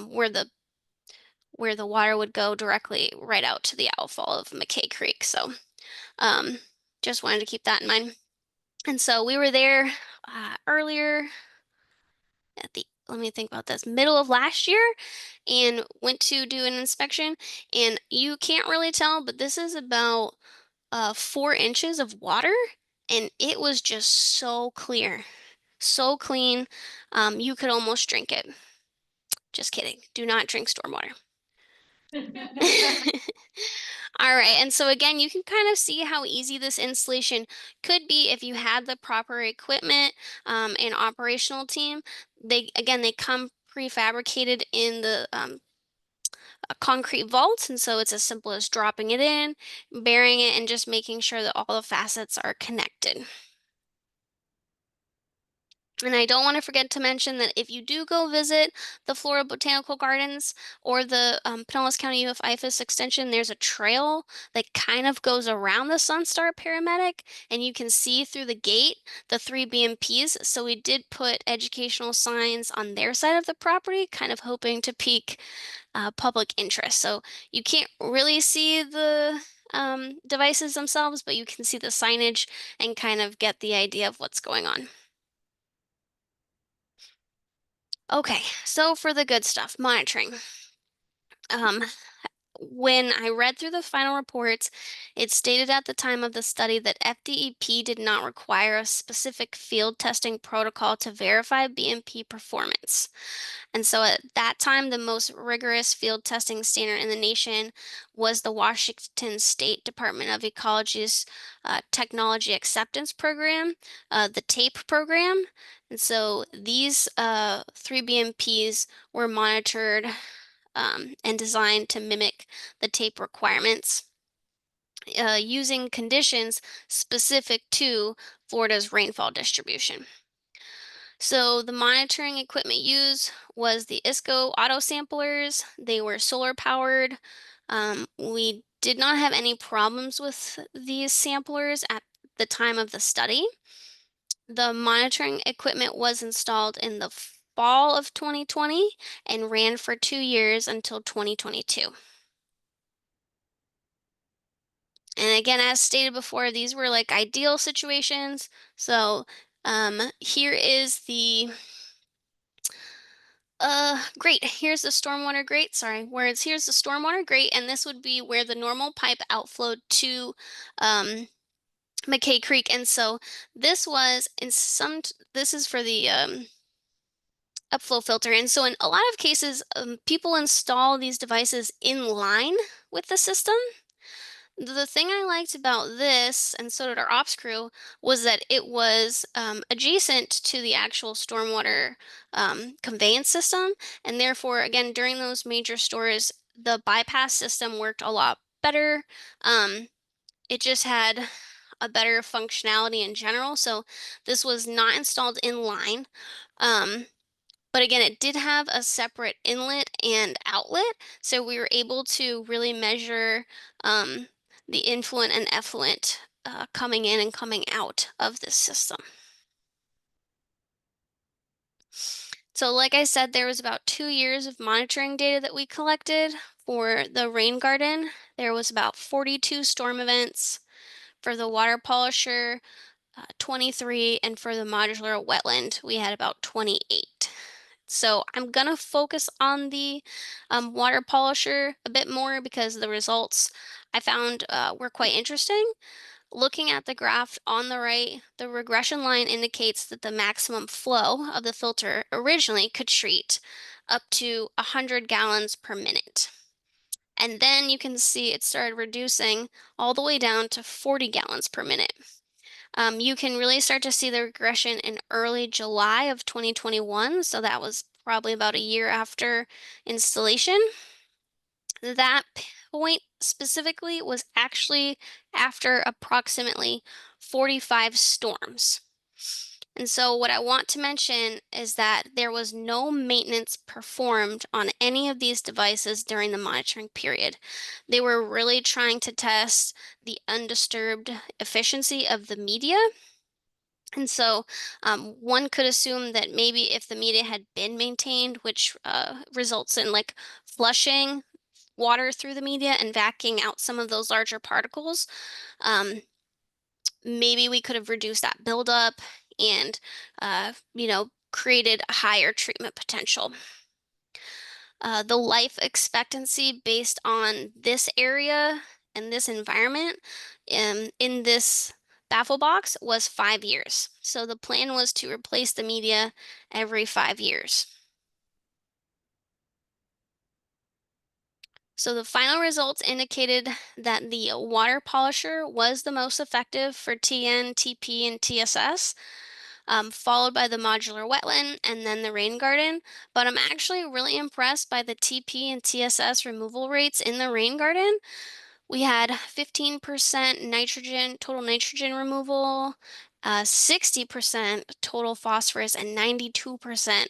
where the water would go directly right out to the outfall of McKay Creek. So just wanted to keep that in mind. And so we were there earlier let me think about this, middle of last year, and went to do an inspection. And you can't really tell, but this is about 4 inches of water, and it was just so clear, so clean. You could almost drink it. Just kidding. Do not drink stormwater. All right, and so again, you can kind of see how easy this installation could be if you had the proper equipment and operational team. They come prefabricated in the concrete vaults, and so it's as simple as dropping it in, burying it, and just making sure that all the facets are connected. And I don't want to forget to mention that if you do go visit the Florida Botanical Gardens or the Pinellas County UF IFAS extension, there's a trail that kind of goes around the Sunstar paramedic, and you can see through the gate the 3 BMPs. So we did put educational signs on their side of the property, kind of hoping to pique public interest. So you can't really see the devices themselves, but you can see the signage and kind of get the idea of what's going on. Okay, so for the good stuff, monitoring. when I read through the final reports, it stated at the time of the study that FDEP did not require a specific field testing protocol to verify BMP performance. And so at that time, the most rigorous field testing standard in the nation was the Washington State Department of Ecology's Technology Acceptance Program, the TAPE program. And so these 3 BMPs were monitored and designed to mimic the TAPE requirements using conditions specific to Florida's rainfall distribution. So the monitoring equipment used was the ISCO auto samplers. They were solar powered. We did not have any problems with these samplers at the time of the study. The monitoring equipment was installed in the fall of 2020 and ran for 2 years until 2022. And again, as stated before, these were like ideal situations. So here is the grate. Here's the stormwater grate. Sorry, here's the stormwater grate, and this would be where the normal pipe outflowed to McKay Creek. And so this was this is for the upflow filter. And so in a lot of cases, people install these devices in line with the system. The thing I liked about this, and so did our ops crew, was that it was adjacent to the actual stormwater conveyance system. And therefore, again, during those major stores, the bypass system worked a lot better. It just had a better functionality in general. So this was not installed in line. But again, it did have a separate inlet and outlet, so we were able to really measure the influent and effluent coming in and coming out of this system. So like I said, there was about 2 years of monitoring data that we collected. For the rain garden, there was about 42 storm events. For the water polisher, 23, and for the modular wetland, we had about 28. So I'm gonna focus on the water polisher a bit more because the results I found were quite interesting. Looking at the graph on the right, the regression line indicates that the maximum flow of the filter originally could treat up to 100 gallons per minute. And then you can see it started reducing all the way down to 40 gallons per minute. You can really start to see the regression in early July of 2021. So that was probably about a year after installation. That point specifically was actually after approximately 45 storms. And so what I want to mention is that there was no maintenance performed on any of these devices during the monitoring period. They were really trying to test the undisturbed efficiency of the media. And so one could assume that maybe if the media had been maintained, which results in like flushing water through the media and vacuuming out some of those larger particles, maybe we could have reduced that buildup and, created a higher treatment potential. The life expectancy based on this area and this environment in this baffle box was 5 years. So the plan was to replace the media every 5 years. So the final results indicated that the water polisher was the most effective for TN, TP, and TSS. Followed by the modular wetland and then the rain garden. But I'm actually really impressed by the TP and TSS removal rates in the rain garden. We had 15% nitrogen, total nitrogen removal, 60% total phosphorus, and 92%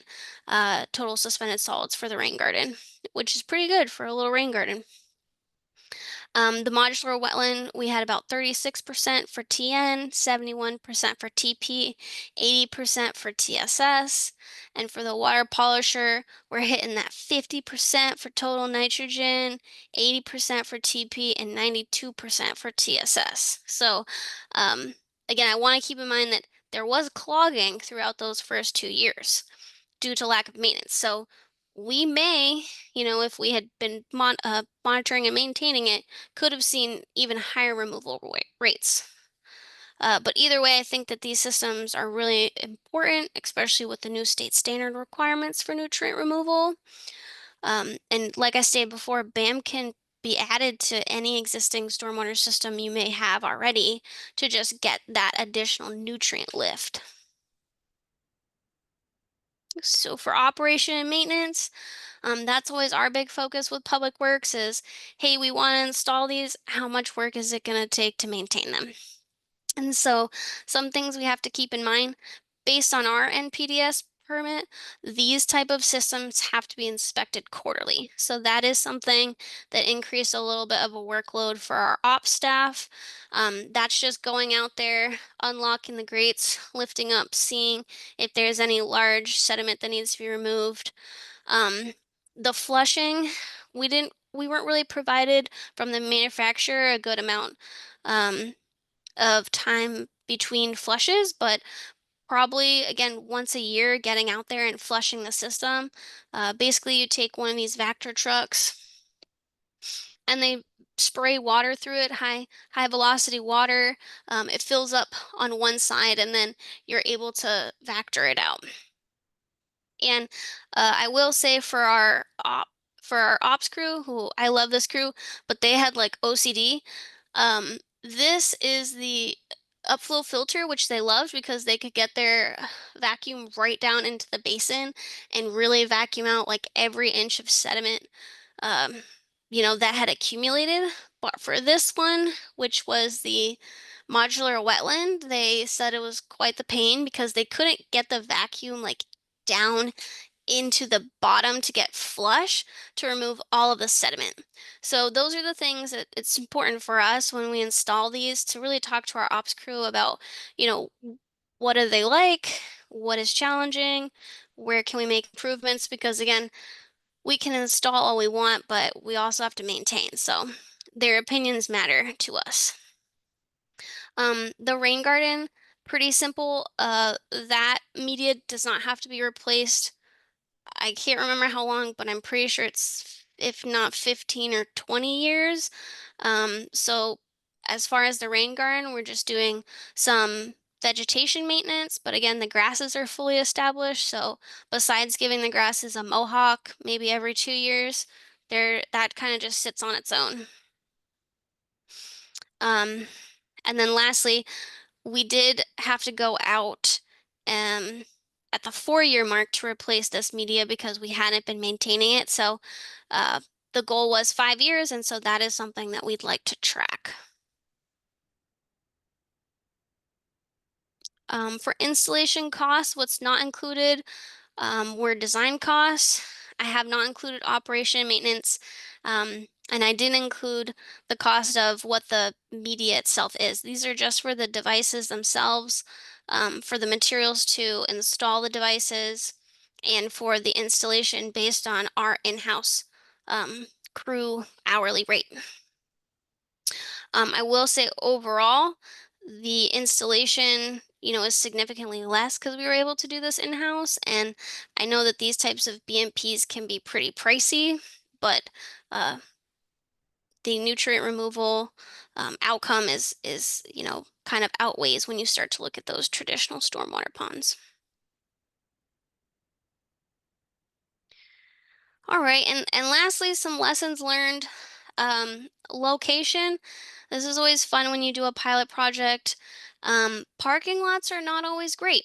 total suspended solids for the rain garden, which is pretty good for a little rain garden. The modular wetland, we had about 36% for TN, 71% for TP, 80% for TSS. And for the water polisher, we're hitting that 50% for total nitrogen, 80% for TP, and 92% for TSS. So again, I want to keep in mind that there was clogging throughout those first 2 years due to lack of maintenance. So we may, if we had been monitoring and maintaining it, could have seen even higher removal rates. But either way, I think that these systems are really important, especially with the new state standard requirements for nutrient removal. And like I stated before, BAM can be added to any existing stormwater system you may have already to just get that additional nutrient lift. So for operation and maintenance, that's always our big focus with Public Works is, hey, we want to install these. How much work is it going to take to maintain them? And so some things we have to keep in mind based on our NPDS permit, these type of systems have to be inspected quarterly. So that is something that increased a little bit of a workload for our ops staff. That's just going out there, unlocking the grates, lifting up, seeing if there's any large sediment that needs to be removed. The flushing, we weren't really provided from the manufacturer a good amount of time between flushes, but probably again once a year getting out there and flushing the system. Basically, you take one of these Vector trucks and they spray water through it, high velocity water. It fills up on one side and then you're able to Vector it out. And I will say for our ops crew, who I love this crew, but they had like OCD. This is the upflow filter, which they loved because they could get their vacuum right down into the basin and really vacuum out like every inch of sediment, that had accumulated. But for this one, which was the modular wetland, they said it was quite the pain because they couldn't get the vacuum like down into the bottom to get flush to remove all of the sediment. So those are the things that it's important for us when we install these to really talk to our ops crew about, what do they like, what is challenging, where can we make improvements, because again, we can install all we want, but we also have to maintain. So their opinions matter to us. The rain garden, pretty simple. That media does not have to be replaced. I can't remember how long, but I'm pretty sure it's, if not 15 or 20 years. So as far as the rain garden, we're just doing some vegetation maintenance, but again, the grasses are fully established. So besides giving the grasses a mohawk maybe every 2 years, that kind of just sits on its own. And then lastly, we did have to go out at the 4-year mark to replace this media because we hadn't been maintaining it. So the goal was 5 years, and so that is something that we'd like to track. For installation costs, what's not included were design costs. I have not included operation and maintenance, and I didn't include the cost of what the media itself is. These are just for the devices themselves, for the materials to install the devices, and for the installation based on our in-house crew hourly rate. I will say overall, the installation, is significantly less because we were able to do this in-house. And I know that these types of BMPs can be pretty pricey, but the nutrient removal outcome is kind of outweighs when you start to look at those traditional stormwater ponds. All right, and lastly, some lessons learned. Location. This is always fun when you do a pilot project. Parking lots are not always great.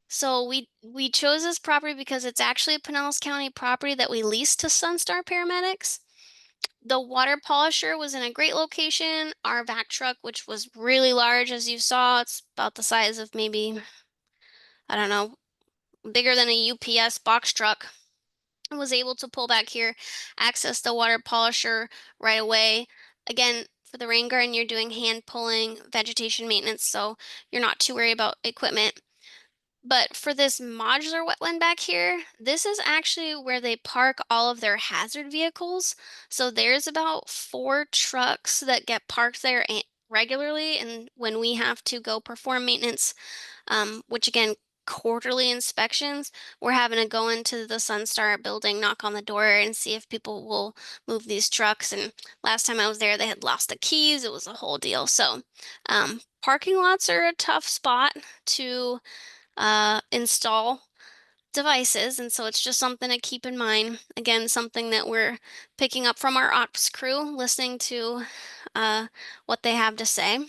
So we chose this property because it's actually a Pinellas County property that we leased to Sunstar Paramedics. The water polisher was in a great location. Our vac truck, which was really large, as you saw, it's about the size of maybe, I don't know, bigger than a UPS box truck, was able to pull back here, access the water polisher right away. Again, for the rain garden, you're doing hand pulling, vegetation maintenance, so you're not too worried about equipment. But for this modular wetland back here, this is actually where they park all of their hazard vehicles. So there's about 4 trucks that get parked there regularly, and when we have to go perform maintenance, which again quarterly inspections, we're having to go into the Sunstar building, knock on the door and see if people will move these trucks. And last time I was there, they had lost the keys. It was a whole deal. So, parking lots are a tough spot to install devices. And so it's just something to keep in mind. Again, something that we're picking up from our ops crew, listening to what they have to say.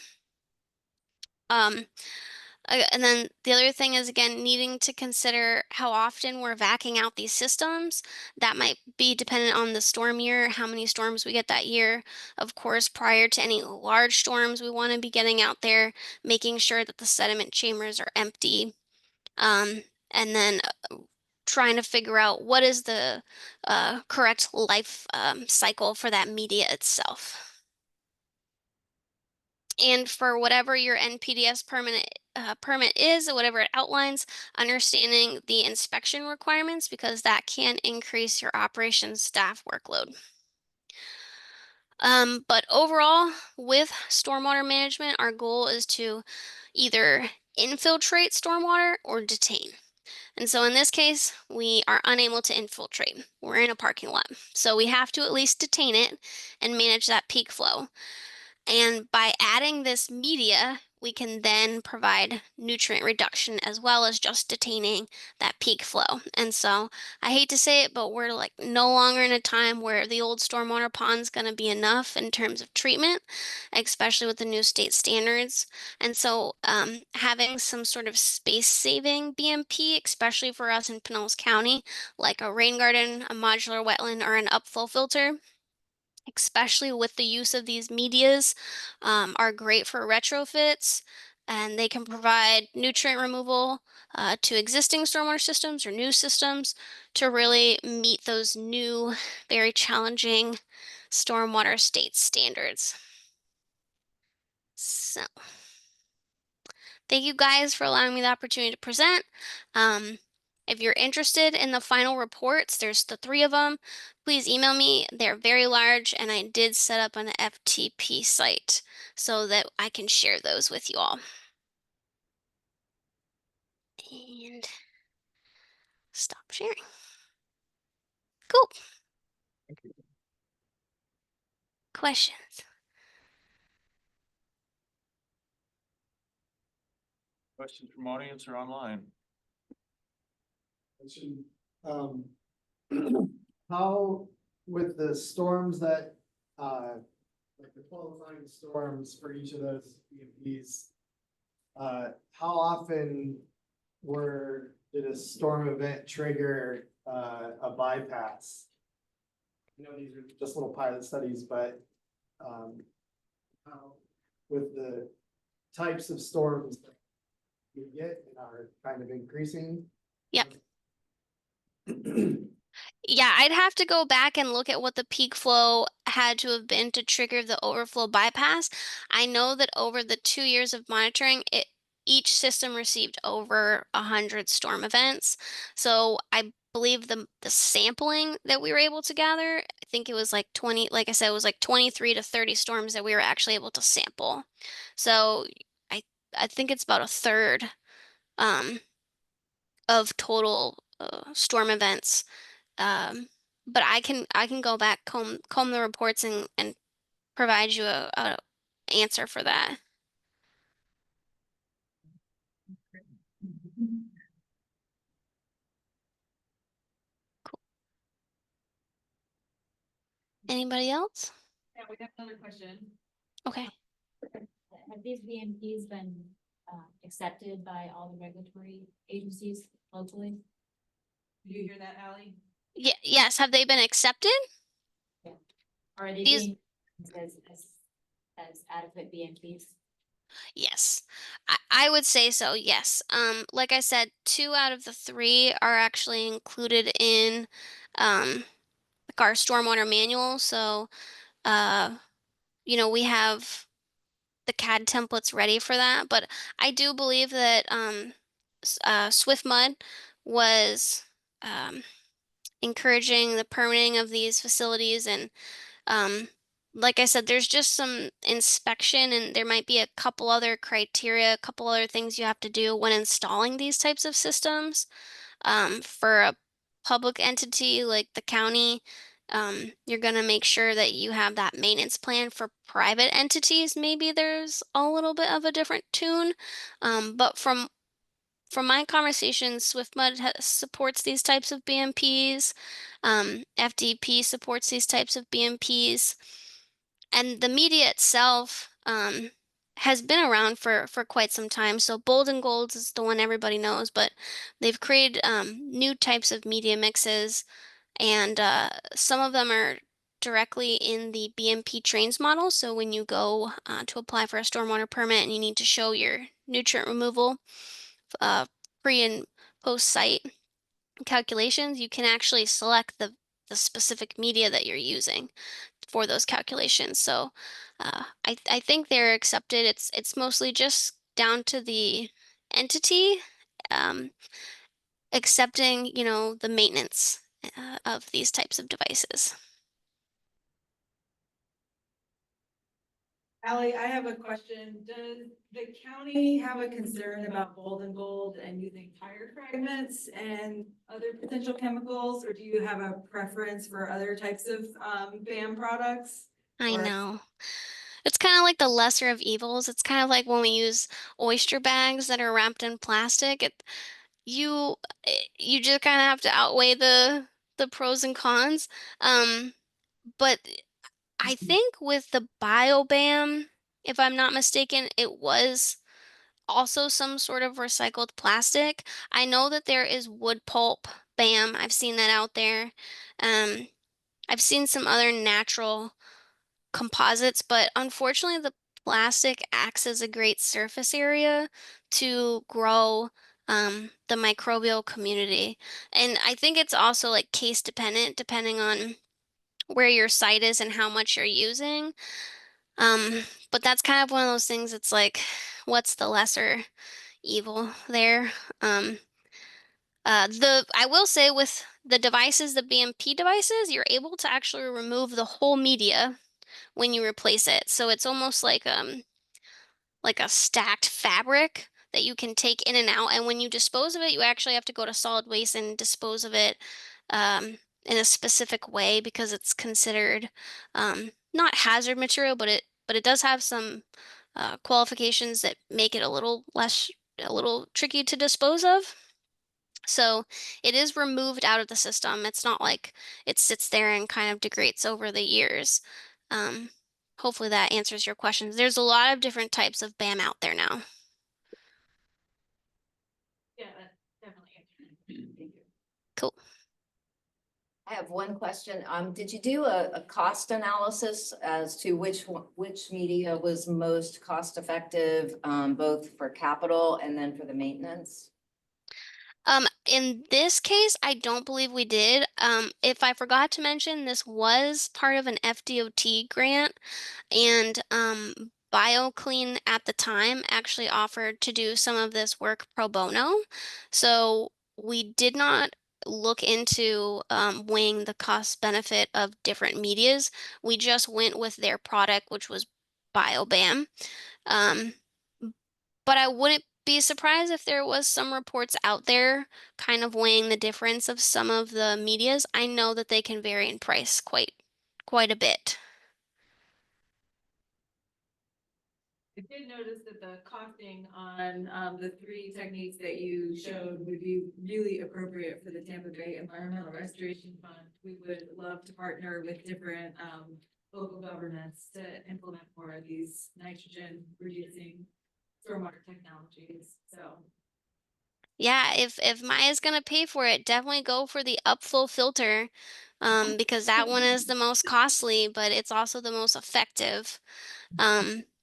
And then the other thing is, again, needing to consider how often we're vacuuming out these systems. That might be dependent on the storm year, how many storms we get that year. Of course, prior to any large storms, we want to be getting out there, making sure that the sediment chambers are empty. And then trying to figure out what is the correct life cycle for that media itself. And for whatever your NPDS permit is, or whatever it outlines, understanding the inspection requirements, because that can increase your operations staff workload. But overall, with stormwater management, our goal is to either infiltrate stormwater or detain. And so in this case, we are unable to infiltrate. We're in a parking lot. So we have to at least detain it and manage that peak flow. And by adding this media, we can then provide nutrient reduction as well as just detaining that peak flow. And so I hate to say it, but we're like no longer in a time where the old stormwater pond's going to be enough in terms of treatment, especially with the new state standards. And so having some sort of space saving BMP, especially for us in Pinellas County, like a rain garden, a modular wetland, or an upflow filter, especially with the use of these medias, are great for retrofits, and they can provide nutrient removal to existing stormwater systems or new systems to really meet those new, very challenging stormwater state standards. So, thank you guys for allowing me the opportunity to present. If you're interested in the final reports, there's the 3 of them. Please email me. They're very large, and I did set up an FTP site so that I can share those with you all. And stop sharing. Cool. Questions? Questions from audience or online? Question, how with the storms that, like the qualifying storms for each of those EMPs, how often did a storm event trigger, a bypass? I know these are just little pilot studies, but, how, with the types of storms that we get and are kind of increasing. Yep. Yeah, I'd have to go back and look at what the peak flow had to have been to trigger the overflow bypass. I know that over the 2 years of monitoring, each system received over 100 storm events. So I believe the sampling that we were able to gather, I think it was like 20, like I said, it was like 23 to 30 storms that we were actually able to sample. So I think it's about a third of total storm events. But I can go back, comb the reports and provide you a answer for that. Cool. Anybody else? Yeah, we have another question. Okay. Have these VMPs been accepted by all the regulatory agencies locally? Did you hear that, Ally? Yeah, yes. Have they been accepted? Or are they These- being as adequate VMPs? Yes, I would say so. Yes. Like I said, 2 out of the 3 are actually included in like our stormwater manual. So, we have the CAD templates ready for that. But I do believe that Swift Mud was encouraging the permitting of these facilities, and like I said, there's just some inspection and there might be a couple other criteria, a couple other things you have to do when installing these types of systems. For a public entity like the county, you're gonna make sure that you have that maintenance plan. For private entities, maybe there's a little bit of a different tune. But from my conversations, SwiftMud supports these types of BMPs. FDP supports these types of BMPs, and the media itself has been around for quite some time. So Bold and Gold is the one everybody knows, but they've created new types of media mixes, and some of them are directly in the BMP trains model. So when you go to apply for a stormwater permit and you need to show your nutrient removal uh, pre and post site calculations, you can actually select the specific media that you're using for those calculations. So I think they're accepted. It's mostly just down to the entity um, accepting, the maintenance of these types of devices. Ally, I have a question. Does the county have a concern about Bold and Gold and using tire fragments and other potential chemicals? Or do you have a preference for other types of BAM products? I Or- know. It's kind of like the lesser of evils. It's kind of like when we use oyster bags that are wrapped in plastic. You you just kind of have to outweigh the pros and cons. But I think with the BioBam, if I'm not mistaken, it was also some sort of recycled plastic. I know that there is wood pulp BAM. I've seen that out there. Um, I've seen some other natural composites, but unfortunately the plastic acts as a great surface area to grow the microbial community. And I think it's also like case dependent, depending on where your site is and how much you're using. But that's kind of one of those things. It's like, what's the lesser evil there? I will say with the devices, the BMP devices, you're able to actually remove the whole media when you replace it. So it's almost like a stacked fabric that you can take in and out. And when you dispose of it, you actually have to go to solid waste and dispose of it in a specific way because it's considered not hazard material, but it does have some qualifications that make it a little tricky to dispose of. So it is removed out of the system. It's not like it sits there and kind of degrades over the years. Um, Hopefully that answers your questions. There's a lot of different types of BAM out there now. Yeah, that definitely answers. Thank you. Cool. I have one question. Did you do a cost analysis as to which media was most cost effective, both for capital and then for the maintenance? In this case, I don't believe we did. If I forgot to mention, this was part of an FDOT grant, and BioClean at the time actually offered to do some of this work pro bono. So we did not look into weighing the cost benefit of different medias. We just went with their product, which was BioBam. Um, but I wouldn't be surprised if there was some reports out there kind of weighing the difference of some of the medias. I know that they can vary in price quite a bit. I did notice that the costing on the three techniques that you showed would be really appropriate for the Tampa Bay Environmental Restoration Fund. We would love to partner with different local governments to implement more of these nitrogen reducing stormwater technologies. So Yeah, if Maya's gonna pay for it, definitely go for the upflow filter, because that one is the most costly, but it's also the most effective.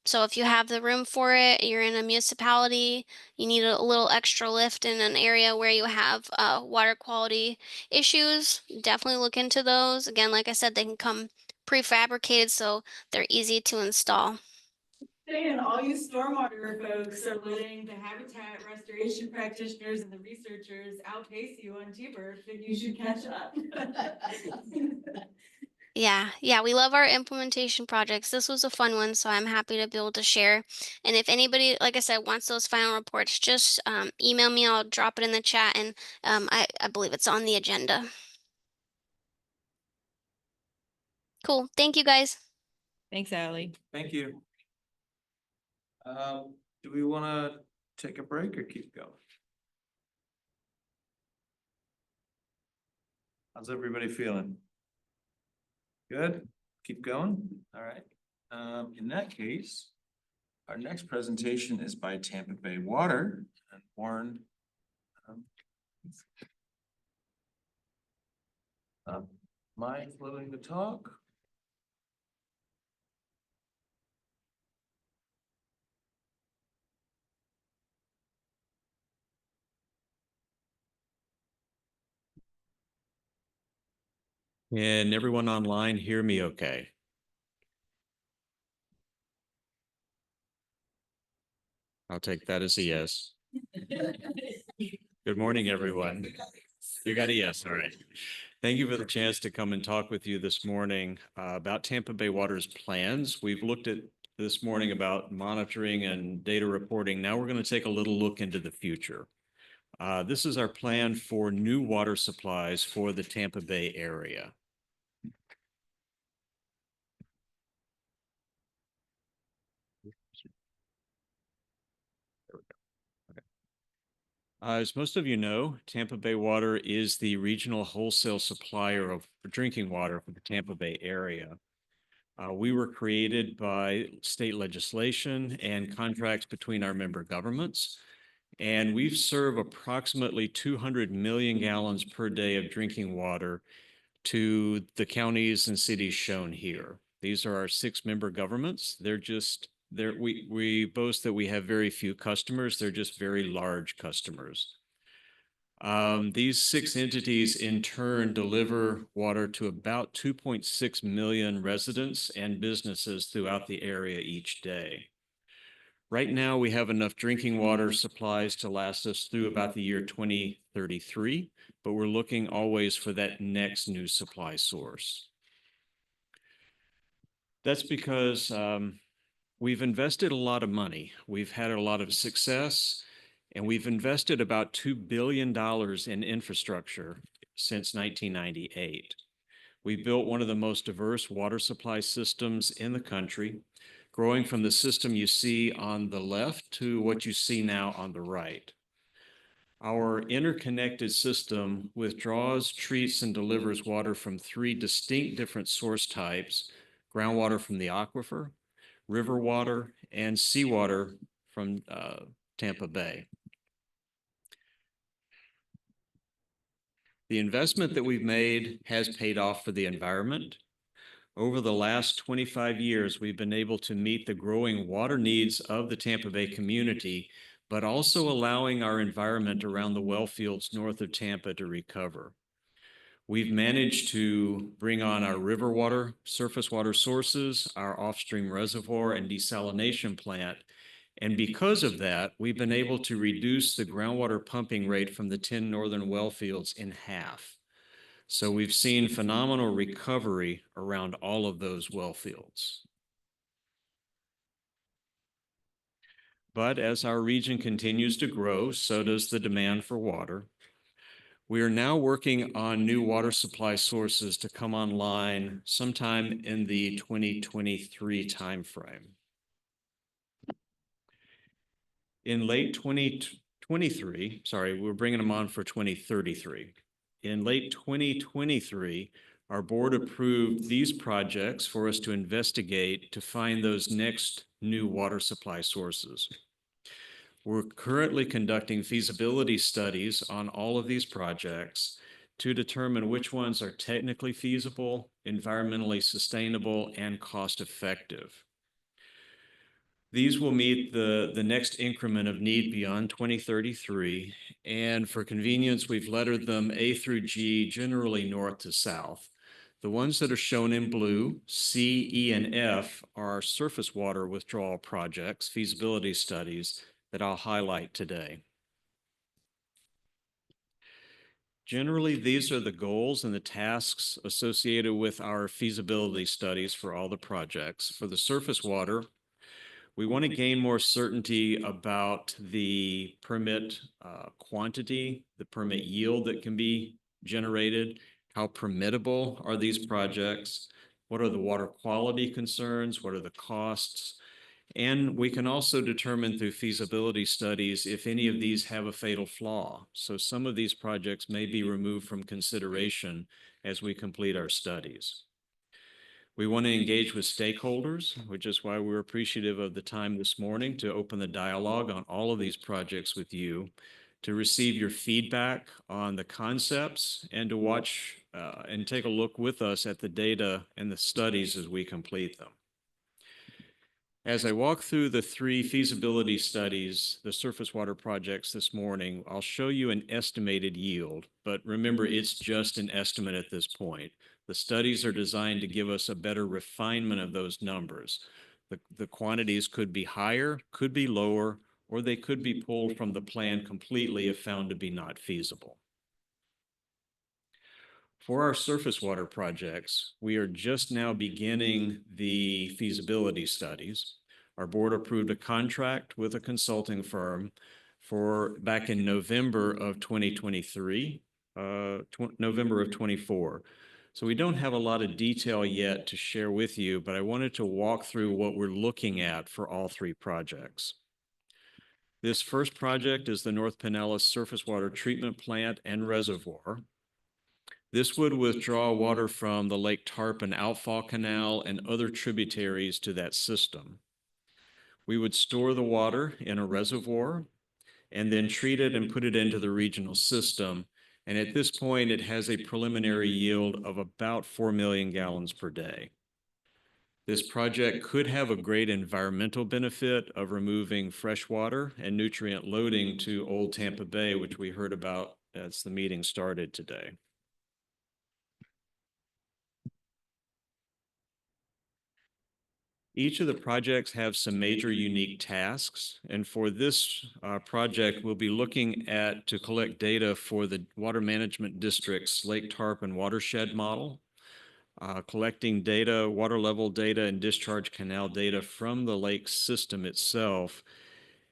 So if you have the room for it, you're in a municipality, you need a little extra lift in an area where you have water quality issues, definitely look into those. Again, like I said, they can come prefabricated, so they're easy to install. saying all you stormwater folks are letting the habitat restoration practitioners and the researchers outpace you on T-birth, and you should catch up. Yeah, we love our implementation projects. This was a fun one, so I'm happy to be able to share. And if anybody, like I said, wants those final reports, just email me. I'll drop it in the chat, and I believe it's on the agenda. Cool. Thank you, guys. Thanks, Ally. Thank you. Do we want to take a break or keep going? How's everybody feeling? Good? Keep going? All right. In that case, our next presentation is by Tampa Bay Water and Warren. Mind willing to talk? Can everyone online hear me okay? I'll take that as a yes. Good morning, everyone. You got a yes, all right. Thank you for the chance to come and talk with you this morning about Tampa Bay Water's plans. We've looked at this morning about monitoring and data reporting. Now we're going to take a little look into the future. This is our plan for new water supplies for the Tampa Bay area. As most of you know, Tampa Bay Water is the regional wholesale supplier of drinking water for the Tampa Bay area. We were created by state legislation and contracts between our member governments, and we serve approximately 200 million gallons per day of drinking water to the counties and cities shown here. These are our 6 member governments. We boast that we have very few customers. They're just very large customers. These 6 entities in turn deliver water to about 2.6 million residents and businesses throughout the area each day. Right now, we have enough drinking water supplies to last us through about the year 2033, but we're looking always for that next new supply source. That's because we've invested a lot of money. We've had a lot of success, and we've invested about $2 billion in infrastructure since 1998. We built one of the most diverse water supply systems in the country, growing from the system you see on the left to what you see now on the right. Our interconnected system withdraws, treats, and delivers water from 3 distinct different source types: groundwater from the aquifer, river water, and seawater from Tampa Bay. The investment that we've made has paid off for the environment. Over the last 25 years, we've been able to meet the growing water needs of the Tampa Bay community, but also allowing our environment around the well fields north of Tampa to recover. We've managed to bring on our river water, surface water sources, our off-stream reservoir and desalination plant. And because of that, we've been able to reduce the groundwater pumping rate from the 10 northern well fields in half. So we've seen phenomenal recovery around all of those well fields. But as our region continues to grow, so does the demand for water. We are now working on new water supply sources to come online sometime in the 2023 timeframe. In late 2023, we're bringing them on for 2033. In late 2023, our board approved these projects for us to investigate to find those next new water supply sources. We're currently conducting feasibility studies on all of these projects to determine which ones are technically feasible, environmentally sustainable, and cost-effective. These will meet the next increment of need beyond 2033, and for convenience, we've lettered them A through G, generally north to south. The ones that are shown in blue, C, E, and F, are surface water withdrawal projects, feasibility studies that I'll highlight today. Generally, these are the goals and the tasks associated with our feasibility studies for all the projects. For the surface water, we want to gain more certainty about the permit quantity, the permit yield that can be generated, how permittable are these projects, what are the water quality concerns, what are the costs, and we can also determine through feasibility studies if any of these have a fatal flaw. So some of these projects may be removed from consideration as we complete our studies. We want to engage with stakeholders, which is why we're appreciative of the time this morning to open the dialogue on all of these projects with you, to receive your feedback on the concepts, and to watch and take a look with us at the data and the studies as we complete them. As I walk through the 3 feasibility studies, the surface water projects this morning, I'll show you an estimated yield, but remember, it's just an estimate at this point. The studies are designed to give us a better refinement of those numbers. The quantities could be higher, could be lower, or they could be pulled from the plan completely if found to be not feasible. For our surface water projects, we are just now beginning the feasibility studies. Our board approved a contract with a consulting firm for back in November of 2023, November of 24. So we don't have a lot of detail yet to share with you, but I wanted to walk through what we're looking at for all 3 projects. This first project is the North Pinellas Surface Water Treatment Plant and Reservoir. This would withdraw water from the Lake Tarpon outfall canal and other tributaries to that system. We would store the water in a reservoir and then treat it and put it into the regional system. And at this point, it has a preliminary yield of about 4 million gallons per day. This project could have a great environmental benefit of removing fresh water and nutrient loading to Old Tampa Bay, which we heard about as the meeting started today. Each of the projects have some major unique tasks, and for this project, we'll be looking at to collect data for the Water Management District's Lake Tarpon watershed model, collecting data, water level data, and discharge canal data from the lake system itself,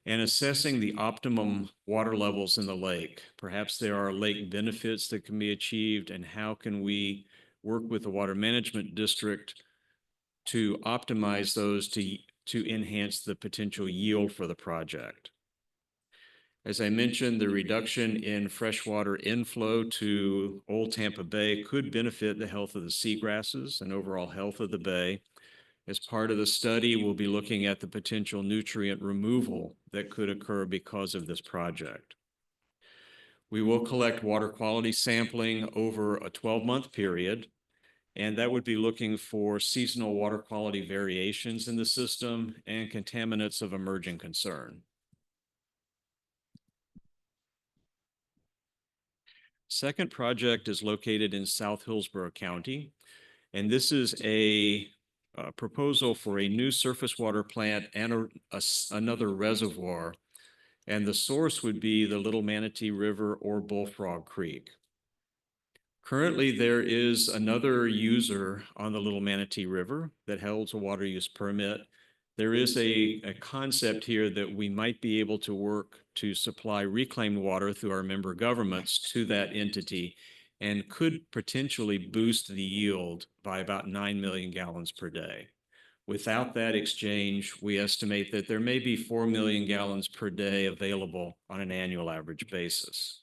and assessing the optimum water levels in the lake. Perhaps there are lake benefits that can be achieved, and how can we work with the Water Management District to optimize those to enhance the potential yield for the project. As I mentioned, the reduction in freshwater inflow to Old Tampa Bay could benefit the health of the seagrasses and overall health of the bay. As part of the study, we'll be looking at the potential nutrient removal that could occur because of this project. We will collect water quality sampling over a 12-month period, and that would be looking for seasonal water quality variations in the system and contaminants of emerging concern. Second project is located in South Hillsborough County, and this is a proposal for a new surface water plant and another reservoir, and the source would be the Little Manatee River or Bullfrog Creek. Currently, there is another user on the Little Manatee River that holds a water use permit. There is a concept here that we might be able to work to supply reclaimed water through our member governments to that entity, and could potentially boost the yield by about 9 million gallons per day. Without that exchange, we estimate that there may be 4 million gallons per day available on an annual average basis.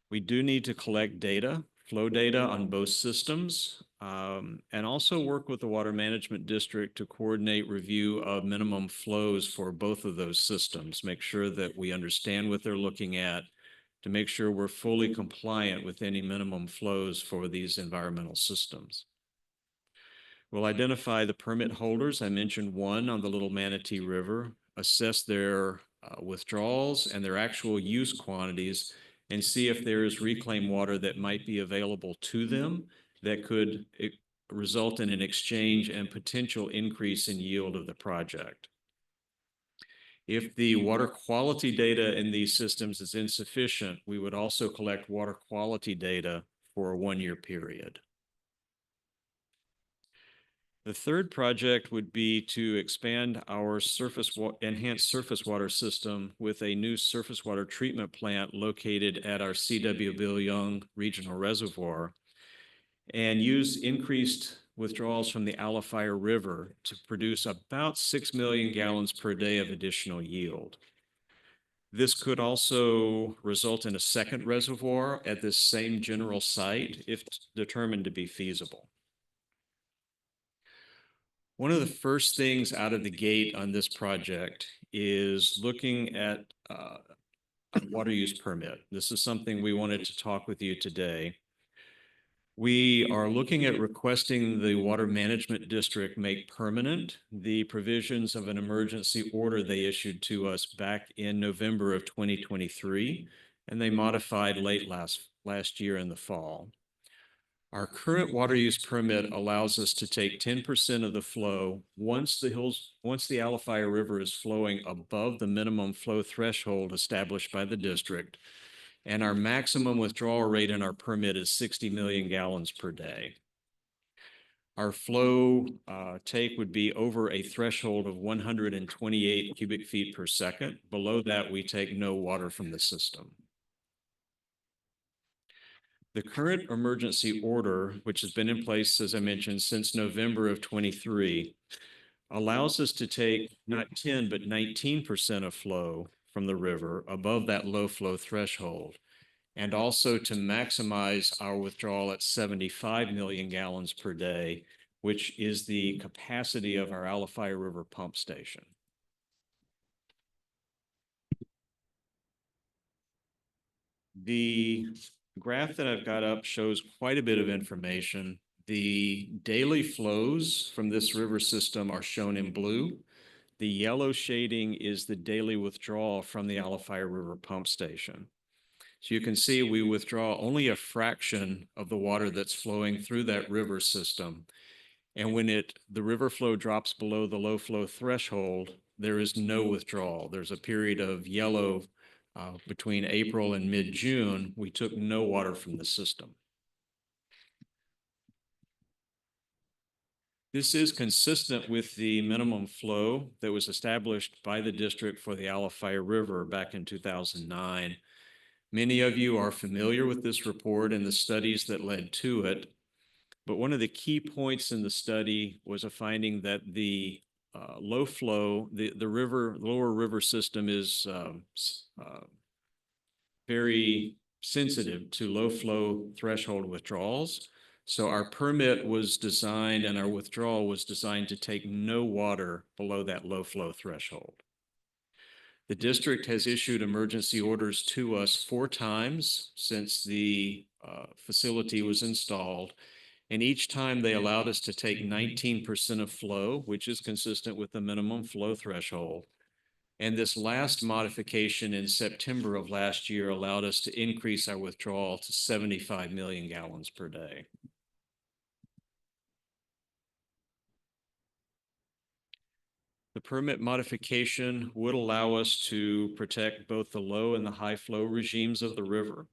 We do need to collect data, flow data on both systems, and also work with the Water Management District to coordinate review of minimum flows for both of those systems, make sure that we understand what they're looking at, to make sure we're fully compliant with any minimum flows for these environmental systems. We'll identify the permit holders. I mentioned one on the Little Manatee River, assess their withdrawals and their actual use quantities, and see if there is reclaimed water that might be available to them that could result in an exchange and potential increase in yield of the project. If the water quality data in these systems is insufficient, we would also collect water quality data for a 1-year period. The third project would be to expand our enhanced surface water system with a new surface water treatment plant located at our C.W. Bill Young Regional Reservoir and use increased withdrawals from the Alafire River to produce about 6 million gallons per day of additional yield. This could also result in a second reservoir at this same general site if determined to be feasible. One of the first things out of the gate on this project is looking at a water use permit. This is something we wanted to talk with you today. We are looking at requesting the Water Management District make permanent the provisions of an emergency order they issued to us back in November of 2023, and they modified late last year in the fall. Our current water use permit allows us to take 10% of the flow once the Alafire River is flowing above the minimum flow threshold established by the district. And our maximum withdrawal rate in our permit is 60 million gallons per day. Our flow take would be over a threshold of 128 cubic feet per second. Below that, we take no water from the system. The current emergency order, which has been in place, as I mentioned, since November of 23, allows us to take not 10, but 19% of flow from the river above that low flow threshold, and also to maximize our withdrawal at 75 million gallons per day, which is the capacity of our Alafire River pump station. The graph that I've got up shows quite a bit of information. The daily flows from this river system are shown in blue. The yellow shading is the daily withdrawal from the Alafire River pump station. So you can see we withdraw only a fraction of the water that's flowing through that river system. And when the river flow drops below the low flow threshold, there is no withdrawal. There's a period of yellow between April and mid-June. We took no water from the system. This is consistent with the minimum flow that was established by the district for the Alafire River back in 2009. Many of you are familiar with this report and the studies that led to it, but one of the key points in the study was a finding that the low flow, the lower river system is very sensitive to low flow threshold withdrawals. So our permit was designed and our withdrawal was designed to take no water below that low flow threshold. The district has issued emergency orders to us 4 times since the facility was installed. And each time they allowed us to take 19% of flow, which is consistent with the minimum flow threshold. And this last modification in September of last year allowed us to increase our withdrawal to 75 million gallons per day. The permit modification would allow us to protect both the low and the high flow regimes of the river.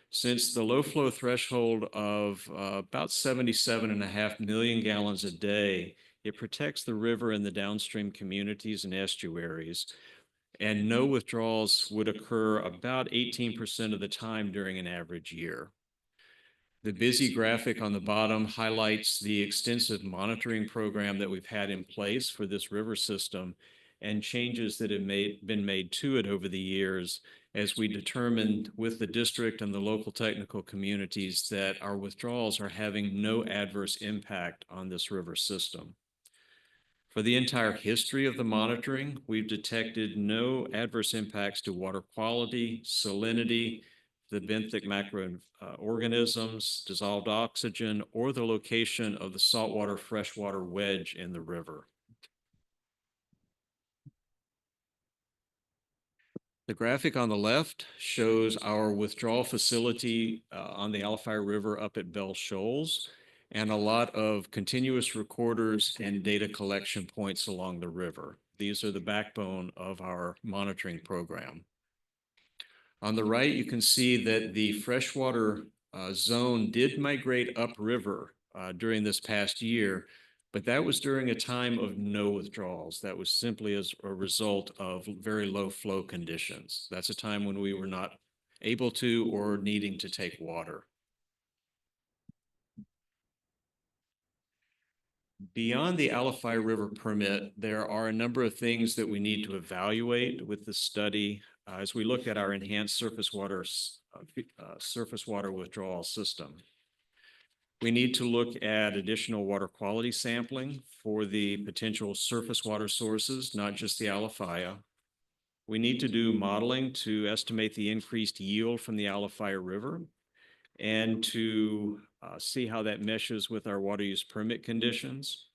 Since the low flow threshold of about 77.5 million gallons a day, it protects the river and the downstream communities and estuaries, and no withdrawals would occur about 18% of the time during an average year. The busy graphic on the bottom highlights the extensive monitoring program that we've had in place for this river system and changes that have been made to it over the years as we determined with the district and the local technical communities that our withdrawals are having no adverse impact on this river system. For the entire history of the monitoring, we've detected no adverse impacts to water quality, salinity, the benthic macroorganisms, dissolved oxygen, or the location of the saltwater freshwater wedge in the river. The graphic on the left shows our withdrawal facility on the Alafire River up at Bell Shoals, and a lot of continuous recorders and data collection points along the river. These are the backbone of our monitoring program. On the right, you can see that the freshwater zone did migrate upriver during this past year, but that was during a time of no withdrawals. That was simply as a result of very low flow conditions. That's a time when we were not able to or needing to take water. Beyond the Alafai River permit, there are a number of things that we need to evaluate with the study as we look at our enhanced surface water withdrawal system. We need to look at additional water quality sampling for the potential surface water sources, not just the Alafaya. We need to do modeling to estimate the increased yield from the Alafaya River and to see how that meshes with our water use permit conditions,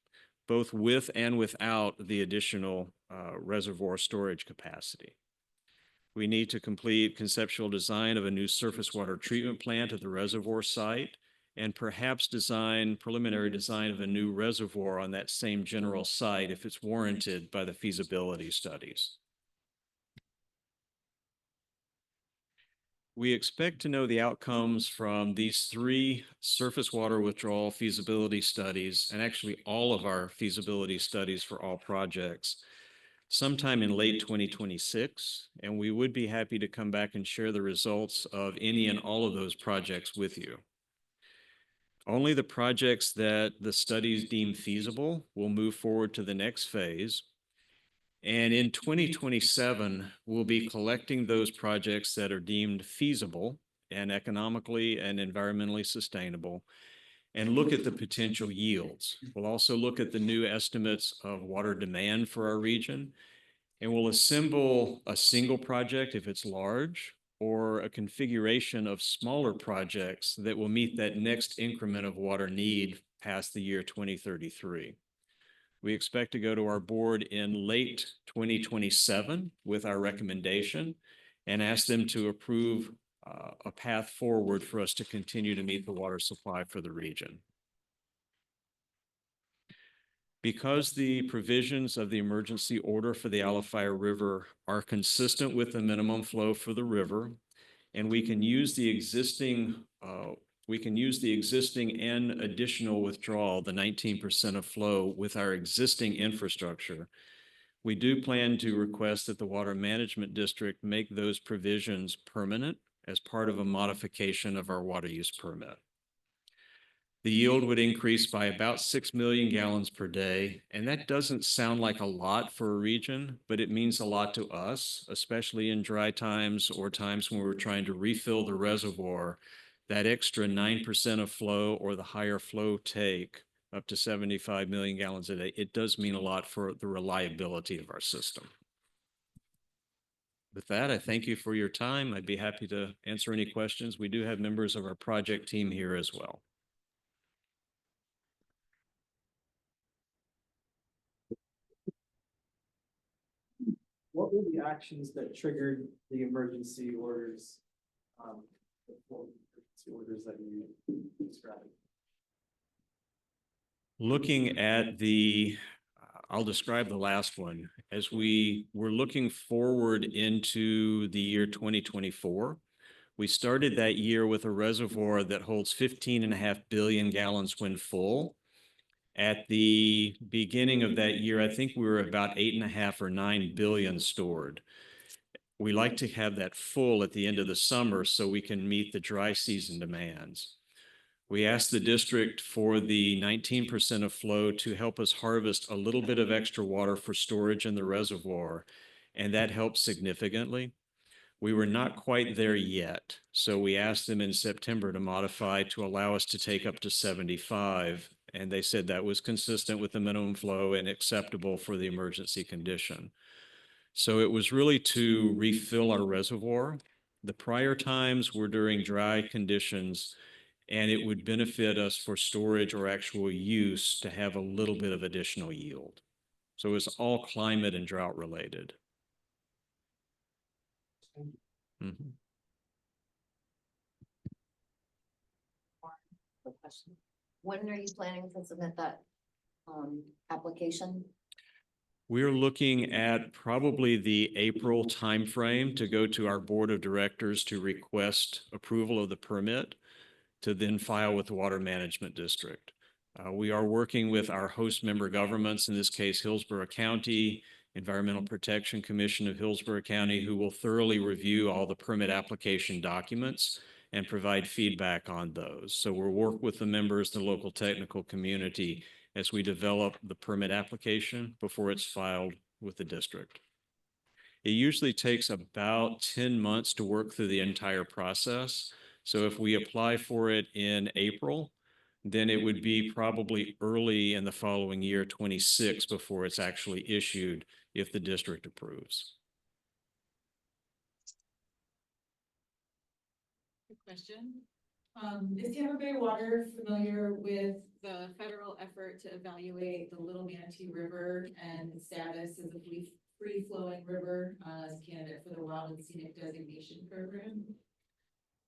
both with and without the additional reservoir storage capacity. We need to complete conceptual design of a new surface water treatment plant at the reservoir site and perhaps preliminary design of a new reservoir on that same general site if it's warranted by the feasibility studies. We expect to know the outcomes from these 3 surface water withdrawal feasibility studies, and actually all of our feasibility studies for all projects, sometime in late 2026, and we would be happy to come back and share the results of any and all of those projects with you. Only the projects that the studies deem feasible will move forward to the next phase. And in 2027, we'll be collecting those projects that are deemed feasible and economically and environmentally sustainable and look at the potential yields. We'll also look at the new estimates of water demand for our region, and we'll assemble a single project if it's large or a configuration of smaller projects that will meet that next increment of water need past the year 2033. We expect to go to our board in late 2027 with our recommendation and ask them to approve a path forward for us to continue to meet the water supply for the region. Because the provisions of the emergency order for the Alafaya River are consistent with the minimum flow for the river, and we can use the existing and additional withdrawal, the 19% of flow, with our existing infrastructure. We do plan to request that the Water Management District make those provisions permanent as part of a modification of our water use permit. The yield would increase by about 6 million gallons per day, and that doesn't sound like a lot for a region, but it means a lot to us, especially in dry times or times when we're trying to refill the reservoir. That extra 9% of flow or the higher flow take up to 75 million gallons a day, it does mean a lot for the reliability of our system. With that, I thank you for your time. I'd be happy to answer any questions. We do have members of our project team here as well. What were the actions that triggered the emergency orders? The 4 emergency orders that you described? Looking at I'll describe the last one. As we were looking forward into the year 2024, we started that year with a reservoir that holds 15.5 billion gallons when full. At the beginning of that year, I think we were about 8.5 or 9 billion stored. We like to have that full at the end of the summer so we can meet the dry season demands. We asked the district for the 19% of flow to help us harvest a little bit of extra water for storage in the reservoir, and that helped significantly. We were not quite there yet, so we asked them in September to modify to allow us to take up to 75, and they said that was consistent with the minimum flow and acceptable for the emergency condition. So it was really to refill our reservoir. The prior times were during dry conditions, and it would benefit us for storage or actual use to have a little bit of additional yield. So it was all climate and drought related. Mm-hmm. When are you planning to submit that application? We're looking at probably the April timeframe to go to our board of directors to request approval of the permit to then file with the Water Management District. We are working with our host member governments, in this case, Hillsborough County, Environmental Protection Commission of Hillsborough County, who will thoroughly review all the permit application documents and provide feedback on those. So we'll work with the members, the local technical community, as we develop the permit application before it's filed with the district. It usually takes about 10 months to work through the entire process. So if we apply for it in April, then it would be probably early in the following year, 26, before it's actually issued if the district approves. Good question. Is Tampa Bay Water familiar with the federal effort to evaluate the Little Manatee River and the status as a free-flowing river as a candidate for the Wild and Scenic Designation Program?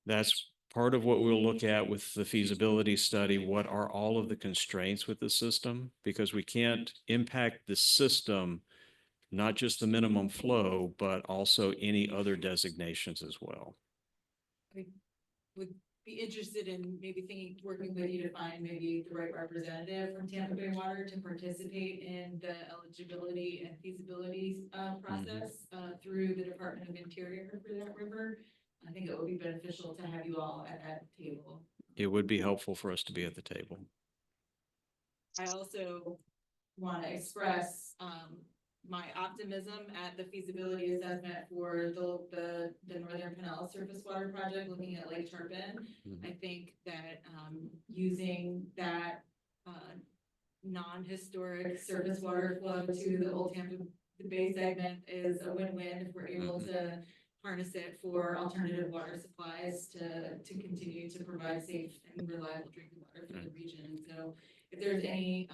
That's part of what we'll look at with the feasibility study. What are all of the constraints with the system? Because we can't impact the system, not just the minimum flow, but also any other designations as well. I would be interested in maybe working with you to find maybe the right representative from Tampa Bay Water to participate in the eligibility and feasibility process through the Department of Interior for that river. I think it would be beneficial to have you all at that table. It would be helpful for us to be at the table. I also want to express my optimism at the feasibility assessment for the Northern Pinellas Surface Water Project looking at Lake Turpin. I think that using that non-historic surface water flow to the Old Tampa Bay segment is a win-win if we're able to harness it for alternative water supplies to continue to provide safe and reliable drinking water for the region. So if there's any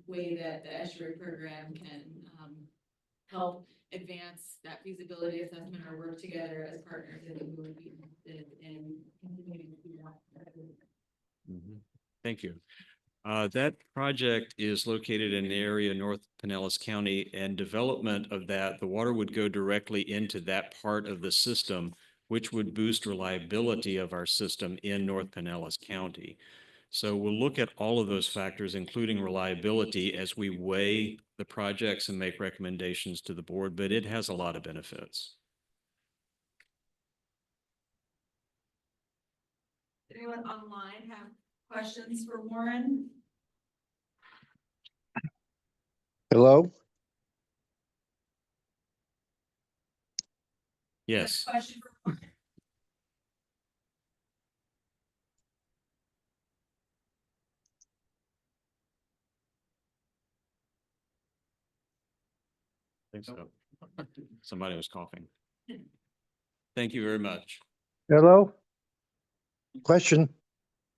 way that the estuary program can help advance that feasibility assessment or work together as partners, I think we would be interested in continuing to do that. Thank you. That project is located in an area North Pinellas County, and development of that, the water would go directly into that part of the system, which would boost reliability of our system in North Pinellas County. So we'll look at all of those factors, including reliability, as we weigh the projects and make recommendations to the board, but it has a lot of benefits. Anyone online have questions for Warren? Hello? Yes. Question for Warren? I think so. Somebody was coughing. Thank you very much. Hello? Question.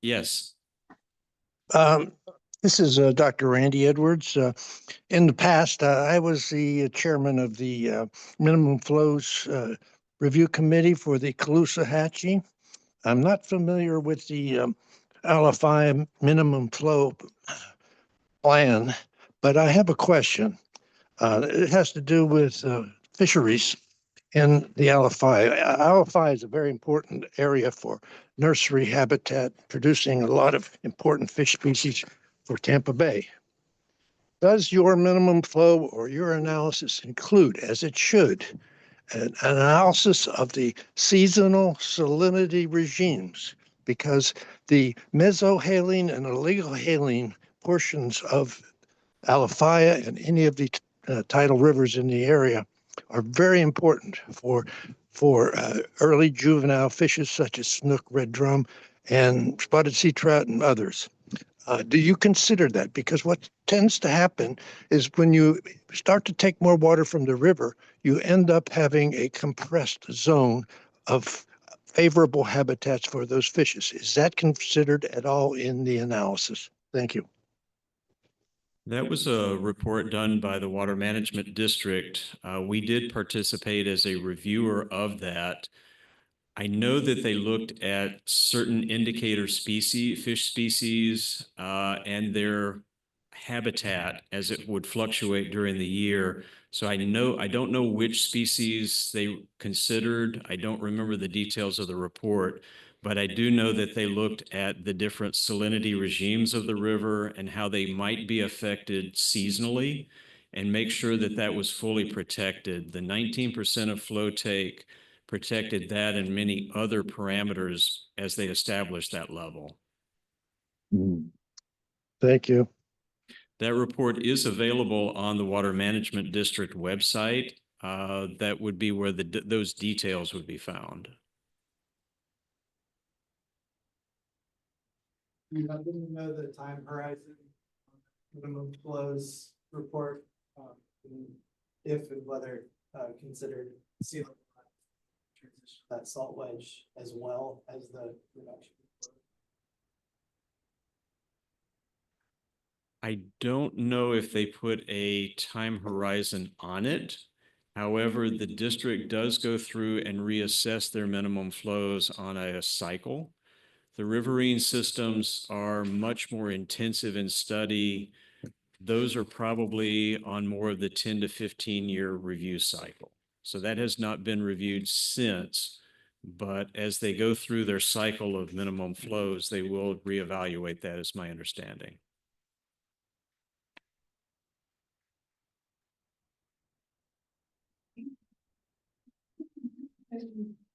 Yes. This is Dr. Randy Edwards. In the past, I was the chairman of the Minimum Flows Review Committee for the Caloosahatchee. I'm not familiar with the LFI minimum flow plan, but I have a question. It has to do with fisheries in the LFI. LFI is a very important area for nursery habitat, producing a lot of important fish species for Tampa Bay. Does your minimum flow or your analysis include, as it should, an analysis of the seasonal salinity regimes? Because the mesohaline and oligohaline portions of Alafaya and any of the tidal rivers in the area are very important for early juvenile fishes such as snook, red drum, and spotted sea trout and others. Do you consider that? Because what tends to happen is when you start to take more water from the river, you end up having a compressed zone of favorable habitats for those fishes. Is that considered at all in the analysis? Thank you. That was a report done by the Water Management District. We did participate as a reviewer of that. I know that they looked at certain indicator species, fish species, and their habitat as it would fluctuate during the year. So I don't know which species they considered. I don't remember the details of the report, but I do know that they looked at the different salinity regimes of the river and how they might be affected seasonally and make sure that that was fully protected. The 19% of flow take protected that and many other parameters as they established that level. Thank you. That report is available on the Water Management District website. That would be where those details would be found. You didn't know the time horizon, minimum flows report, if and whether considered sea level transition that salt wedge as well as the reduction. I don't know if they put a time horizon on it. However, the district does go through and reassess their minimum flows on a cycle. The riverine systems are much more intensive in study. Those are probably on more of the 10 to 15 year review cycle. So that has not been reviewed since, but as they go through their cycle of minimum flows, they will reevaluate that, is my understanding.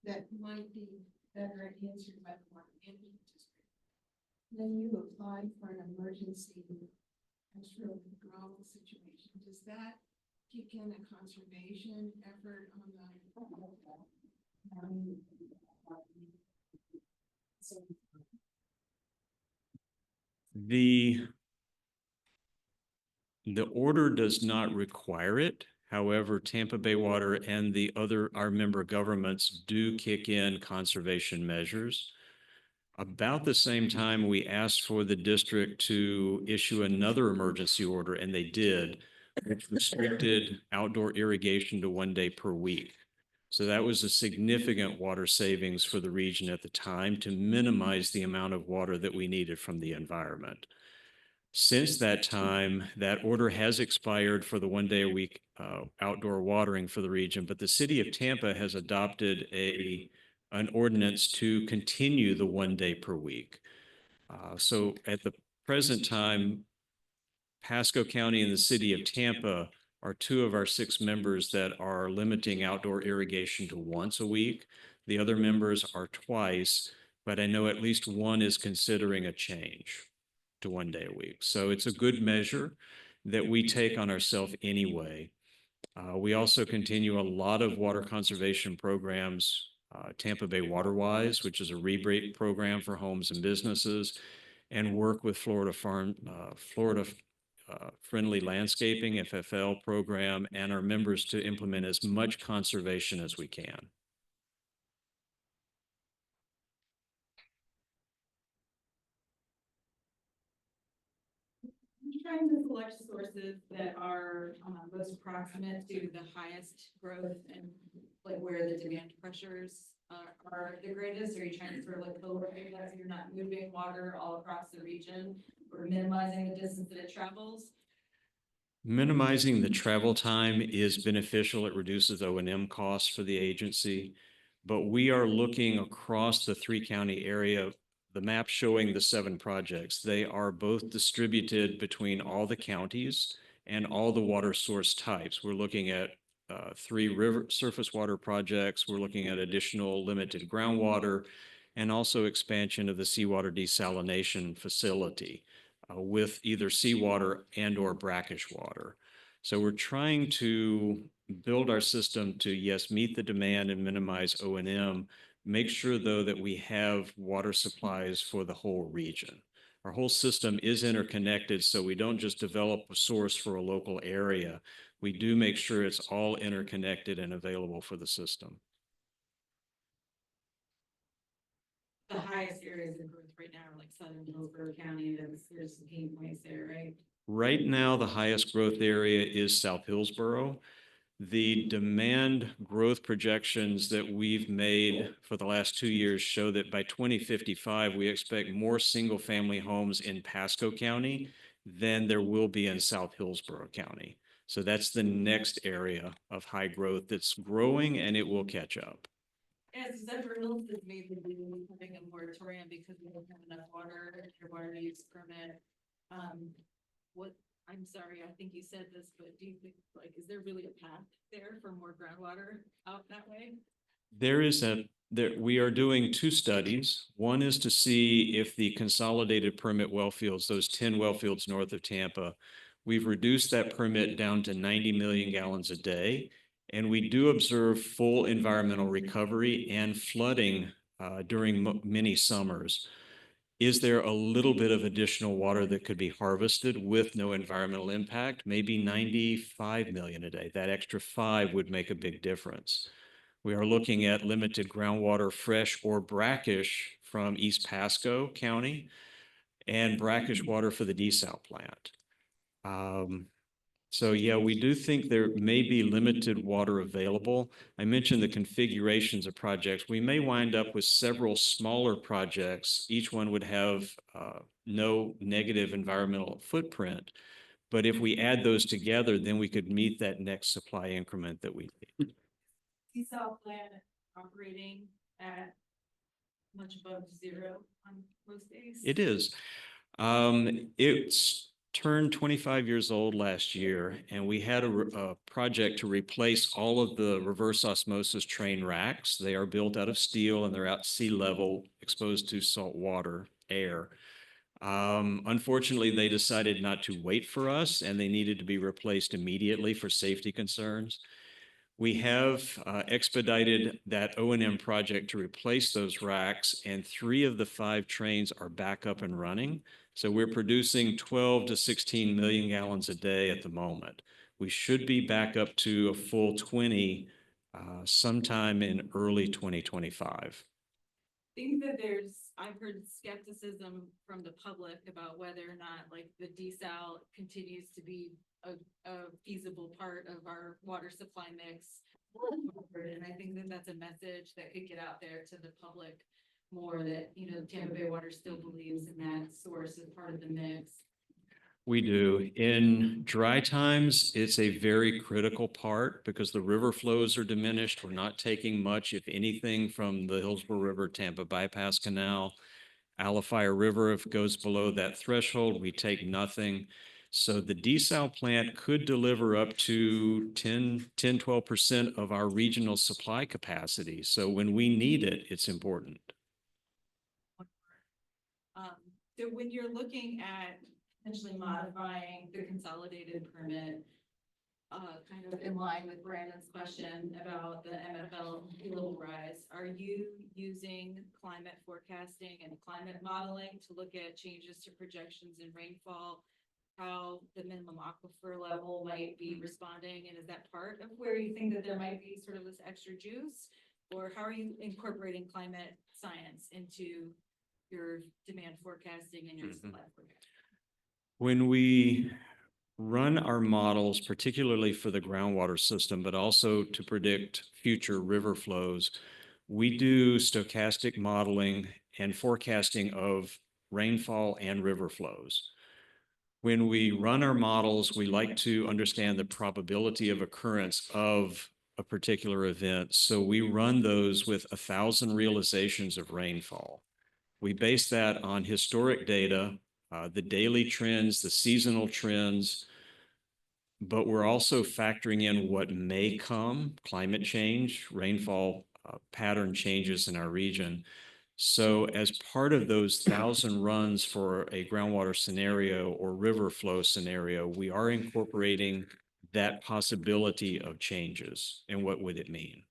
That might be better answered by the Water Management District. When you apply for an emergency natural withdrawal situation, does that kick in a conservation effort on the? The order does not require it. However, Tampa Bay Water and our member governments do kick in conservation measures. About the same time, we asked for the district to issue another emergency order, and they did, which restricted outdoor irrigation to 1 day per week. So that was a significant water savings for the region at the time to minimize the amount of water that we needed from the environment. Since that time, that order has expired for the 1 day a week outdoor watering for the region, but the city of Tampa has adopted an ordinance to continue the 1 day per week. So at the present time, Pasco County and the city of Tampa are 2 of our 6 members that are limiting outdoor irrigation to once a week. The other members are twice, but I know at least one is considering a change to 1 day a week. So it's a good measure that we take on ourselves anyway. We also continue a lot of water conservation programs, Tampa Bay WaterWise, which is a rebate program for homes and businesses, and work with Florida Friendly Landscaping, FFL program, and our members to implement as much conservation as we can. Trying to select sources that are most approximate to the highest growth and like where the demand pressures are the greatest? Are you trying to sort of like co-locate that so you're not moving water all across the region or minimizing the distance that it travels? Minimizing the travel time is beneficial. It reduces O&M costs for the agency, but we are looking across the 3-county area. The map showing the 7 projects, they are both distributed between all the counties and all the water source types. We're looking at 3 river surface water projects. We're looking at additional limited groundwater and also expansion of the seawater desalination facility with either seawater and or brackish water. So we're trying to build our system to, yes, meet the demand and minimize O&M. Make sure, though, that we have water supplies for the whole region. Our whole system is interconnected, so we don't just develop a source for a local area. We do make sure it's all interconnected and available for the system. The highest areas of growth right now are like Southern Hillsborough County. There's some pain points there, right? Right now, the highest growth area is South Hillsborough. The demand growth projections that we've made for the last 2 years show that by 2055, we expect more single-family homes in Pasco County than there will be in South Hillsborough County. So that's the next area of high growth that's growing, and it will catch up. Yes, Zephyr Hills is maybe having a moratorium because we don't have enough water, your water use permit. What, I'm sorry, I think you said this, but do you think, like, is there really a path there for more groundwater out that way? We are doing two studies. One is to see if the consolidated permit well fields, those 10 well fields north of Tampa, we've reduced that permit down to 90 million gallons a day. And we do observe full environmental recovery and flooding during many summers. Is there a little bit of additional water that could be harvested with no environmental impact? Maybe 95 million a day. That extra 5 would make a big difference. We are looking at limited groundwater, fresh or brackish from East Pasco County and brackish water for the desal plant. So yeah, we do think there may be limited water available. I mentioned the configurations of projects. We may wind up with several smaller projects. Each one would have no negative environmental footprint. But if we add those together, then we could meet that next supply increment that we need. Desal plant operating at much above zero on most days? It is. It's turned 25 years old last year, and we had a project to replace all of the reverse osmosis train racks. They are built out of steel and they're at sea level, exposed to salt water, air. Unfortunately, they decided not to wait for us, and they needed to be replaced immediately for safety concerns. We have expedited that O&M project to replace those racks, and 3 of the 5 trains are back up and running. So we're producing 12 to 16 million gallons a day at the moment. We should be back up to a full 20 sometime in early 2025. Think that I've heard skepticism from the public about whether or not like the desal continues to be a feasible part of our water supply mix. And I think that that's a message that could get out there to the public more, that, you know, Tampa Bay Water still believes in that source as part of the mix. We do. In dry times, it's a very critical part because the river flows are diminished. We're not taking much, if anything, from the Hillsborough River Tampa Bypass Canal. Alafire River, if it goes below that threshold, we take nothing. So the desal plant could deliver up to 12% of our regional supply capacity. So when we need it, it's important. So when you're looking at potentially modifying the consolidated permit, kind of in line with Brandon's question about the MFL sea level rise, are you using climate forecasting and climate modeling to look at changes to projections in rainfall, how the minimum aquifer level might be responding? And is that part of where you think that there might be sort of this extra juice? Or how are you incorporating climate science into your demand forecasting and your supply forecasting? When we run our models, particularly for the groundwater system, but also to predict future river flows, we do stochastic modeling and forecasting of rainfall and river flows. When we run our models, we like to understand the probability of occurrence of a particular event. So we run those with 1,000 realizations of rainfall. We base that on historic data, the daily trends, the seasonal trends, but we're also factoring in what may come, climate change, rainfall pattern changes in our region. So as part of those 1,000 runs for a groundwater scenario or river flow scenario, we are incorporating that possibility of changes. And what would it mean?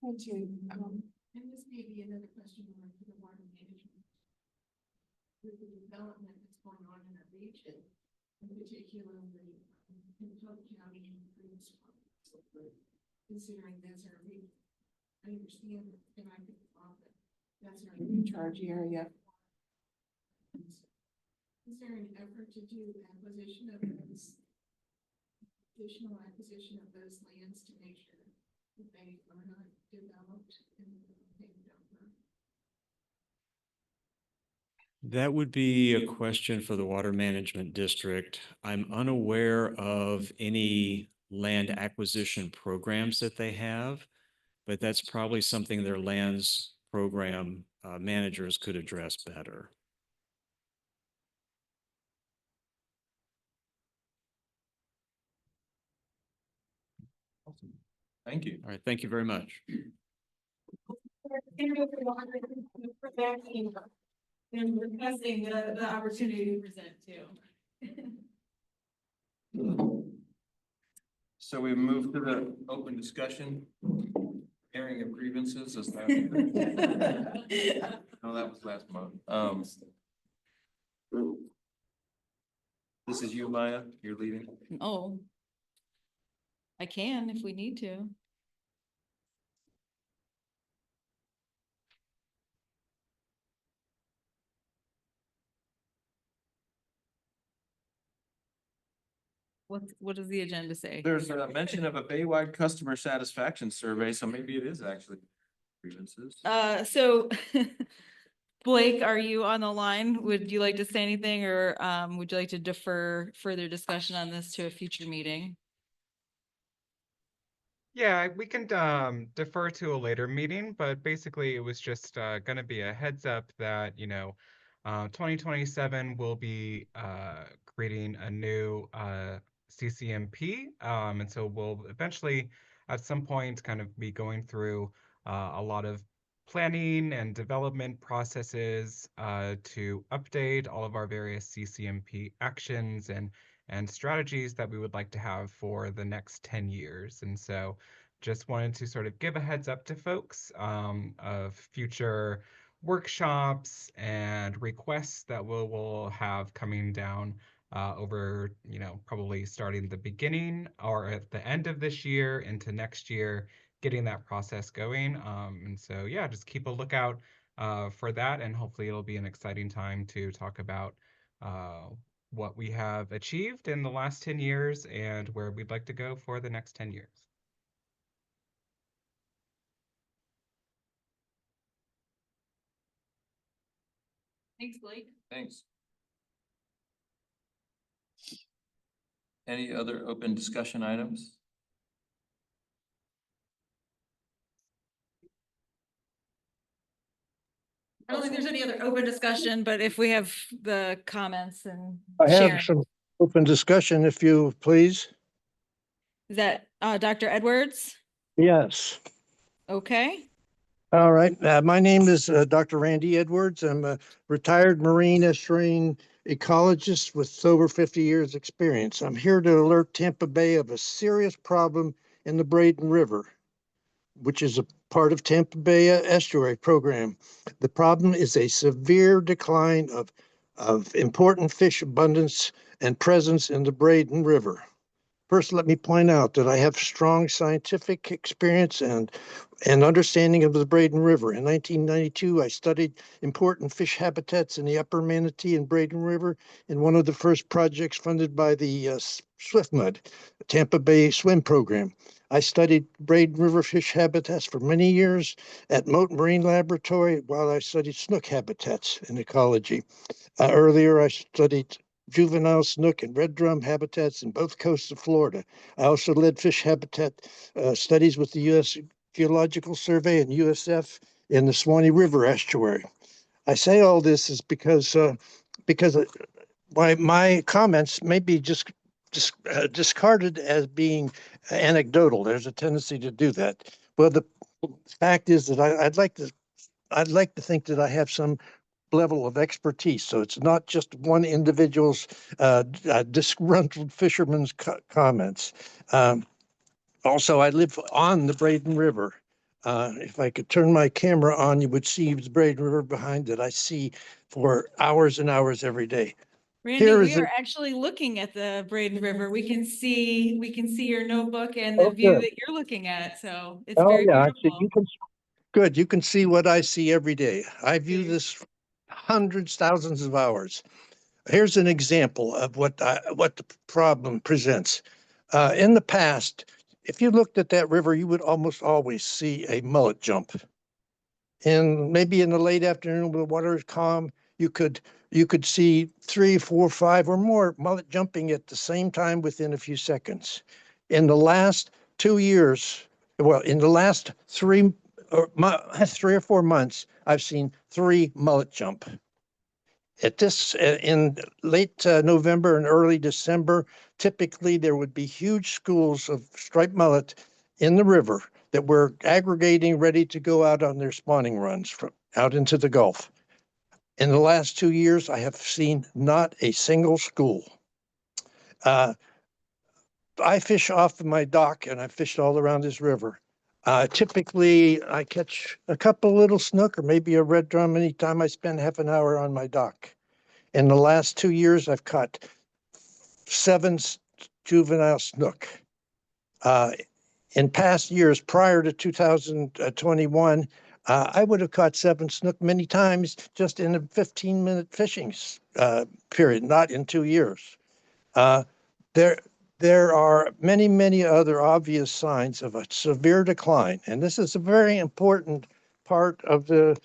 Thank you. And this may be another question for the water management. With the development that's going on in the region, in particular in Polk County and considering that's our region. I understand that, and I think that's our recharge area. Is there an effort to do acquisition of those, additional acquisition of those lands to make sure that they are not developed and taken over? That would be a question for the Water Management District. I'm unaware of any land acquisition programs that they have, but that's probably something their lands program managers could address better. Thank you. All right, thank you very much. And requesting the opportunity to present too. So we move to the open discussion. Airing of grievances is that? No, that was last month. This is you, Maya, you're leading. Oh. I can if we need to. What does the agenda say? There's a mention of a Baywide customer satisfaction survey, so maybe it is actually grievances. So Blake, are you on the line? Would you like to say anything or would you like to defer further discussion on this to a future meeting? Yeah, we can defer to a later meeting, but basically it was just going to be a heads up that, 2027 will be creating a new CCMP. And so we'll eventually at some point kind of be going through a lot of planning and development processes to update all of our various CCMP actions and strategies that we would like to have for the next 10 years. And so just wanted to sort of give a heads up to folks of future workshops and requests that we'll have coming down over, probably starting the beginning or at the end of this year into next year, getting that process going. And so, yeah, just keep a lookout for that. And hopefully it'll be an exciting time to talk about what we have achieved in the last 10 years and where we'd like to go for the next 10 years. Thanks, Blake. Thanks. Any other open discussion items? I don't think there's any other open discussion, but if we have the comments and I have Sharon, some open discussion, if you please. is that Dr. Edwards? Yes. Okay. All right. My name is Dr. Randy Edwards. I'm a retired marine estuarine ecologist with over 50 years experience. I'm here to alert Tampa Bay of a serious problem in the Braden River, which is a part of Tampa Bay Estuary Program. The problem is a severe decline of important fish abundance and presence in the Braden River. First, let me point out that I have strong scientific experience and understanding of the Braden River. In 1992, I studied important fish habitats in the upper Manatee and Braden River in one of the first projects funded by the SwiftMud, Tampa Bay Swim Program. I studied Braden River fish habitats for many years at Mote Marine Laboratory while I studied snook habitats and ecology. Earlier, I studied juvenile snook and red drum habitats in both coasts of Florida. I also led fish habitat studies with the U.S. Geological Survey and USF in the Swanee River estuary. I say all this is because my comments may be just discarded as being anecdotal. There's a tendency to do that. Well, the fact is that I'd like to think that I have some level of expertise. So it's not just one individual's disgruntled fisherman's comments. Also, I live on the Braden River. If I could turn my camera on, you would see the Braden River behind it. I see for hours and hours every day. Randy, Here we is are it. actually looking at the Braden River. We can see your notebook and the Oh, view good. that you're looking at. So it's Oh, very yeah. I see. beautiful. Good. You can see what I see every day. I view this hundreds, thousands of hours. Here's an example of what the problem presents. In the past, if you looked at that river, you would almost always see a mullet jump. And maybe in the late afternoon when the water is calm, you could see 3, 4, 5 or more mullet jumping at the same time within a few seconds. In the last 2 years, well, in the last 3 or 4 months, I've seen 3 mullet jump. At this, in late November and early December, typically there would be huge schools of striped mullet in the river that were aggregating, ready to go out on their spawning runs out into the Gulf. In the last 2 years, I have seen not a single school. I fish off of my dock, and I fished all around this river. Typically, I catch a couple little snook or maybe a red drum anytime I spend half an hour on my dock. In the last 2 years, I've caught 7 juvenile snook. In past years, prior to 2021, I would have caught 7 snook many times just in a 15-minute fishing period, not in 2 years. There, there are many, many other obvious signs of a severe decline, and this is a very important part of the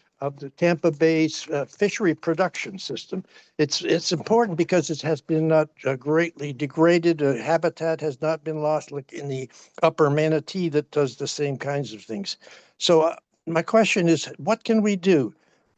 Tampa Bay's fishery production system. It's important because it has been not greatly degraded. Habitat has not been lost, like in the upper Manatee that does the same kinds of things. So my question is, what can we do?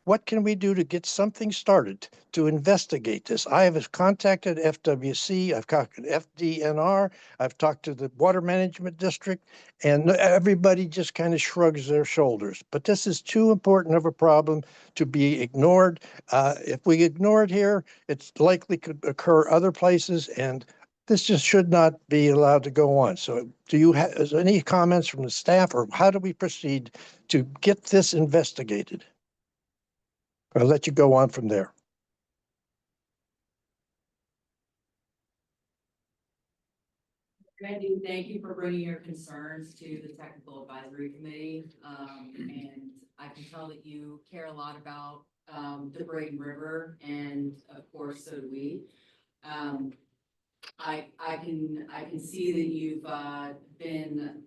What can we do to get something started to investigate this? I have contacted FWC, I've contacted FDNR, I've talked to the Water Management District, and everybody just kind of shrugs their shoulders. But this is too important of a problem to be ignored. If we ignore it here, it's likely could occur other places, and this just should not be allowed to go on. So do you have any comments from the staff, or how do we proceed to get this investigated? I'll let you go on from there. Randy, thank you for bringing your concerns to the Technical Advisory Committee. And I can tell that you care a lot about the Braden River, and of course, so do we. I can see that you've been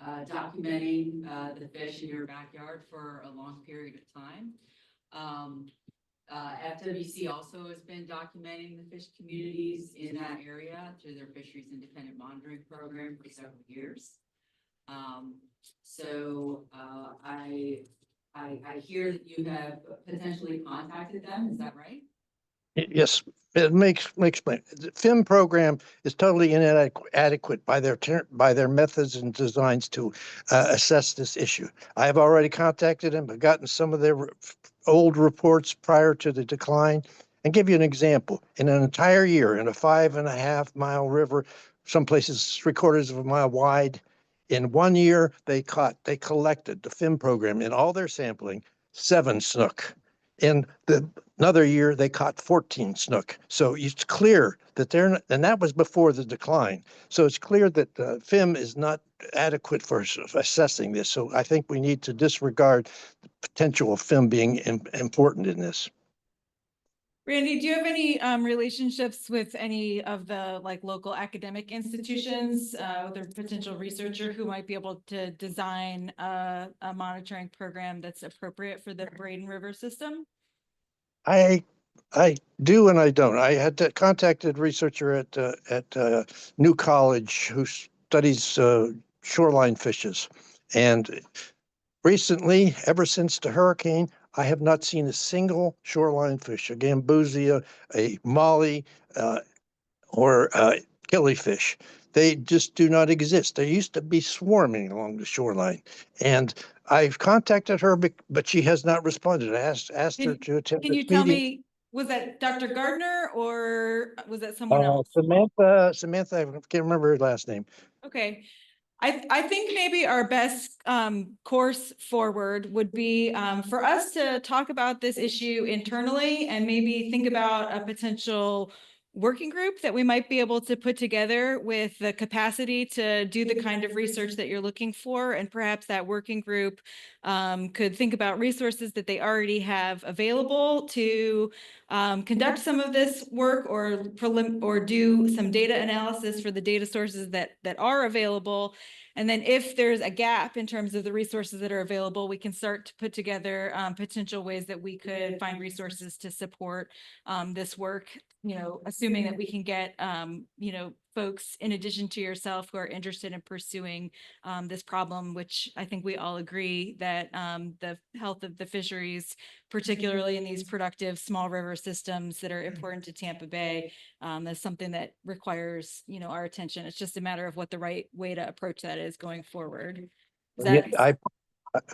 documenting the fish in your backyard for a long period of time. FWC also has been documenting the fish communities in that area through their Fisheries Independent Monitoring Program for several years. I hear that you have potentially contacted them, is that right? Yes, it makes explain. The FIM program is totally inadequate by their methods and designs to assess this issue. I have already contacted them. I've gotten some of their old reports prior to the decline, and give you an example. In an entire year, in a 5.5 mile river, some places 3/4 of a mile wide, in 1 year they collected the FIM program in all their sampling 7 snook. In another year, they caught 14 snook. So it's clear that and that was before the decline. So it's clear that FIM is not adequate for assessing this. So I think we need to disregard the potential of FIM being important in this. Randy, do you have any relationships with any of the local academic institutions with a potential researcher who might be able to design a monitoring program that's appropriate for the Braden River system? I do and I don't. I had contacted a researcher at New College who studies shoreline fishes, and recently, ever since the hurricane, I have not seen a single shoreline fish, a gambusia, a molly, or killifish. They just do not exist. They used to be swarming along the shoreline. And I've contacted her, but she has not responded. I asked her to attend Can you this tell meeting. me, was that Dr. Gardner or was that someone else? Samantha, I can't remember her last name. Okay. I think maybe our best course forward would be for us to talk about this issue internally and maybe think about a potential working group that we might be able to put together with the capacity to do the kind of research that you're looking for. And perhaps that working group could think about resources that they already have available to conduct some of this work or do some data analysis for the data sources that are available, And then if there's a gap in terms of the resources that are available, we can start to put together potential ways that we could find resources to support this work, assuming that we can get, folks in addition to yourself who are interested in pursuing this problem, which I think we all agree that the health of the fisheries, particularly in these productive small river systems that are important to Tampa Bay, is something that requires, our attention. It's just a matter of what the right way to approach that is going forward. Is Yeah, that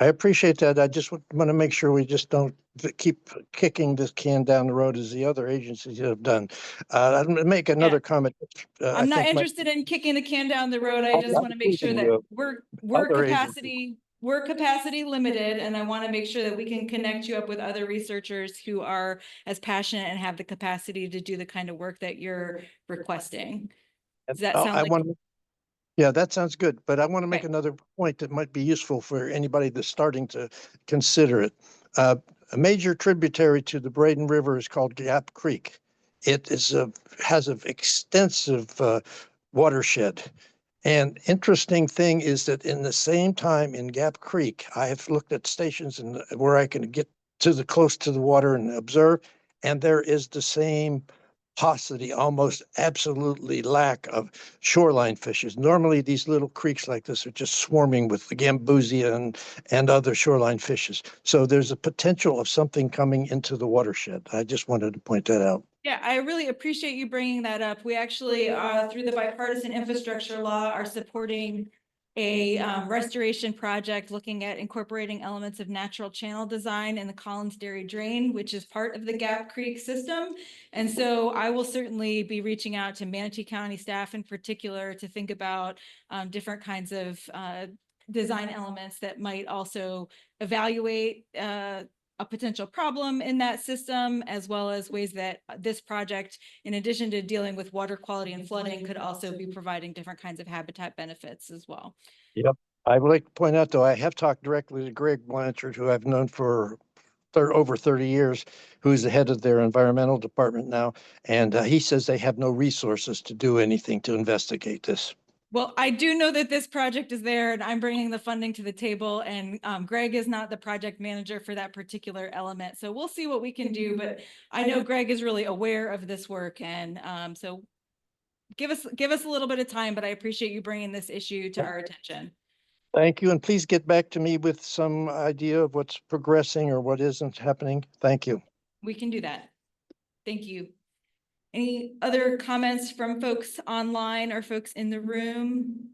I appreciate that. I just want to make sure we just don't keep kicking this can down the road as the other agencies have done. I'm going to make another comment. I I'm not think interested in kicking the can down the road. I just I'm want to make sure thinking that of we're other capacity limited, and I want to make sure that we can connect you up with other researchers who are as passionate and have the capacity to do the kind of work that you're requesting. Does that sound I like? want. Yeah, that sounds good, but I want to make Okay. another point that might be useful for anybody that's starting to consider it. A major tributary to the Braden River is called Gap Creek. It has an extensive watershed. And interesting thing is that in the same time in Gap Creek, I have looked at stations where I can get close to the water and observe, and there is the same paucity, almost absolutely lack of shoreline fishes. Normally, these little creeks like this are just swarming with the gambusia and other shoreline fishes. So there's a potential of something coming into the watershed. I just wanted to point that out. Yeah, I really appreciate you bringing that up. We actually, through the bipartisan infrastructure law, are supporting a restoration project looking at incorporating elements of natural channel design in the Collins Dairy Drain, which is part of the Gap Creek system. And so I will certainly be reaching out to Manatee County staff in particular to think about different kinds of design elements that might also evaluate a potential problem in that system, as well as ways that this project, in addition to dealing with water quality and flooding, could also be providing different kinds of habitat benefits as well. Yep. I would like to point out, though, I have talked directly to Greg Blanchard, who I've known for over 30 years, who's the head of their environmental department now. And he says they have no resources to do anything to investigate this. Well, I do know that this project is there and I'm bringing the funding to the table, and Greg is not the project manager for that particular element. So we'll see what we can do, but I know Greg is really aware of this work, and so give us a little bit of time, but I appreciate you bringing this issue to our attention. Thank you. And please get back to me with some idea of what's progressing or what isn't happening. Thank you. We can do that. Thank you. Any other comments from folks online or folks in the room?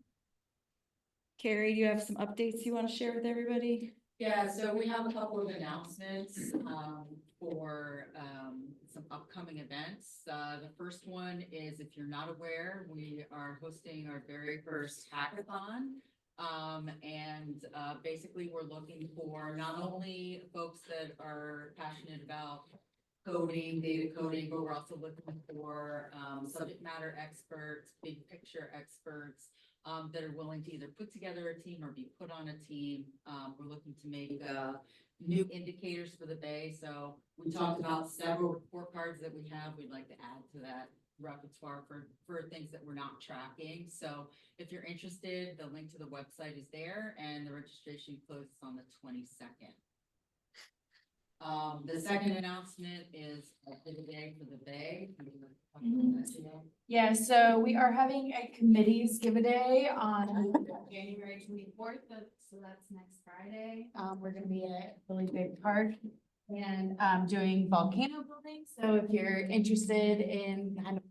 Carrie, do you have some updates you want to share with everybody? Yeah, so we have a couple of announcements for some upcoming events. The first one is, if you're not aware, we are hosting our very first hackathon. Basically we're looking for not only folks that are passionate about coding, data coding, but we're also looking for subject matter experts, big picture experts that are willing to either put together a team or be put on a team. We're looking to make new indicators for the Bay. So we talked about several report cards that we have. We'd like to add to that repertoire for things that we're not tracking. So if you're interested, the link to the website is there, and the registration closes on the 22nd. The second announcement is a big day for the Bay. Yeah, so we are having a committees give a day on January 24th. So that's next Friday. We're gonna be at Really Big Park and doing volcano building. So if you're interested in kind of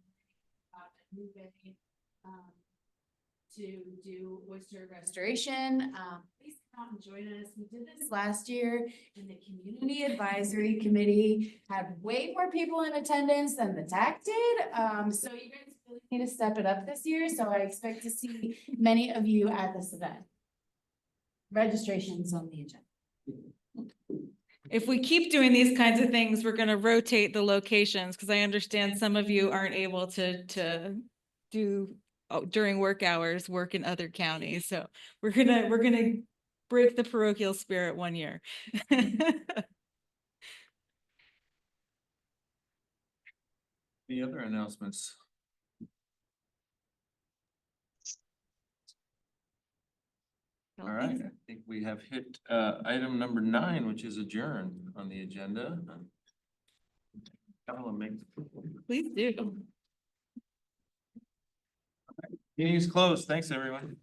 moving to do oyster restoration, please come out and join us. We did this last year, and the Community Advisory Committee had way more people in attendance than the TAC did. So you guys really need to step it up this year. So I expect to see many of you at this event. Registration's on the agenda. If we keep doing these kinds of things, we're going to rotate the locations, because I understand some of you aren't able to do during work hours work in other counties. So we're gonna break the parochial spirit one year. Any other announcements? All right, I think we have hit item number 9, which is adjourn on the agenda. Please do. Meeting is closed. Thanks, everyone.